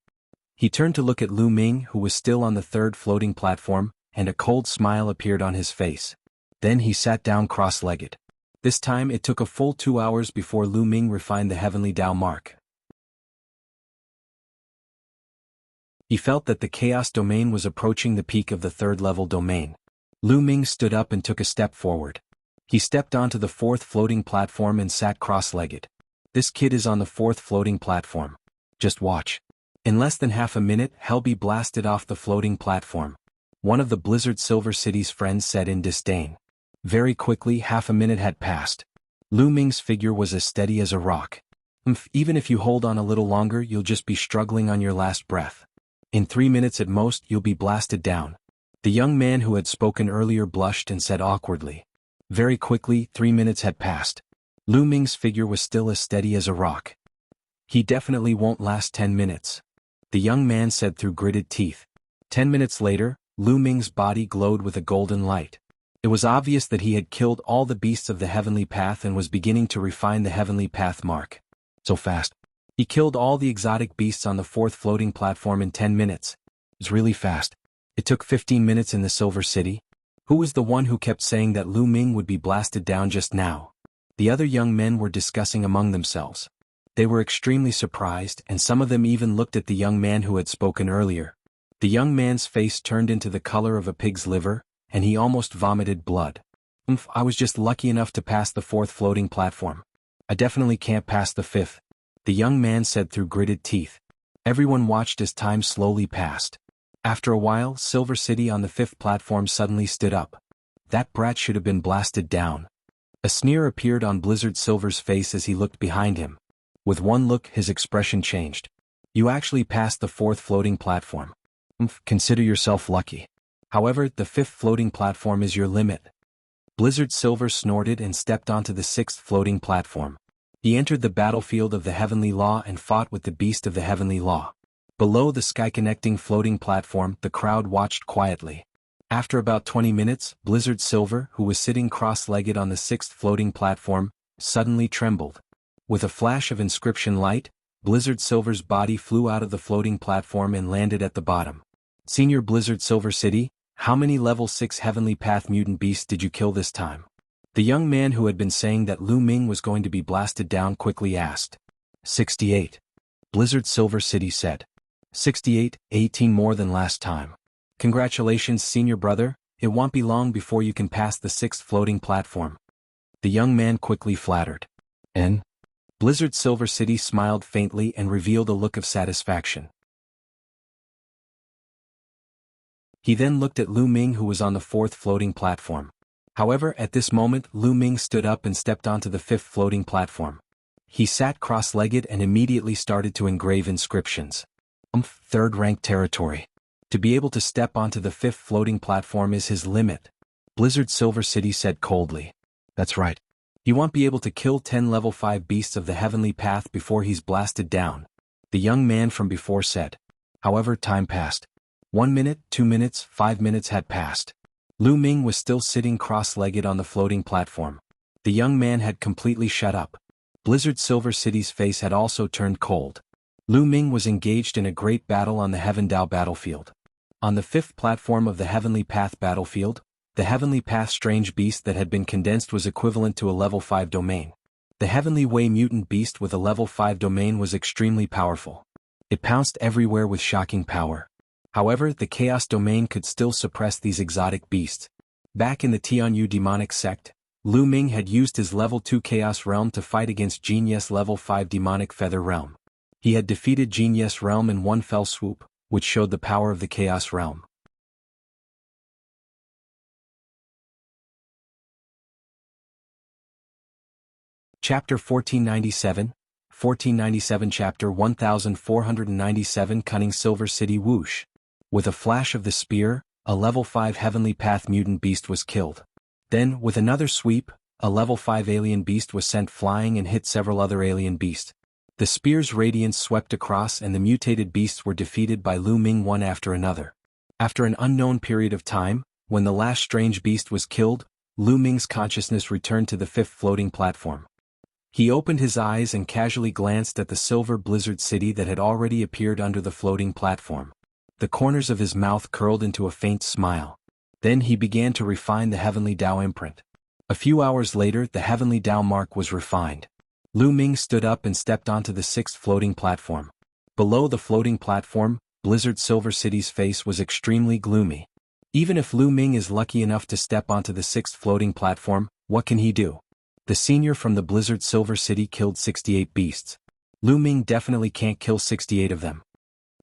He turned to look at Lu Ming, who was still on the 3rd floating platform, and a cold smile appeared on his face. Then he sat down cross-legged. This time it took a full 2 hours before Lu Ming refined the heavenly Dao mark. He felt that the Chaos domain was approaching the peak of the 3rd level domain. Lu Ming stood up and took a step forward. He stepped onto the 4th floating platform and sat cross-legged. This kid is on the 4th floating platform. Just watch. In less than half a minute, hell be blasted off the floating platform. One of the Blizzard Silver City's friends said in disdain. Very quickly, half a minute had passed. Lu Ming's figure was as steady as a rock. Even if you hold on a little longer, you'll just be struggling on your last breath. In 3 minutes at most, you'll be blasted down. The young man who had spoken earlier blushed and said awkwardly. Very quickly, 3 minutes had passed. Lu Ming's figure was still as steady as a rock. He definitely won't last 10 minutes. The young man said through gritted teeth. 10 minutes later, Lu Ming's body glowed with a golden light. It was obvious that he had killed all the beasts of the heavenly path and was beginning to refine the heavenly path mark. So fast. He killed all the exotic beasts on the 4th floating platform in 10 minutes. It's really fast. It took 15 minutes in the Silver City. Who was the one who kept saying that Lu Ming would be blasted down just now? The other young men were discussing among themselves. They were extremely surprised, and some of them even looked at the young man who had spoken earlier. The young man's face turned into the color of a pig's liver, and he almost vomited blood. I was just lucky enough to pass the 4th floating platform. I definitely can't pass the 5th. The young man said through gritted teeth. Everyone watched as time slowly passed. After a while, Silver City on the 5th platform suddenly stood up. That brat should have been blasted down. A sneer appeared on Blizzard Silver's face as he looked behind him. With one look, his expression changed. You actually passed the 4th floating platform. Consider yourself lucky. However, the 5th floating platform is your limit. Blizzard Silver snorted and stepped onto the 6th floating platform. He entered the battlefield of the Heavenly Law and fought with the beast of the Heavenly Law. Below the sky-connecting floating platform, the crowd watched quietly. After about 20 minutes, Blizzard Silver, who was sitting cross-legged on the 6th floating platform, suddenly trembled. With a flash of inscription light, Blizzard Silver's body flew out of the floating platform and landed at the bottom. Senior Blizzard Silver City, how many level 6 Heavenly Path mutant beasts did you kill this time? The young man who had been saying that Lu Ming was going to be blasted down quickly asked. 68. Blizzard Silver City said. 68, 18 more than last time. Congratulations, senior brother, it won't be long before you can pass the 6th floating platform. The young man quickly flattered. And? Blizzard Silver City smiled faintly and revealed a look of satisfaction. He then looked at Lu Ming, who was on the 4th floating platform. However, at this moment, Lu Ming stood up and stepped onto the 5th floating platform. He sat cross-legged and immediately started to engrave inscriptions. 3rd rank territory. To be able to step onto the 5th floating platform is his limit. Blizzard Silver City said coldly. That's right. He won't be able to kill 10 level 5 beasts of the heavenly path before he's blasted down. The young man from before said. However, time passed. 1 minute, 2 minutes, 5 minutes had passed. Lu Ming was still sitting cross-legged on the floating platform. The young man had completely shut up. Blizzard Silver City's face had also turned cold. Lu Ming was engaged in a great battle on the Heaven Dao battlefield. On the 5th platform of the Heavenly Path battlefield, the Heavenly Path strange beast that had been condensed was equivalent to a level 5 domain. The Heavenly Way mutant beast with a level 5 domain was extremely powerful. It pounced everywhere with shocking power. However, the Chaos domain could still suppress these exotic beasts. Back in the Tianyu demonic sect, Lu Ming had used his level 2 Chaos Realm to fight against Jin Ye's level 5 Demonic Feather Realm. He had defeated Jin Ye's realm in one fell swoop, which showed the power of the Chaos Realm. Chapter 1497 Chapter 1497 Cunning Silver City Whoosh. With a flash of the spear, a level 5 Heavenly Path mutant beast was killed. Then, with another sweep, a level 5 alien beast was sent flying and hit several other alien beasts. The spear's radiance swept across and the mutated beasts were defeated by Lu Ming one after another. After an unknown period of time, when the last strange beast was killed, Lu Ming's consciousness returned to the fifth floating platform. He opened his eyes and casually glanced at the silver blizzard city that had already appeared under the floating platform. The corners of his mouth curled into a faint smile. Then he began to refine the Heavenly Dao imprint. A few hours later the Heavenly Dao mark was refined. Lu Ming stood up and stepped onto the sixth floating platform. Below the floating platform, Blizzard Silver City's face was extremely gloomy. Even if Lu Ming is lucky enough to step onto the sixth floating platform, what can he do? The senior from the Blizzard Silver City killed 68 beasts. Lu Ming definitely can't kill 68 of them.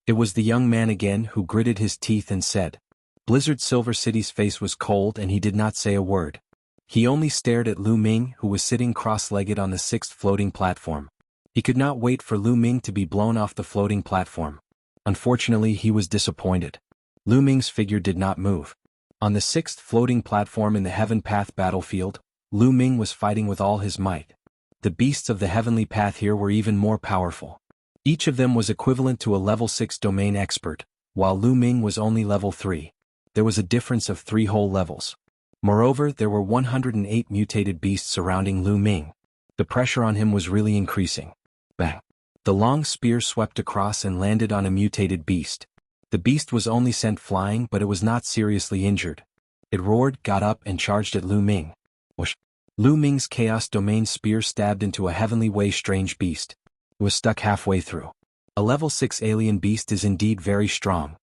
It was the young man again who gritted his teeth and said. Blizzard Silver City's face was cold and he did not say a word. He only stared at Lu Ming, who was sitting cross-legged on the sixth floating platform. He could not wait for Lu Ming to be blown off the floating platform. Unfortunately, he was disappointed. Lu Ming's figure did not move. On the sixth floating platform in the Heaven Path battlefield, Lu Ming was fighting with all his might. The beasts of the Heavenly Path here were even more powerful. Each of them was equivalent to a level 6 domain expert, while Lu Ming was only level 3. There was a difference of 3 whole levels. Moreover, there were 108 mutated beasts surrounding Lu Ming. The pressure on him was really increasing. Bang! The long spear swept across and landed on a mutated beast. The beast was only sent flying, but it was not seriously injured. It roared, got up, and charged at Lu Ming. Whoosh! Lu Ming's Chaos Domain spear stabbed into a Heavenly Way strange beast. It was stuck halfway through. A level 6 alien beast is indeed very strong.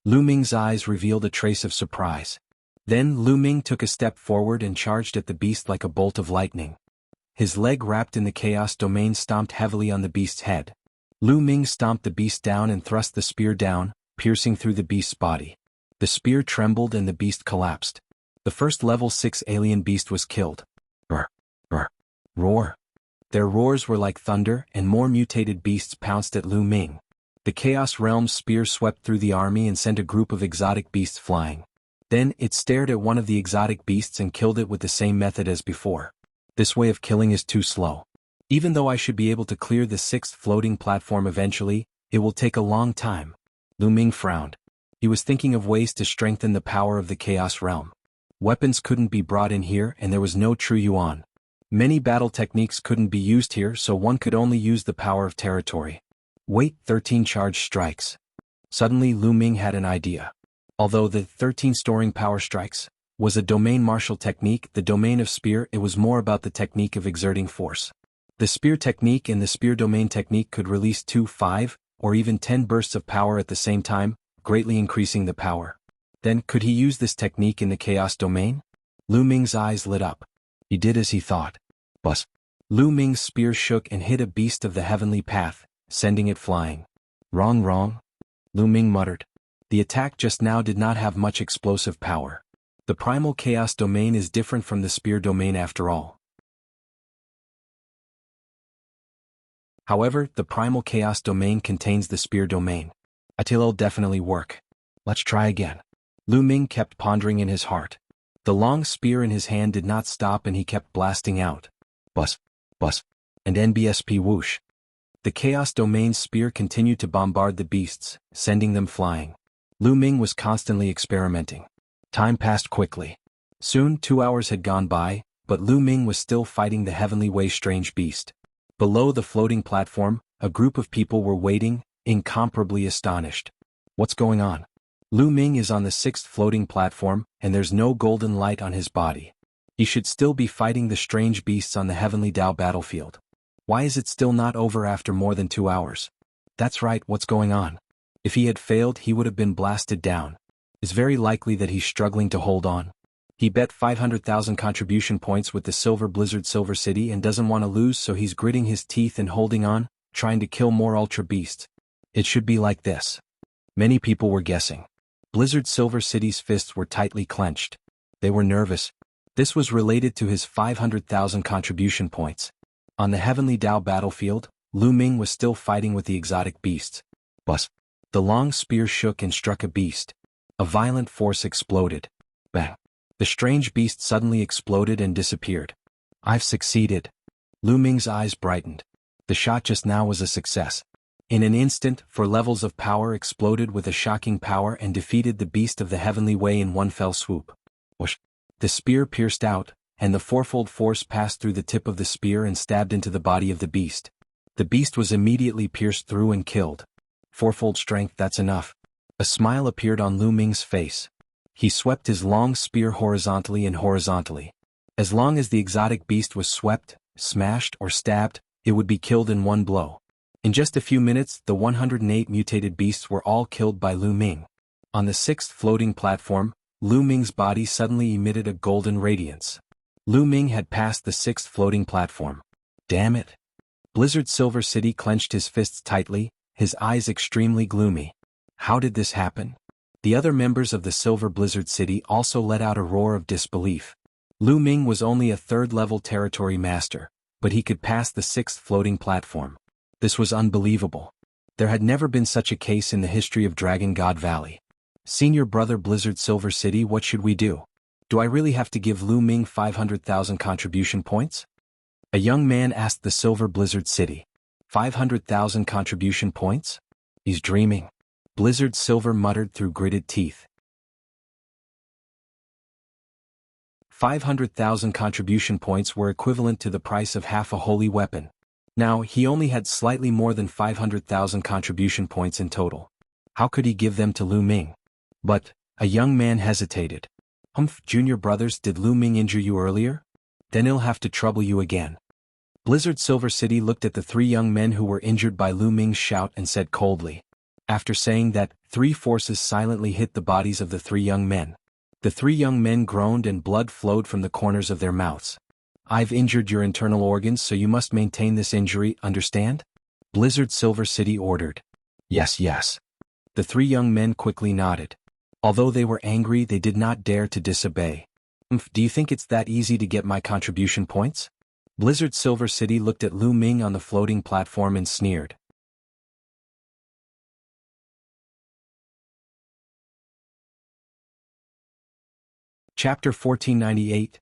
Lu Ming's eyes revealed a trace of surprise. Then Lu Ming took a step forward and charged at the beast like a bolt of lightning. His leg wrapped in the Chaos Domain stomped heavily on the beast's head. Lu Ming stomped the beast down and thrust the spear down, piercing through the beast's body. The spear trembled and the beast collapsed. The first level 6 alien beast was killed. Roar! Roar! Roar! Their roars were like thunder, and more mutated beasts pounced at Lu Ming. The Chaos Realm's spear swept through the army and sent a group of exotic beasts flying. Then it stared at one of the exotic beasts and killed it with the same method as before. This way of killing is too slow. Even though I should be able to clear the sixth floating platform eventually, it will take a long time. Lu Ming frowned. He was thinking of ways to strengthen the power of the Chaos Realm. Weapons couldn't be brought in here and there was no true yuan. Many battle techniques couldn't be used here, so one could only use the power of territory. Wait, 13 charged strikes. Suddenly Lu Ming had an idea. Although the 13 storing power strikes was a domain martial technique, the domain of spear, it was more about the technique of exerting force. The spear technique and the spear domain technique could release 2, 5, or even 10 bursts of power at the same time, greatly increasing the power. Then, could he use this technique in the Chaos Domain? Lu Ming's eyes lit up. He did as he thought. Buzz! Lu Ming's spear shook and hit a beast of the Heavenly Path, sending it flying. Wrong, wrong, Lu Ming muttered. The attack just now did not have much explosive power. The Primal Chaos Domain is different from the Spear Domain after all. However, the Primal Chaos Domain contains the Spear Domain. It'll definitely work. Let's try again. Lu Ming kept pondering in his heart. The long spear in his hand did not stop and he kept blasting out. Buzz, buzz, and NBSP whoosh. The Chaos Domain's spear continued to bombard the beasts, sending them flying. Lu Ming was constantly experimenting. Time passed quickly. Soon 2 hours had gone by, but Lu Ming was still fighting the Heavenly Way strange beast. Below the floating platform, a group of people were waiting, incomparably astonished. What's going on? Lu Ming is on the sixth floating platform, and there's no golden light on his body. He should still be fighting the strange beasts on the Heavenly Dao battlefield. Why is it still not over after more than 2 hours? That's right, what's going on? If he had failed, he would have been blasted down. It's very likely that he's struggling to hold on. He bet 500,000 contribution points with the Silver Blizzard Silver City and doesn't want to lose, so he's gritting his teeth and holding on, trying to kill more Ultra Beasts. It should be like this. Many people were guessing. Blizzard Silver City's fists were tightly clenched. They were nervous. This was related to his 500,000 contribution points. On the Heavenly Dao battlefield, Lu Ming was still fighting with the exotic beasts. Buzz. The long spear shook and struck a beast. A violent force exploded. Bang. The strange beast suddenly exploded and disappeared. I've succeeded. Lu Ming's eyes brightened. The shot just now was a success. In an instant, 4 levels of power exploded with a shocking power and defeated the beast of the Heavenly Way in one fell swoop. Whoosh. The spear pierced out, and the fourfold force passed through the tip of the spear and stabbed into the body of the beast. The beast was immediately pierced through and killed. Fourfold strength, that's enough. A smile appeared on Lu Ming's face. He swept his long spear horizontally and horizontally. As long as the exotic beast was swept, smashed, or stabbed, it would be killed in one blow. In just a few minutes, the 108 mutated beasts were all killed by Lu Ming. On the 6th floating platform, Lu Ming's body suddenly emitted a golden radiance. Lu Ming had passed the 6th floating platform. Damn it. Blizzard Silver City clenched his fists tightly, his eyes extremely gloomy. How did this happen? The other members of the Silver Blizzard City also let out a roar of disbelief. Lu Ming was only a 3rd-level territory master, but he could pass the 6th floating platform. This was unbelievable. There had never been such a case in the history of Dragon God Valley. Senior brother Blizzard Silver City, what should we do? Do I really have to give Lu Ming 500,000 contribution points? A young man asked the Silver Blizzard City. 500,000 contribution points? He's dreaming. Blizzard Silver muttered through gritted teeth. 500,000 contribution points were equivalent to the price of half a holy weapon. Now, he only had slightly more than 500,000 contribution points in total. How could he give them to Lu Ming? But, a young man hesitated. Junior brothers, did Lu Ming injure you earlier? Then he'll have to trouble you again. Blizzard Silver City looked at the 3 young men who were injured by Lu Ming's shout and said coldly. After saying that, 3 forces silently hit the bodies of the 3 young men. The 3 young men groaned and blood flowed from the corners of their mouths. I've injured your internal organs, so you must maintain this injury, understand? Blizzard Silver City ordered. Yes, yes. The 3 young men quickly nodded. Although they were angry, they did not dare to disobey. Do you think it's that easy to get my contribution points? Blizzard Silver City looked at Lu Ming on the floating platform and sneered. Chapter 1498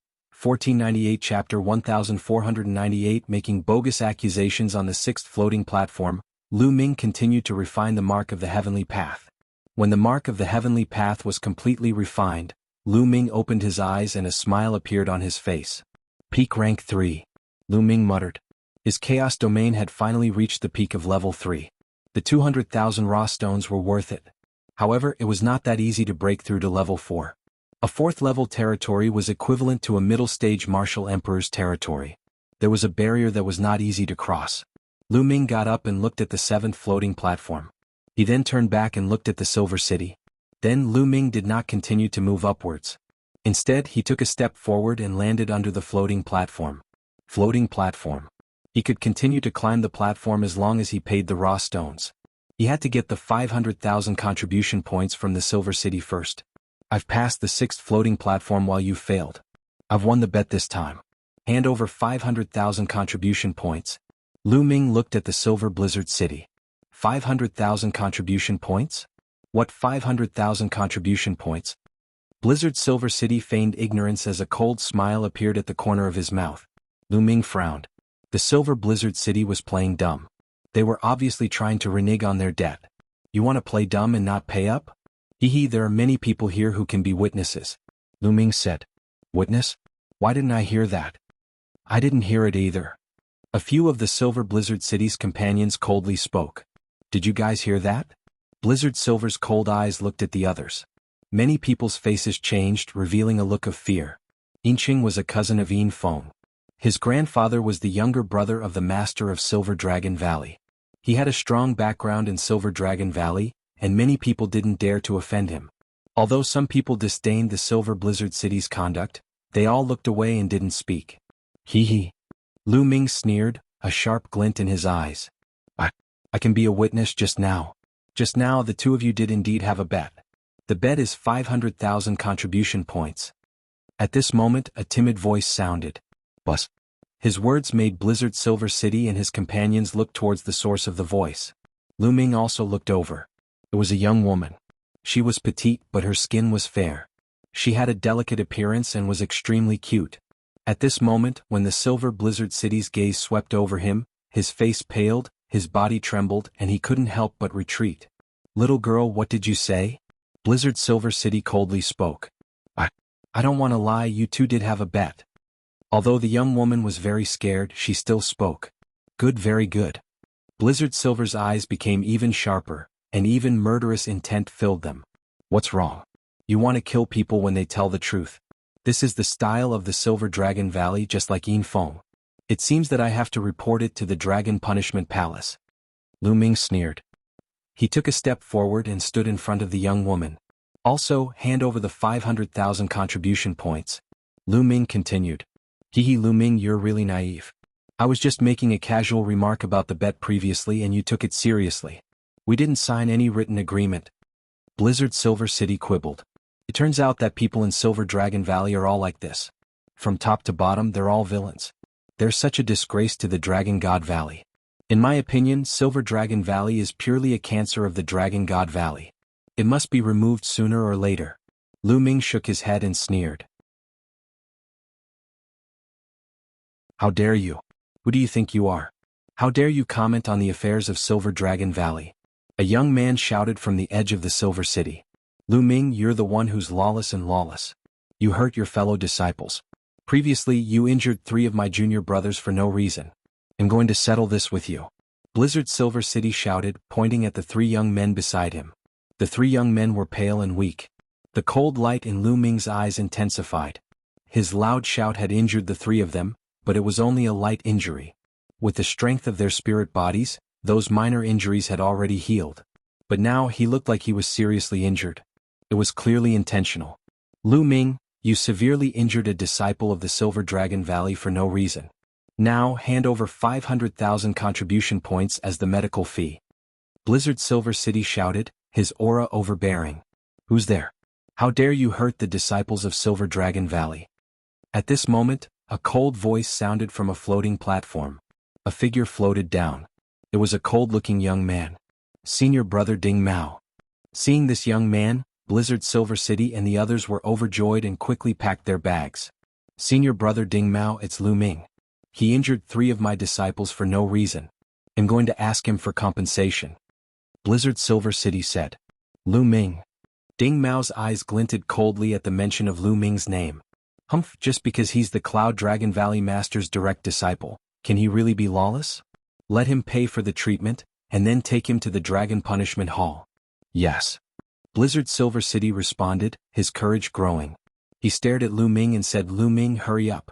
Chapter 1498 Making bogus accusations on the 6th floating platform, Lu Ming continued to refine the mark of the heavenly path. When the mark of the heavenly path was completely refined, Lu Ming opened his eyes and a smile appeared on his face. Peak rank 3. Lu Ming muttered. His chaos domain had finally reached the peak of level 3. The 200,000 raw stones were worth it. However, it was not that easy to break through to level 4. A 4th-level territory was equivalent to a middle-stage martial emperor's territory. There was a barrier that was not easy to cross. Lu Ming got up and looked at the 7th floating platform. He then turned back and looked at the Silver City. Then Lu Ming did not continue to move upwards. Instead, he took a step forward and landed under the floating platform. Floating platform. He could continue to climb the platform as long as he paid the raw stones. He had to get the 500,000 contribution points from the Silver City first. I've passed the 6th floating platform while you failed. I've won the bet this time. Hand over 500,000 contribution points. Lu Ming looked at the Silver Blizzard City. 500,000 contribution points? What 500,000 contribution points? Blizzard Silver City feigned ignorance as a cold smile appeared at the corner of his mouth. Lu Ming frowned. The Silver Blizzard City was playing dumb. They were obviously trying to renege on their debt. You want to play dumb and not pay up? There are many people here who can be witnesses. Lu Ming said. Witness? Why didn't I hear that? I didn't hear it either. A few of the Silver Blizzard City's companions coldly spoke. Did you guys hear that? Blizzard Silver's cold eyes looked at the others. Many people's faces changed, revealing a look of fear. Inqing was a cousin of Yin Feng. His grandfather was the younger brother of the master of Silver Dragon Valley. He had a strong background in Silver Dragon Valley, and many people didn't dare to offend him. Although some people disdained the Silver Blizzard City's conduct, they all looked away and didn't speak. Hee hee. Lu Ming sneered, a sharp glint in his eyes. I can be a witness just now. Just now the two of you did indeed have a bet. The bet is 500,000 contribution points. At this moment a timid voice sounded. Bus. His words made Blizzard Silver City and his companions look towards the source of the voice. Lu Ming also looked over. It was a young woman. She was petite but her skin was fair. She had a delicate appearance and was extremely cute. At this moment, when the Silver Blizzard City's gaze swept over him, his face paled, his body trembled and he couldn't help but retreat. Little girl, what did you say? Blizzard Silver City coldly spoke. I don't want to lie, you two did have a bet. Although the young woman was very scared, she still spoke. Good, very good. Blizzard Silver's eyes became even sharper, and even murderous intent filled them. What's wrong? You want to kill people when they tell the truth. This is the style of the Silver Dragon Valley, just like Yin Feng. It seems that I have to report it to the Dragon Punishment Palace. Lu Ming sneered. He took a step forward and stood in front of the young woman. Also, hand over the 500,000 contribution points. Lu Ming continued. Hee Lu Ming, you're really naive. I was just making a casual remark about the bet previously and you took it seriously. We didn't sign any written agreement. Blizzard Silver City quibbled. It turns out that people in Silver Dragon Valley are all like this. From top to bottom, they're all villains. They're such a disgrace to the Dragon God Valley. In my opinion, Silver Dragon Valley is purely a cancer of the Dragon God Valley. It must be removed sooner or later. Lu Ming shook his head and sneered. How dare you? Who do you think you are? How dare you comment on the affairs of Silver Dragon Valley? A young man shouted from the edge of the Silver City. Lu Ming, you're the one who's lawless and lawless. You hurt your fellow disciples. Previously, you injured 3 of my junior brothers for no reason. I'm going to settle this with you. Blizzard Silver City shouted, pointing at the 3 young men beside him. The 3 young men were pale and weak. The cold light in Lu Ming's eyes intensified. His loud shout had injured the 3 of them, but it was only a light injury. With the strength of their spirit bodies, those minor injuries had already healed. But now he looked like he was seriously injured. It was clearly intentional. Lu Ming, you severely injured a disciple of the Silver Dragon Valley for no reason. Now hand over 500,000 contribution points as the medical fee. Blizzard Silver City shouted, his aura overbearing. Who's there? How dare you hurt the disciples of Silver Dragon Valley? At this moment, a cold voice sounded from a floating platform. A figure floated down. It was a cold-looking young man. Senior brother Ding Mao. Seeing this young man, Blizzard Silver City and the others were overjoyed and quickly packed their bags. Senior brother Ding Mao, it's Lu Ming. He injured 3 of my disciples for no reason. I'm going to ask him for compensation. Blizzard Silver City said. Lu Ming. Ding Mao's eyes glinted coldly at the mention of Lu Ming's name. Humph, just because he's the Cloud Dragon Valley Master's direct disciple, can he really be lawless? Let him pay for the treatment, and then take him to the Dragon Punishment Hall. Yes. Blizzard Silver City responded, his courage growing. He stared at Lu Ming and said, Lu Ming, hurry up.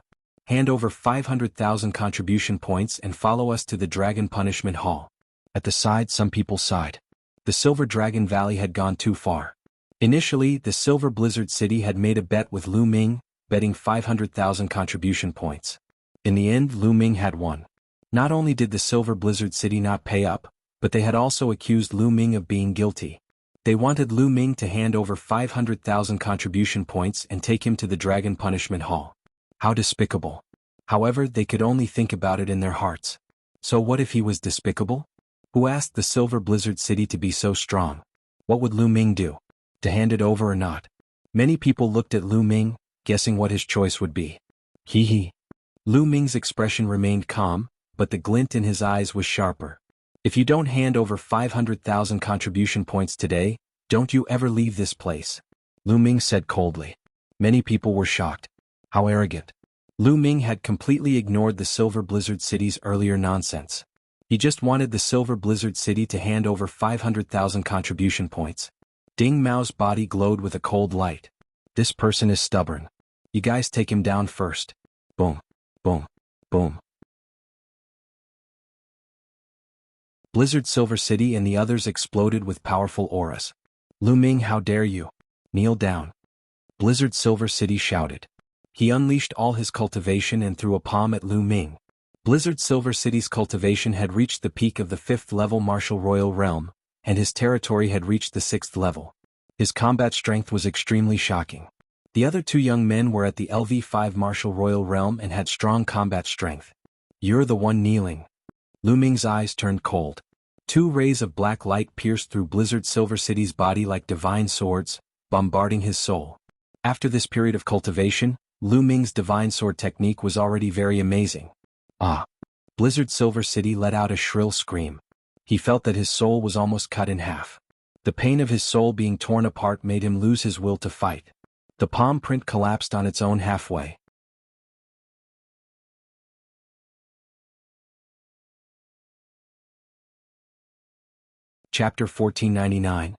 Hand over 500,000 contribution points and follow us to the Dragon Punishment Hall. At the side, some people sighed. The Silver Dragon Valley had gone too far. Initially, the Silver Blizzard City had made a bet with Lu Ming, betting 500,000 contribution points. In the end, Lu Ming had won. Not only did the Silver Blizzard City not pay up, but they had also accused Lu Ming of being guilty. They wanted Lu Ming to hand over 500,000 contribution points and take him to the Dragon Punishment Hall. How despicable. However, they could only think about it in their hearts. So what if he was despicable? Who asked the Silver Blizzard City to be so strong? What would Lu Ming do? To hand it over or not? Many people looked at Lu Ming, guessing what his choice would be. Hee hee. Lu Ming's expression remained calm, but the glint in his eyes was sharper. If you don't hand over 500,000 contribution points today, don't you ever leave this place. Lu Ming said coldly. Many people were shocked. How arrogant. Lu Ming had completely ignored the Silver Blizzard City's earlier nonsense. He just wanted the Silver Blizzard City to hand over 500,000 contribution points. Ding Mao's body glowed with a cold light. This person is stubborn. You guys take him down first. Boom. Boom. Boom. Blizzard Silver City and the others exploded with powerful auras. Lu Ming, how dare you? Kneel down. Blizzard Silver City shouted. He unleashed all his cultivation and threw a palm at Lu Ming. Blizzard Silver City's cultivation had reached the peak of the 5th level martial royal realm, and his territory had reached the 6th level. His combat strength was extremely shocking. The other two young men were at the LV5 martial royal realm and had strong combat strength. You're the one kneeling. Lu Ming's eyes turned cold. Two rays of black light pierced through Blizzard Silver City's body like divine swords, bombarding his soul. After this period of cultivation, Lu Ming's divine sword technique was already very amazing. Ah! Blizzard Silver City let out a shrill scream. He felt that his soul was almost cut in half. The pain of his soul being torn apart made him lose his will to fight. The palm print collapsed on its own halfway. Chapter 1499.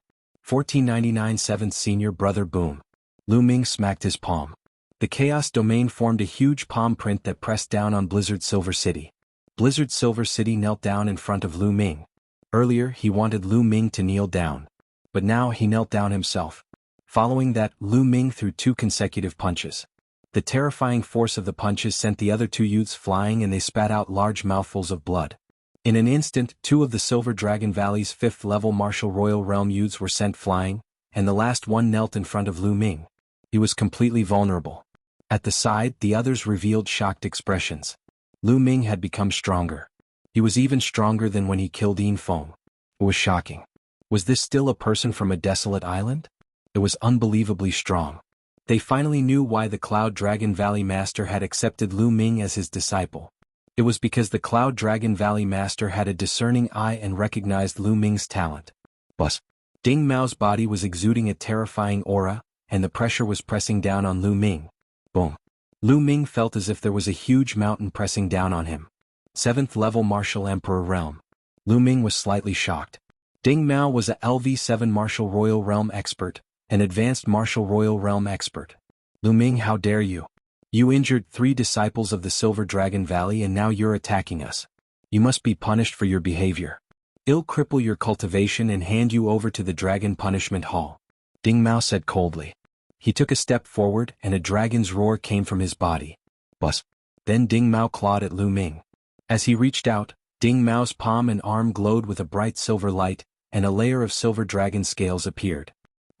1499 7th Senior Brother Boom. Lu Ming smacked his palm. The Chaos Domain formed a huge palm print that pressed down on Blizzard Silver City. Blizzard Silver City knelt down in front of Lu Ming. Earlier he wanted Lu Ming to kneel down. But now he knelt down himself. Following that, Lu Ming threw 2 consecutive punches. The terrifying force of the punches sent the other 2 youths flying and they spat out large mouthfuls of blood. In an instant, 2 of the Silver Dragon Valley's 5th level martial royal realm youths were sent flying, and the last one knelt in front of Lu Ming. He was completely vulnerable. At the side, the others revealed shocked expressions. Lu Ming had become stronger. He was even stronger than when he killed Yin Feng. It was shocking. Was this still a person from a desolate island? It was unbelievably strong. They finally knew why the Cloud Dragon Valley Master had accepted Lu Ming as his disciple. It was because the Cloud Dragon Valley Master had a discerning eye and recognized Lu Ming's talent. But Ding Mao's body was exuding a terrifying aura, and the pressure was pressing down on Lu Ming. Boom. Lu Ming felt as if there was a huge mountain pressing down on him. 7th level Martial Emperor Realm. Lu Ming was slightly shocked. Ding Mao was a LV7 Martial Royal Realm expert, an advanced Martial Royal Realm expert. Lu Ming, how dare you? You injured 3 disciples of the Silver Dragon Valley and now you're attacking us. You must be punished for your behavior. I'll cripple your cultivation and hand you over to the Dragon Punishment Hall. Ding Mao said coldly. He took a step forward and a dragon's roar came from his body. Buzz. Then Ding Mao clawed at Lu Ming. As he reached out, Ding Mao's palm and arm glowed with a bright silver light, and a layer of silver dragon scales appeared.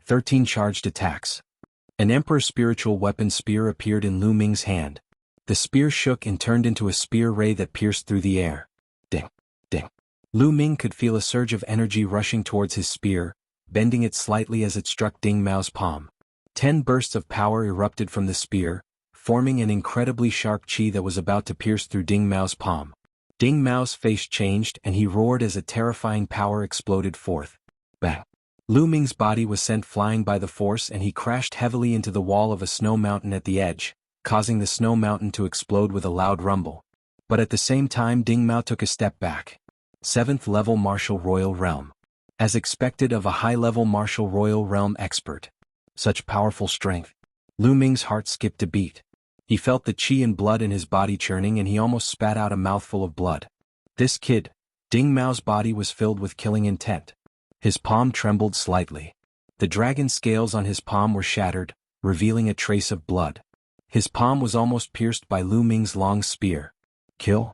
13 charged attacks. An Emperor's spiritual weapon spear appeared in Lu Ming's hand. The spear shook and turned into a spear ray that pierced through the air. Ding! Ding! Lu Ming could feel a surge of energy rushing towards his spear, bending it slightly as it struck Ding Mao's palm. 10 bursts of power erupted from the spear, forming an incredibly sharp chi that was about to pierce through Ding Mao's palm. Ding Mao's face changed and he roared as a terrifying power exploded forth. Bang! Lu Ming's body was sent flying by the force and he crashed heavily into the wall of a snow mountain at the edge, causing the snow mountain to explode with a loud rumble. But at the same time Ding Mao took a step back. 7th level Martial Royal Realm. As expected of a high-level Martial Royal Realm expert. Such powerful strength. Lu Ming's heart skipped a beat. He felt the chi and blood in his body churning and he almost spat out a mouthful of blood. This kid, Ding Mao's body was filled with killing intent. His palm trembled slightly. The dragon scales on his palm were shattered, revealing a trace of blood. His palm was almost pierced by Lu Ming's long spear. Kill?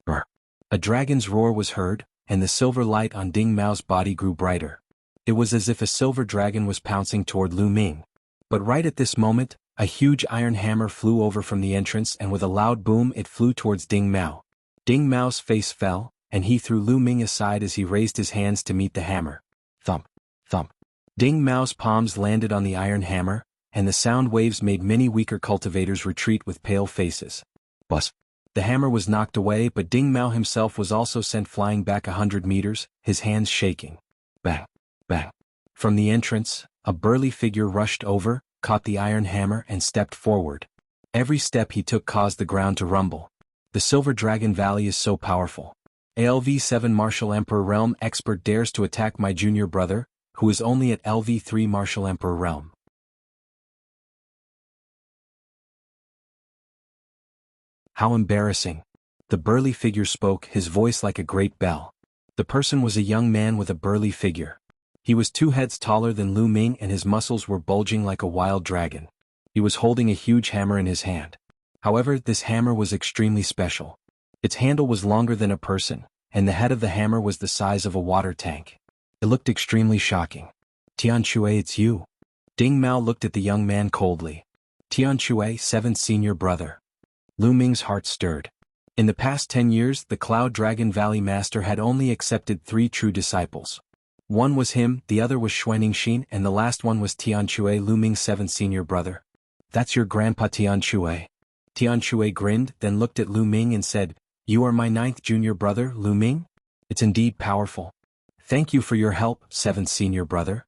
Brr. A dragon's roar was heard, and the silver light on Ding Mao's body grew brighter. It was as if a silver dragon was pouncing toward Lu Ming. But right at this moment, a huge iron hammer flew over from the entrance and with a loud boom it flew towards Ding Mao. Ding Mao's face fell, and he threw Lu Ming aside as he raised his hands to meet the hammer. Thump, thump. Ding Mao's palms landed on the iron hammer, and the sound waves made many weaker cultivators retreat with pale faces. Buzz. The hammer was knocked away but Ding Mao himself was also sent flying back 100 meters, his hands shaking. Bang. Bang. From the entrance, a burly figure rushed over, caught the iron hammer and stepped forward. Every step he took caused the ground to rumble. The Silver Dragon Valley is so powerful. LV7 Martial Emperor Realm expert dares to attack my junior brother, who is only at LV3 Martial Emperor Realm. How embarrassing. The burly figure spoke, his voice like a great bell. The person was a young man with a burly figure. He was 2 heads taller than Lu Ming and his muscles were bulging like a wild dragon. He was holding a huge hammer in his hand. However, this hammer was extremely special. Its handle was longer than a person, and the head of the hammer was the size of a water tank. It looked extremely shocking. Tian Shui, it's you. Ding Mao looked at the young man coldly. Tian Shui, 7th senior brother. Lu Ming's heart stirred. In the past 10 years, the Cloud Dragon Valley Master had only accepted 3 true disciples. One was him, the other was Xuanixin, and the last one was Tian Shui, Lu Ming's 7th senior brother. That's your grandpa Tian Shui. Tian Shui grinned, then looked at Lu Ming and said, You are my 9th junior brother, Lu Ming? It's indeed powerful. Thank you for your help, 7th senior brother.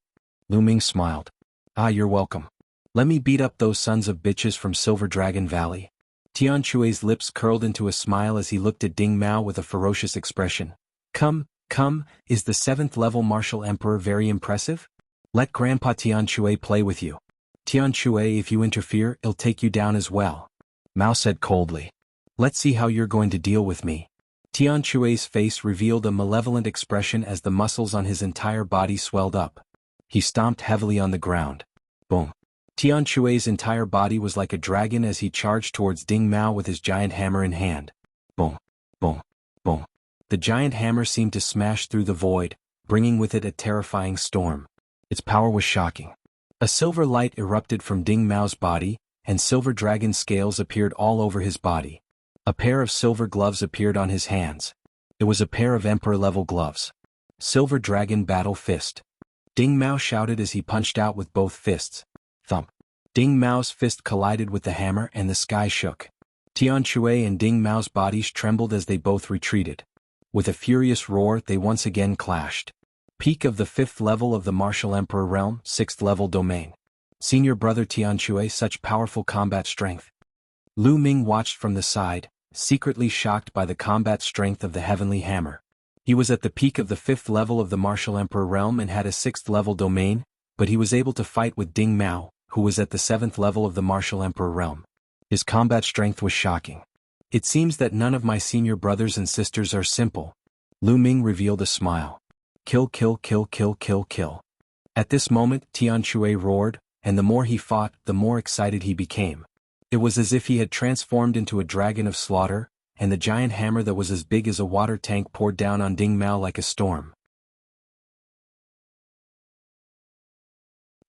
Lu Ming smiled. Ah, you're welcome. Let me beat up those sons of bitches from Silver Dragon Valley. Tian Shui's lips curled into a smile as he looked at Ding Mao with a ferocious expression. Come, is the 7th level martial emperor very impressive? Let Grandpa Tian Shui play with you. Tian Shui, if you interfere, he'll take you down as well. Mao said coldly. Let's see how you're going to deal with me. Tian Shui's face revealed a malevolent expression as the muscles on his entire body swelled up. He stomped heavily on the ground. Boom. Tian Shui's entire body was like a dragon as he charged towards Ding Mao with his giant hammer in hand. Boom, boom, boom. The giant hammer seemed to smash through the void, bringing with it a terrifying storm. Its power was shocking. A silver light erupted from Ding Mao's body, and silver dragon scales appeared all over his body. A pair of silver gloves appeared on his hands. It was a pair of emperor-level gloves. Silver Dragon Battle Fist. Ding Mao shouted as he punched out with both fists. Thump. Ding Mao's fist collided with the hammer and the sky shook. Tian Shui and Ding Mao's bodies trembled as they both retreated. With a furious roar, they once again clashed. Peak of the 5th level of the Martial Emperor Realm, 6th level domain. Senior brother Tian Shui, such powerful combat strength. Lu Ming watched from the side, secretly shocked by the combat strength of the Heavenly Hammer. He was at the peak of the 5th level of the Martial Emperor Realm and had a 6th level domain, but he was able to fight with Ding Mao, who was at the 7th level of the Martial Emperor Realm. His combat strength was shocking. It seems that none of my senior brothers and sisters are simple. Lu Ming revealed a smile. Kill, kill, kill, kill, kill, kill. At this moment, Tian Shui roared, and the more he fought, the more excited he became. It was as if he had transformed into a dragon of slaughter, and the giant hammer that was as big as a water tank poured down on Ding Mao like a storm.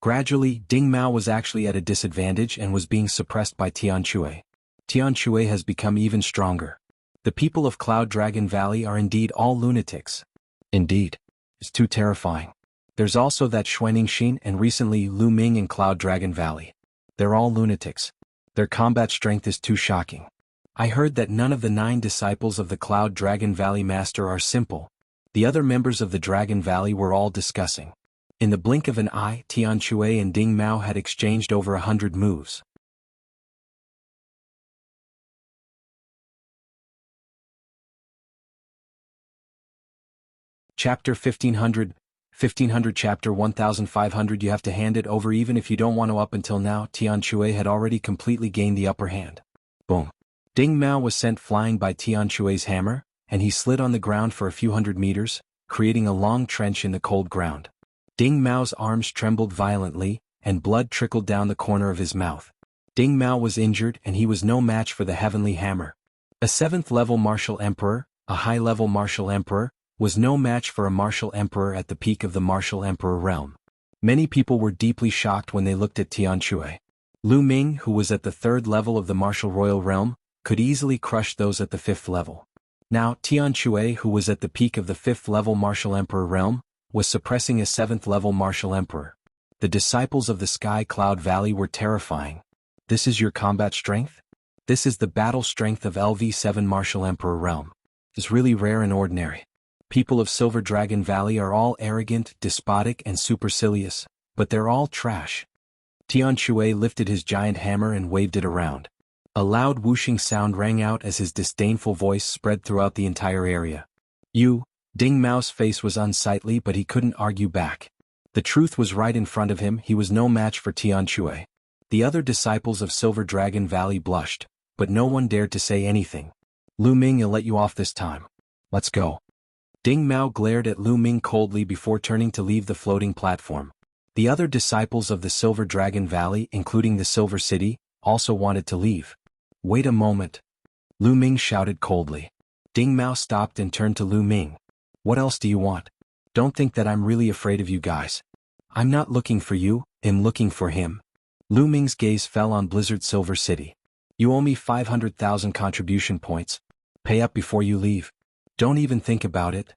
Gradually, Ding Mao was actually at a disadvantage and was being suppressed by Tian Shui. Tian Shui has become even stronger. The people of Cloud Dragon Valley are indeed all lunatics. Indeed. It's too terrifying. There's also that Xuanixin and recently Lu Ming in Cloud Dragon Valley. They're all lunatics. Their combat strength is too shocking. I heard that none of the 9 disciples of the Cloud Dragon Valley Master are simple. The other members of the Dragon Valley were all discussing. In the blink of an eye, Tian Shui and Ding Mao had exchanged over 100 moves. Chapter 1500 Chapter 1500 You have to hand it over even if you don't want to. Up until now, Tian Shui had already completely gained the upper hand. Boom. Ding Mao was sent flying by Tian Shui's hammer, and he slid on the ground for a few hundred meters, creating a long trench in the cold ground. Ding Mao's arms trembled violently, and blood trickled down the corner of his mouth. Ding Mao was injured and he was no match for the Heavenly Hammer. A 7th-level martial emperor, a high-level martial emperor, was no match for a martial emperor at the peak of the Martial Emperor realm. Many people were deeply shocked when they looked at Tian Shui. Lu Ming, who was at the 3rd level of the Martial Royal realm, could easily crush those at the 5th level. Now, Tian Shui, who was at the peak of the 5th level Martial Emperor realm, was suppressing a 7th level Martial Emperor. The disciples of the Sky Cloud Valley were terrifying. This is your combat strength? This is the battle strength of LV7 Martial Emperor realm. It's really rare and ordinary. People of Silver Dragon Valley are all arrogant, despotic and supercilious, but they're all trash. Tian Shui lifted his giant hammer and waved it around. A loud whooshing sound rang out as his disdainful voice spread throughout the entire area. Ding Mao's face was unsightly, but he couldn't argue back. The truth was right in front of him. He was no match for Tian Shui. The other disciples of Silver Dragon Valley blushed, but no one dared to say anything. Lu Ming, I'll let you off this time. Let's go. Ding Mao glared at Lu Ming coldly before turning to leave the floating platform. The other disciples of the Silver Dragon Valley, including the Silver City, also wanted to leave. Wait a moment. Lu Ming shouted coldly. Ding Mao stopped and turned to Lu Ming. What else do you want? Don't think that I'm really afraid of you guys. I'm not looking for you, I'm looking for him. Lu Ming's gaze fell on Blizzard Silver City. You owe me 500,000 contribution points. Pay up before you leave. Don't even think about it.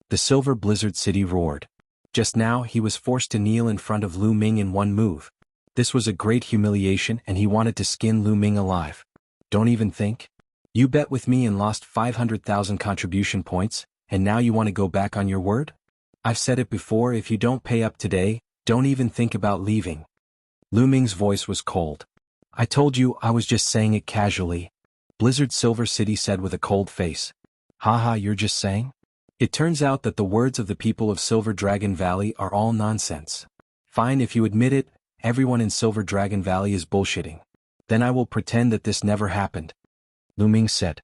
The Silver Blizzard City roared. Just now he was forced to kneel in front of Lu Ming in one move. This was a great humiliation and he wanted to skin Lu Ming alive. Don't even think? You bet with me and lost 500,000 contribution points, and now you want to go back on your word? I've said it before, if you don't pay up today, don't even think about leaving. Lu Ming's voice was cold. I told you I was just saying it casually. Blizzard Silver City said with a cold face. Haha, you're just saying? It turns out that the words of the people of Silver Dragon Valley are all nonsense. Fine, if you admit it, everyone in Silver Dragon Valley is bullshitting. Then I will pretend that this never happened. Lu Ming said.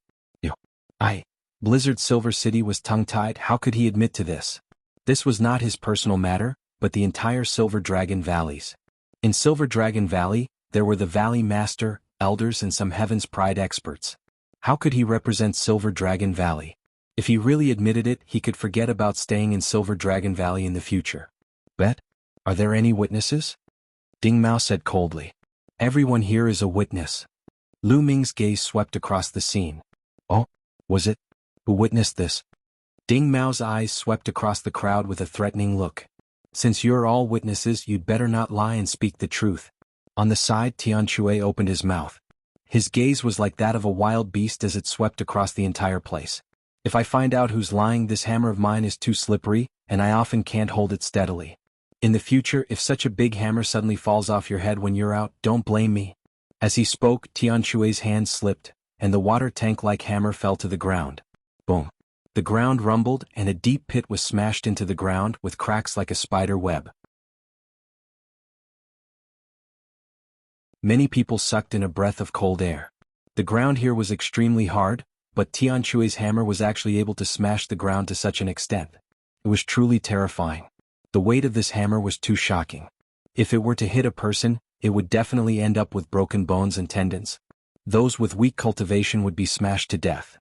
Blizzard Silver City was tongue-tied. How could he admit to this? This was not his personal matter, but the entire Silver Dragon Valleys. In Silver Dragon Valley, there were the Valley Master, Elders and some Heaven's Pride experts. How could he represent Silver Dragon Valley? If he really admitted it, he could forget about staying in Silver Dragon Valley in the future. Bet? Are there any witnesses? Ding Mao said coldly. Everyone here is a witness. Lu Ming's gaze swept across the scene. Oh, was it? Who witnessed this? Ding Mao's eyes swept across the crowd with a threatening look. Since you're all witnesses, you'd better not lie and speak the truth. On the side, Tian Shui opened his mouth. His gaze was like that of a wild beast as it swept across the entire place. If I find out who's lying, this hammer of mine is too slippery, and I often can't hold it steadily. In the future, if such a big hammer suddenly falls off your head when you're out, don't blame me. As he spoke, Tian Shui's hand slipped, and the water tank-like hammer fell to the ground. Boom. The ground rumbled, and a deep pit was smashed into the ground with cracks like a spider web. Many people sucked in a breath of cold air. The ground here was extremely hard, but Tian Shui's hammer was actually able to smash the ground to such an extent. It was truly terrifying. The weight of this hammer was too shocking. If it were to hit a person, it would definitely end up with broken bones and tendons. Those with weak cultivation would be smashed to death.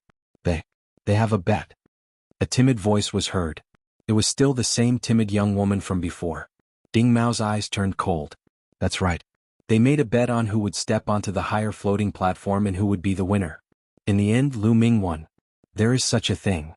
They have a bet. A timid voice was heard. It was still the same timid young woman from before. Ding Mao's eyes turned cold. That's right. They made a bet on who would step onto the higher floating platform and who would be the winner. In the end, Lu Ming won. There is such a thing.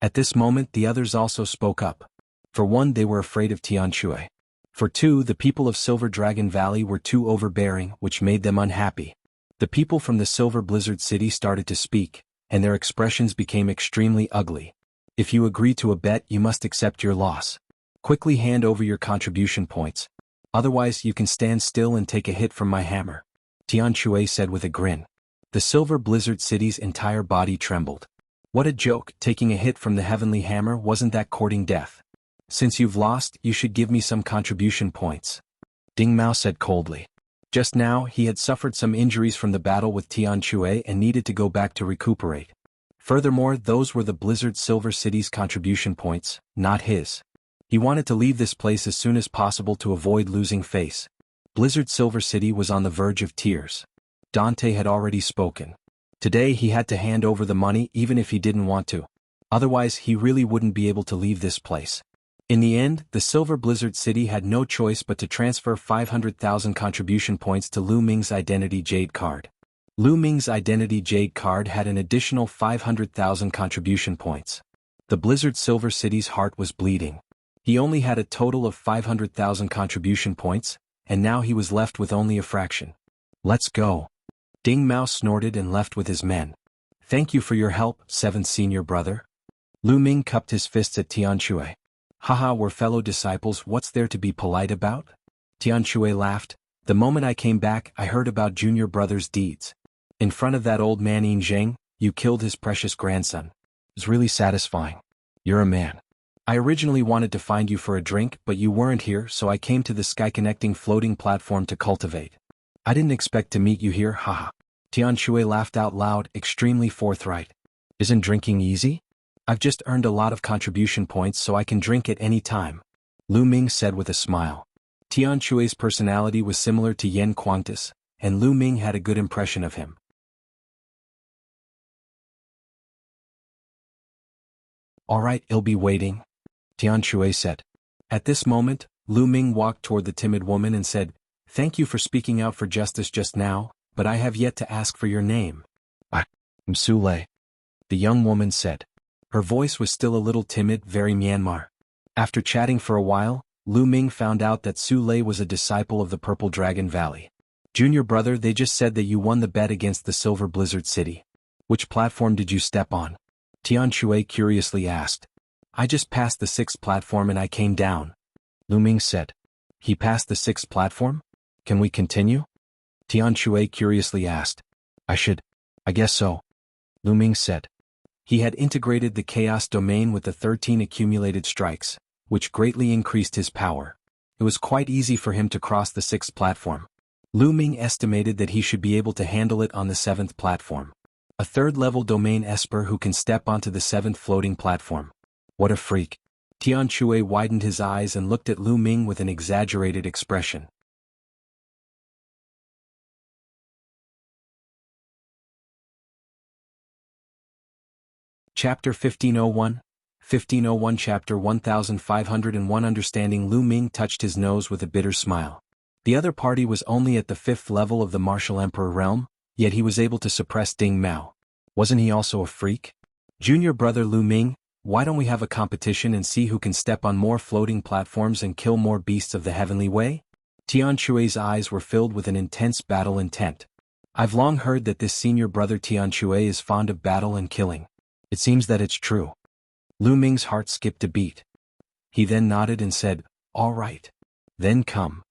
At this moment, the others also spoke up. For one, they were afraid of Tian Shui. For two, the people of Silver Dragon Valley were too overbearing, which made them unhappy. The people from the Silver Blizzard City started to speak, and their expressions became extremely ugly. If you agree to a bet, you must accept your loss. Quickly hand over your contribution points. Otherwise, you can stand still and take a hit from my hammer. Tian Shui said with a grin. The Silver Blizzard City's entire body trembled. What a joke, taking a hit from the heavenly hammer, wasn't that courting death? Since you've lost, you should give me some contribution points. Ding Mao said coldly. Just now, he had suffered some injuries from the battle with Tian Shui and needed to go back to recuperate. Furthermore, those were the Blizzard Silver City's contribution points, not his. He wanted to leave this place as soon as possible to avoid losing face. Blizzard Silver City was on the verge of tears. Dante had already spoken. Today he had to hand over the money even if he didn't want to. Otherwise he really wouldn't be able to leave this place. In the end, the Silver Blizzard City had no choice but to transfer 500,000 contribution points to Lu Ming's Identity Jade card. Lu Ming's Identity Jade card had an additional 500,000 contribution points. The Blizzard Silver City's heart was bleeding. He only had a total of 500,000 contribution points, and now he was left with only a fraction. Let's go. Ding Mao snorted and left with his men. Thank you for your help, seventh senior brother. Lu Ming cupped his fists at Tian Shui. Haha, we're fellow disciples, what's there to be polite about? Tian Shui laughed. The moment I came back, I heard about junior brother's deeds. In front of that old man Yin Zheng, you killed his precious grandson. It was really satisfying. You're a man. I originally wanted to find you for a drink, but you weren't here, so I came to the sky-connecting floating platform to cultivate. I didn't expect to meet you here, haha. Tian Shui laughed out loud, extremely forthright. Isn't drinking easy? I've just earned a lot of contribution points so I can drink at any time, Lu Ming said with a smile. Tian Shui's personality was similar to Yen Quantis, and Lu Ming had a good impression of him. All right, I'll be waiting, Tian Shui said. At this moment, Lu Ming walked toward the timid woman and said, "Thank you for speaking out for justice just now, but I have yet to ask for your name." "I'm Su Lei," the young woman said. Her voice was still a little timid, very Myanmar. After chatting for a while, Lu Ming found out that Su Lei was a disciple of the Purple Dragon Valley. "Junior brother, they just said that you won the bet against the Silver Blizzard City. Which platform did you step on?" Tian Shui curiously asked. "I just passed the 6th platform and I came down," Lu Ming said. "He passed the 6th platform? Can we continue?" Tian Shui curiously asked. I guess so," Lu Ming said. He had integrated the Chaos Domain with the 13 accumulated strikes, which greatly increased his power. It was quite easy for him to cross the 6th platform. Lu Ming estimated that he should be able to handle it on the 7th platform. A 3rd-level domain esper who can step onto the 7th floating platform. What a freak. Tian Shui widened his eyes and looked at Lu Ming with an exaggerated expression. Chapter 1501, 1501 Chapter 1501 Understanding. Lu Ming touched his nose with a bitter smile. The other party was only at the 5th level of the Martial Emperor realm, yet he was able to suppress Ding Mao. Wasn't he also a freak? "Junior brother Lu Ming, why don't we have a competition and see who can step on more floating platforms and kill more beasts of the heavenly way?" Tian Shui's eyes were filled with an intense battle intent. "I've long heard that this senior brother Tian Shui is fond of battle and killing. It seems that it's true." Lu Ming's heart skipped a beat. He then nodded and said, "All right. Then come."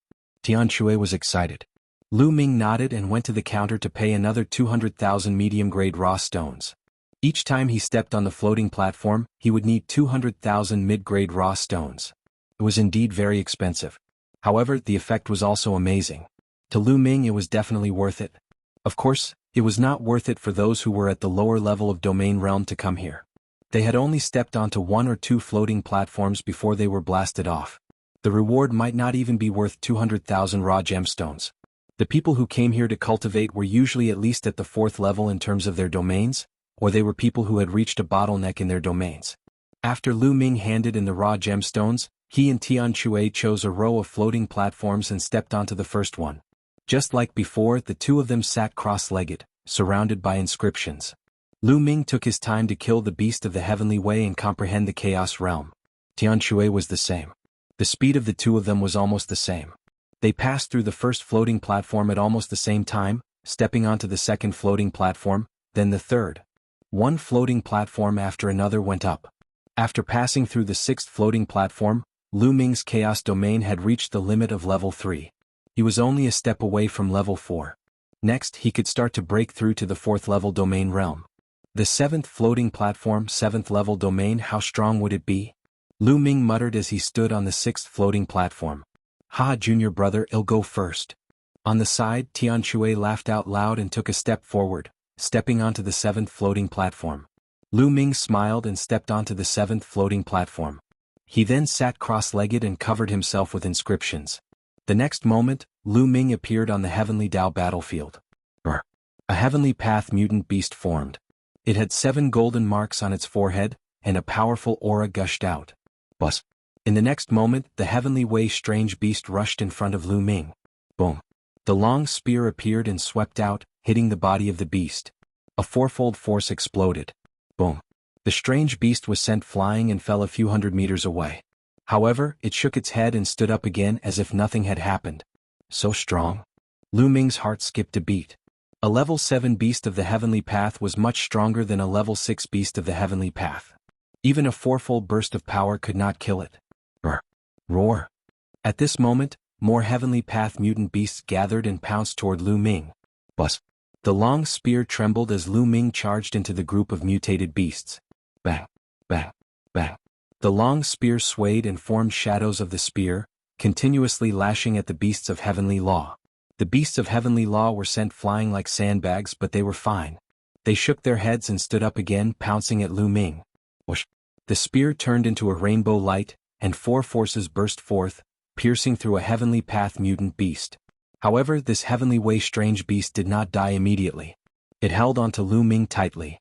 Tian Shui was excited. Lu Ming nodded and went to the counter to pay another 200,000 medium-grade raw stones. Each time he stepped on the floating platform, he would need 200,000 mid-grade raw stones. It was indeed very expensive. However, the effect was also amazing. To Lu Ming it was definitely worth it. Of course, it was not worth it for those who were at the lower level of domain realm to come here. They had only stepped onto 1 or 2 floating platforms before they were blasted off. The reward might not even be worth 200,000 raw gemstones. The people who came here to cultivate were usually at least at the 4th level in terms of their domains, or they were people who had reached a bottleneck in their domains. After Lu Ming handed in the raw gemstones, he and Tian Shui chose a row of floating platforms and stepped onto the first one. Just like before, the two of them sat cross-legged, surrounded by inscriptions. Lu Ming took his time to kill the beast of the heavenly way and comprehend the chaos realm. Tian Shui was the same. The speed of the two of them was almost the same. They passed through the first floating platform at almost the same time, stepping onto the second floating platform, then the third. One floating platform after another went up. After passing through the 6th floating platform, Lu Ming's chaos domain had reached the limit of level 3. He was only a step away from level 4. Next, he could start to break through to the 4th level domain realm. The 7th floating platform, 7th level domain, how strong would it be? Lu Ming muttered as he stood on the 6th floating platform. "Ha, junior brother, I'll go first." On the side, Tian Shui laughed out loud and took a step forward, stepping onto the 7th floating platform. Lu Ming smiled and stepped onto the 7th floating platform. He then sat cross-legged and covered himself with inscriptions. The next moment, Lu Ming appeared on the Heavenly Dao battlefield. A Heavenly Path mutant beast formed. It had 7 golden marks on its forehead, and a powerful aura gushed out. Buzz. In the next moment, the Heavenly Way strange beast rushed in front of Lu Ming. Boom. The long spear appeared and swept out, hitting the body of the beast. A fourfold force exploded. Boom. The strange beast was sent flying and fell a few hundred meters away. However, it shook its head and stood up again as if nothing had happened. So strong. Lu Ming's heart skipped a beat. A level 7 beast of the Heavenly Path was much stronger than a level 6 beast of the Heavenly Path. Even a fourfold burst of power could not kill it. Roar. At this moment, more Heavenly Path mutant beasts gathered and pounced toward Lu Ming. Buzz. The long spear trembled as Lu Ming charged into the group of mutated beasts. Bang, bang, bang. The long spear swayed and formed shadows of the spear, continuously lashing at the beasts of heavenly law. The beasts of heavenly law were sent flying like sandbags, but they were fine. They shook their heads and stood up again, pouncing at Lu Ming. Whoosh! The spear turned into a rainbow light, and 4 forces burst forth, piercing through a heavenly path mutant beast. However, this heavenly way strange beast did not die immediately. It held onto Lu Ming tightly.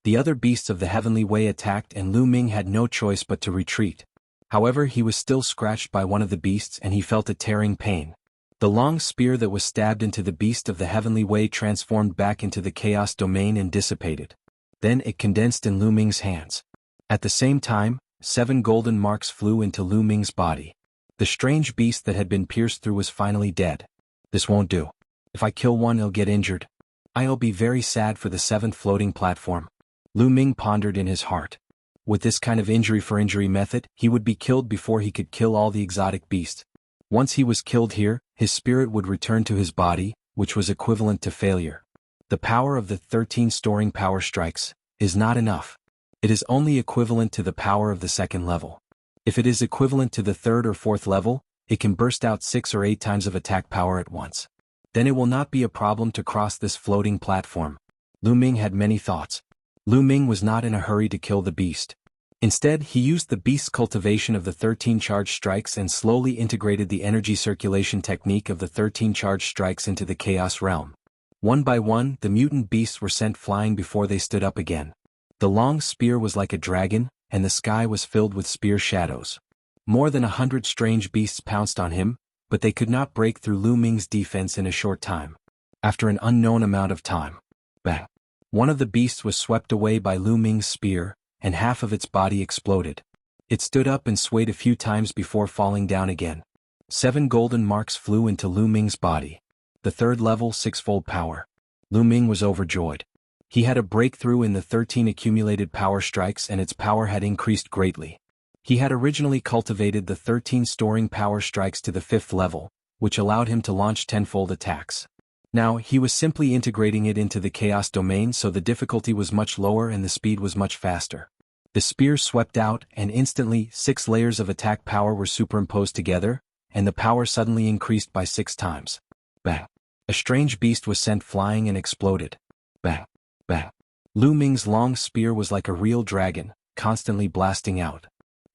The other beasts of the heavenly way attacked and Lu Ming had no choice but to retreat. However, he was still scratched by one of the beasts and he felt a tearing pain. The long spear that was stabbed into the beast of the heavenly way transformed back into the chaos domain and dissipated. Then it condensed in Lu Ming's hands. At the same time, 7 golden marks flew into Lu Ming's body. The strange beast that had been pierced through was finally dead. This won't do. If I kill one, he'll get injured. I'll be very sad for the 7th floating platform. Lu Ming pondered in his heart. With this kind of injury-for-injury method, he would be killed before he could kill all the exotic beasts. Once he was killed here, his spirit would return to his body, which was equivalent to failure. The power of the 13 storing power strikes is not enough. It is only equivalent to the power of the 2nd level. If it is equivalent to the 3rd or 4th level, it can burst out 6 or 8 times of attack power at once. Then it will not be a problem to cross this floating platform. Lu Ming had many thoughts. Lu Ming was not in a hurry to kill the beast. Instead, he used the beast's cultivation of the 13 charge strikes and slowly integrated the energy circulation technique of the 13 charge strikes into the chaos realm. One by one, the mutant beasts were sent flying before they stood up again. The long spear was like a dragon, and the sky was filled with spear shadows. More than 100 strange beasts pounced on him, but they could not break through Lu Ming's defense in a short time. After an unknown amount of time, bang! One of the beasts was swept away by Lu Ming's spear, and half of its body exploded. It stood up and swayed a few times before falling down again. 7 golden marks flew into Lu Ming's body. The 3rd level 6-fold power. Lu Ming was overjoyed. He had a breakthrough in the 13 accumulated power strikes and its power had increased greatly. He had originally cultivated the 13 storing power strikes to the 5th level, which allowed him to launch 10-fold attacks. Now, he was simply integrating it into the chaos domain so the difficulty was much lower and the speed was much faster. The spear swept out and instantly 6 layers of attack power were superimposed together, and the power suddenly increased by 6 times. Bang! A strange beast was sent flying and exploded. Bang! Bang! Lu Ming's long spear was like a real dragon, constantly blasting out.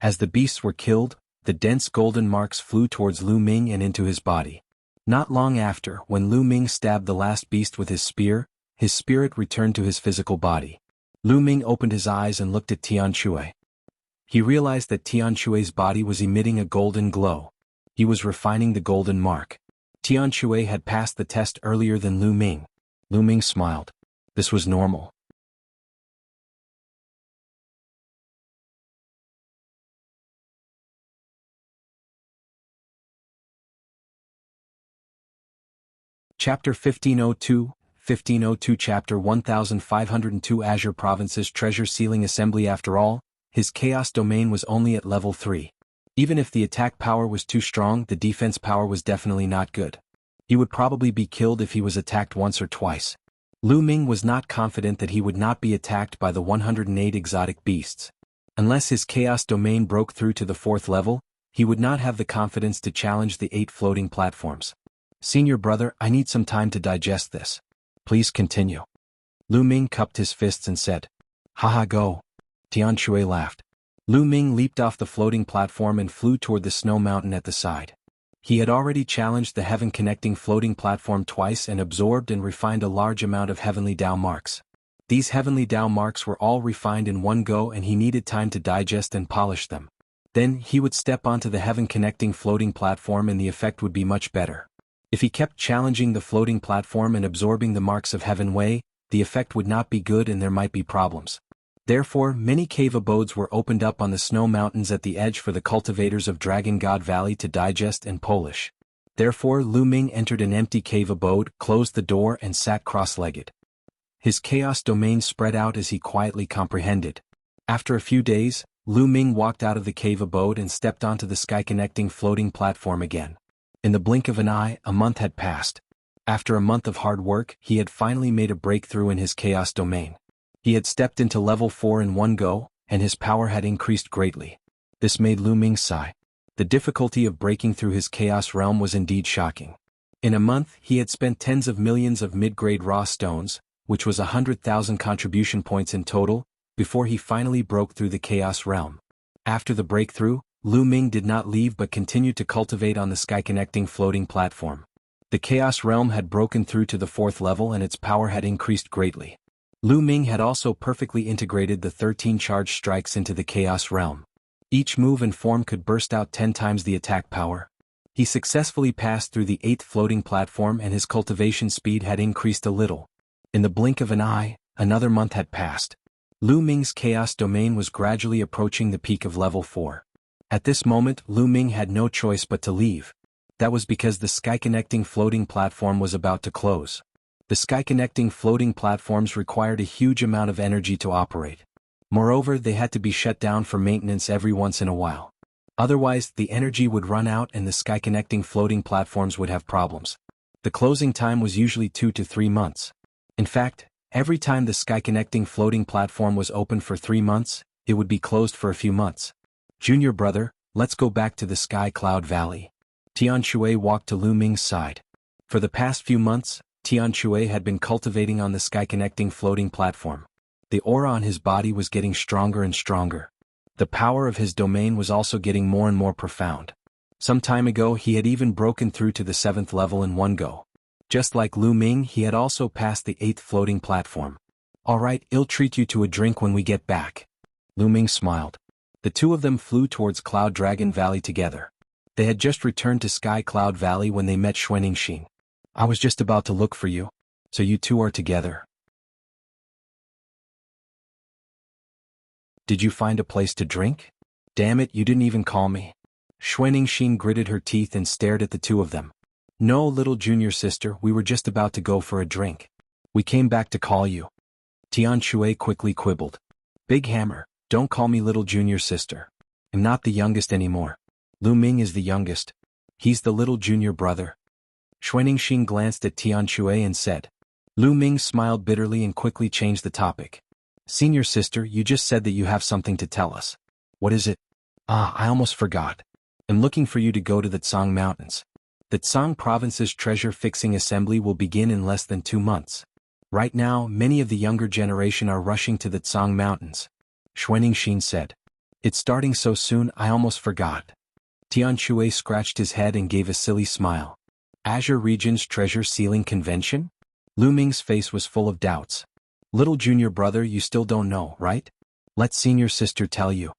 As the beasts were killed, the dense golden marks flew towards Lu Ming and into his body. Not long after, when Lu Ming stabbed the last beast with his spirit returned to his physical body. Lu Ming opened his eyes and looked at Tian Shui. He realized that Tian Shui's body was emitting a golden glow. He was refining the golden mark. Tian Shui had passed the test earlier than Lu Ming. Lu Ming smiled. This was normal. Chapter 1502, 1502 Chapter 1502 Azure Province's Treasure Sealing Assembly. After all, his chaos domain was only at level 3. Even if the attack power was too strong, the defense power was definitely not good. He would probably be killed if he was attacked once or twice. Lu Ming was not confident that he would not be attacked by the 108 exotic beasts. Unless his chaos domain broke through to the 4th level, he would not have the confidence to challenge the 8 floating platforms. Senior brother, I need some time to digest this. Please continue. Lu Ming cupped his fists and said. Haha, go. Tian Shui laughed. Lu Ming leaped off the floating platform and flew toward the snow mountain at the side. He had already challenged the heaven-connecting floating platform twice and absorbed and refined a large amount of heavenly Dao marks. These heavenly Dao marks were all refined in one go and he needed time to digest and polish them. Then he would step onto the heaven-connecting floating platform and the effect would be much better. If he kept challenging the floating platform and absorbing the marks of Heaven Way, the effect would not be good and there might be problems. Therefore, many cave abodes were opened up on the snow mountains at the edge for the cultivators of Dragon God Valley to digest and polish. Therefore, Lu Ming entered an empty cave abode, closed the door and sat cross-legged. His chaos domain spread out as he quietly comprehended. After a few days, Lu Ming walked out of the cave abode and stepped onto the sky-connecting floating platform again. In the blink of an eye, a month had passed. After a month of hard work, he had finally made a breakthrough in his chaos domain. He had stepped into level 4 in one go, and his power had increased greatly. This made Lu Ming sigh. The difficulty of breaking through his chaos realm was indeed shocking. In a month he had spent tens of millions of mid-grade raw stones, which was 100,000 contribution points in total, before he finally broke through the Chaos Realm. After the breakthrough, Lu Ming did not leave but continued to cultivate on the sky-connecting floating platform. The Chaos Realm had broken through to the 4th level and its power had increased greatly. Lu Ming had also perfectly integrated the 13 charge strikes into the Chaos Realm. Each move and form could burst out 10 times the attack power. He successfully passed through the 8th floating platform and his cultivation speed had increased a little. In the blink of an eye, another month had passed. Lu Ming's Chaos Domain was gradually approaching the peak of level 4. At this moment, Lu Ming had no choice but to leave. That was because the sky-connecting floating platform was about to close. The sky-connecting floating platforms required a huge amount of energy to operate. Moreover, they had to be shut down for maintenance every once in a while. Otherwise, the energy would run out and the sky-connecting floating platforms would have problems. The closing time was usually 2 to 3 months. In fact, every time the sky-connecting floating platform was open for 3 months, it would be closed for a few months. Junior brother, let's go back to the Sky Cloud Valley. Tian Shui walked to Lu Ming's side. For the past few months, Tian Shui had been cultivating on the sky-connecting floating platform. The aura on his body was getting stronger and stronger. The power of his domain was also getting more and more profound. Some time ago he had even broken through to the 7th level in one go. Just like Lu Ming, he had also passed the 8th floating platform. Alright, I'll treat you to a drink when we get back. Lu Ming smiled. The two of them flew towards Cloud Dragon Valley together. They had just returned to Sky Cloud Valley when they met Xuaningxin. I was just about to look for you. So you two are together. Did you find a place to drink? Damn it, you didn't even call me. Xuaningxin gritted her teeth and stared at the two of them. No, little junior sister, we were just about to go for a drink. We came back to call you. Tian Shui quickly quibbled. Big Hammer, don't call me little junior sister. I'm not the youngest anymore. Lu Ming is the youngest. He's the little junior brother. Xuaningxin glanced at Tian Shui and said. Lu Ming smiled bitterly and quickly changed the topic. Senior sister, you just said that you have something to tell us. What is it? I almost forgot. I'm looking for you to go to the Tsang Mountains. The Tsang Province's treasure-fixing assembly will begin in less than 2 months. Right now, many of the younger generation are rushing to the Tsang Mountains. Xuaningxin said. It's starting so soon, I almost forgot. Tian Shui scratched his head and gave a silly smile. Azure Region's Treasure Sealing Convention? Lu Ming's face was full of doubts. Little junior brother, you still don't know, right? Let senior sister tell you.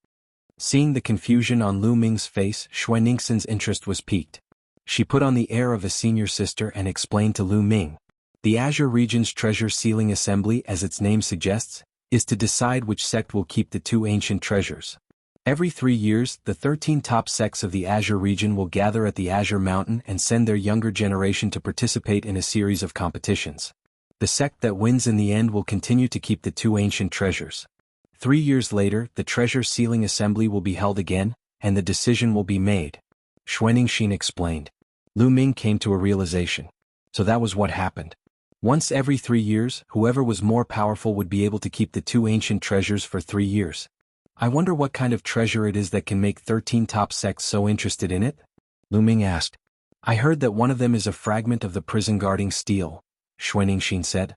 Seeing the confusion on Lu Ming's face, Xuaningxin's interest was piqued. She put on the air of a senior sister and explained to Lu Ming. The Azure Region's Treasure Sealing Assembly, as its name suggests, is to decide which sect will keep the 2 ancient treasures. Every 3 years, the 13 top sects of the Azure region will gather at the Azure Mountain and send their younger generation to participate in a series of competitions. The sect that wins in the end will continue to keep the 2 ancient treasures. 3 years later, the Treasure Sealing Assembly will be held again, and the decision will be made. Xuaningxin explained. Lu Ming came to a realization. So that was what happened. Once every 3 years, whoever was more powerful would be able to keep the 2 ancient treasures for 3 years. I wonder what kind of treasure it is that can make 13 top sects so interested in it? Lu Ming asked. I heard that one of them is a fragment of the prison guarding steel, Xuaningxin said.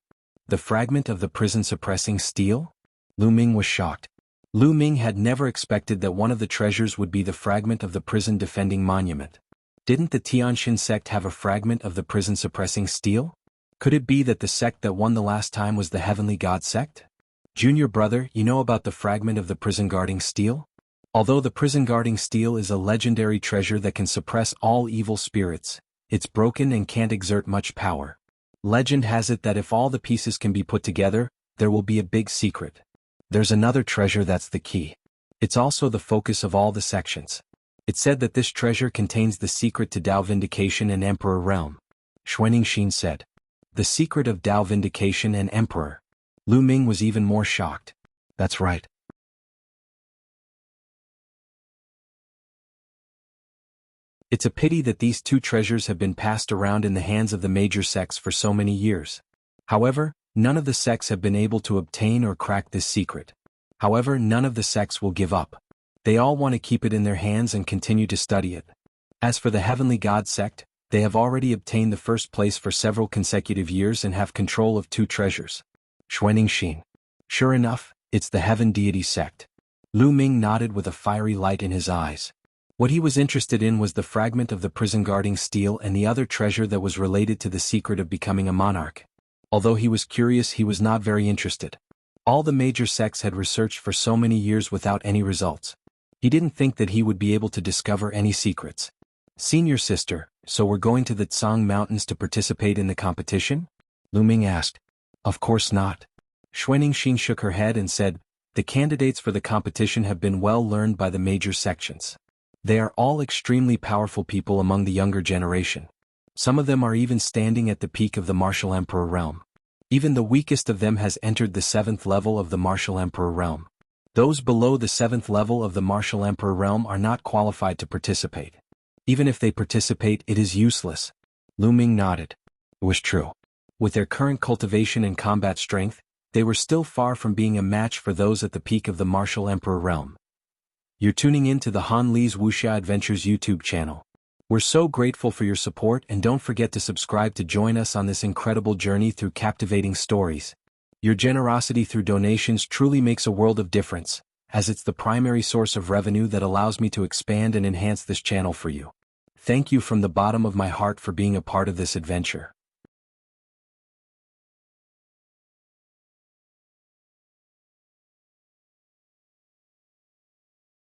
The fragment of the prison suppressing steel? Lu Ming was shocked. Lu Ming had never expected that one of the treasures would be the fragment of the prison defending monument. Didn't the Tianxin sect have a fragment of the prison suppressing steel? Could it be that the sect that won the last time was the Heavenly God sect? Junior brother, you know about the fragment of the prison guarding steel? Although the prison guarding steel is a legendary treasure that can suppress all evil spirits, it's broken and can't exert much power. Legend has it that if all the pieces can be put together, there will be a big secret. There's another treasure that's the key. It's also the focus of all the sections. It's said that this treasure contains the secret to Dao Vindication and Emperor Realm. Xuaningxin said. The secret of Dao Vindication and Emperor. Lu Ming was even more shocked. That's right. It's a pity that these 2 treasures have been passed around in the hands of the major sects for so many years. However, none of the sects have been able to obtain or crack this secret. However, none of the sects will give up. They all want to keep it in their hands and continue to study it. As for the Heavenly God sect, They have already obtained the first place for several consecutive years and have control of 2 treasures. Xuanixin. Sure enough, it's the Heaven Deity sect. Lu Ming nodded with a fiery light in his eyes. What he was interested in was the fragment of the prison guarding steel and the other treasure that was related to the secret of becoming a monarch. Although he was curious, he was not very interested. All the major sects had researched for so many years without any results. He didn't think that he would be able to discover any secrets. Senior sister, so we're going to the Tsang Mountains to participate in the competition? Lu Ming asked. Of course not. Xuanixin shook her head and said, the candidates for the competition have been well learned by the major sections. They are all extremely powerful people among the younger generation. Some of them are even standing at the peak of the Martial Emperor realm. Even the weakest of them has entered the 7th level of the Martial Emperor realm. Those below the 7th level of the Martial Emperor realm are not qualified to participate. Even if they participate, it is useless. Lu Ming nodded. It was true. With their current cultivation and combat strength, they were still far from being a match for those at the peak of the Martial Emperor realm. You're tuning in to the Han Li's Wuxia Adventures YouTube channel. We're so grateful for your support, and don't forget to subscribe to join us on this incredible journey through captivating stories. Your generosity through donations truly makes a world of difference, as it's the primary source of revenue that allows me to expand and enhance this channel for you. Thank you from the bottom of my heart for being a part of this adventure.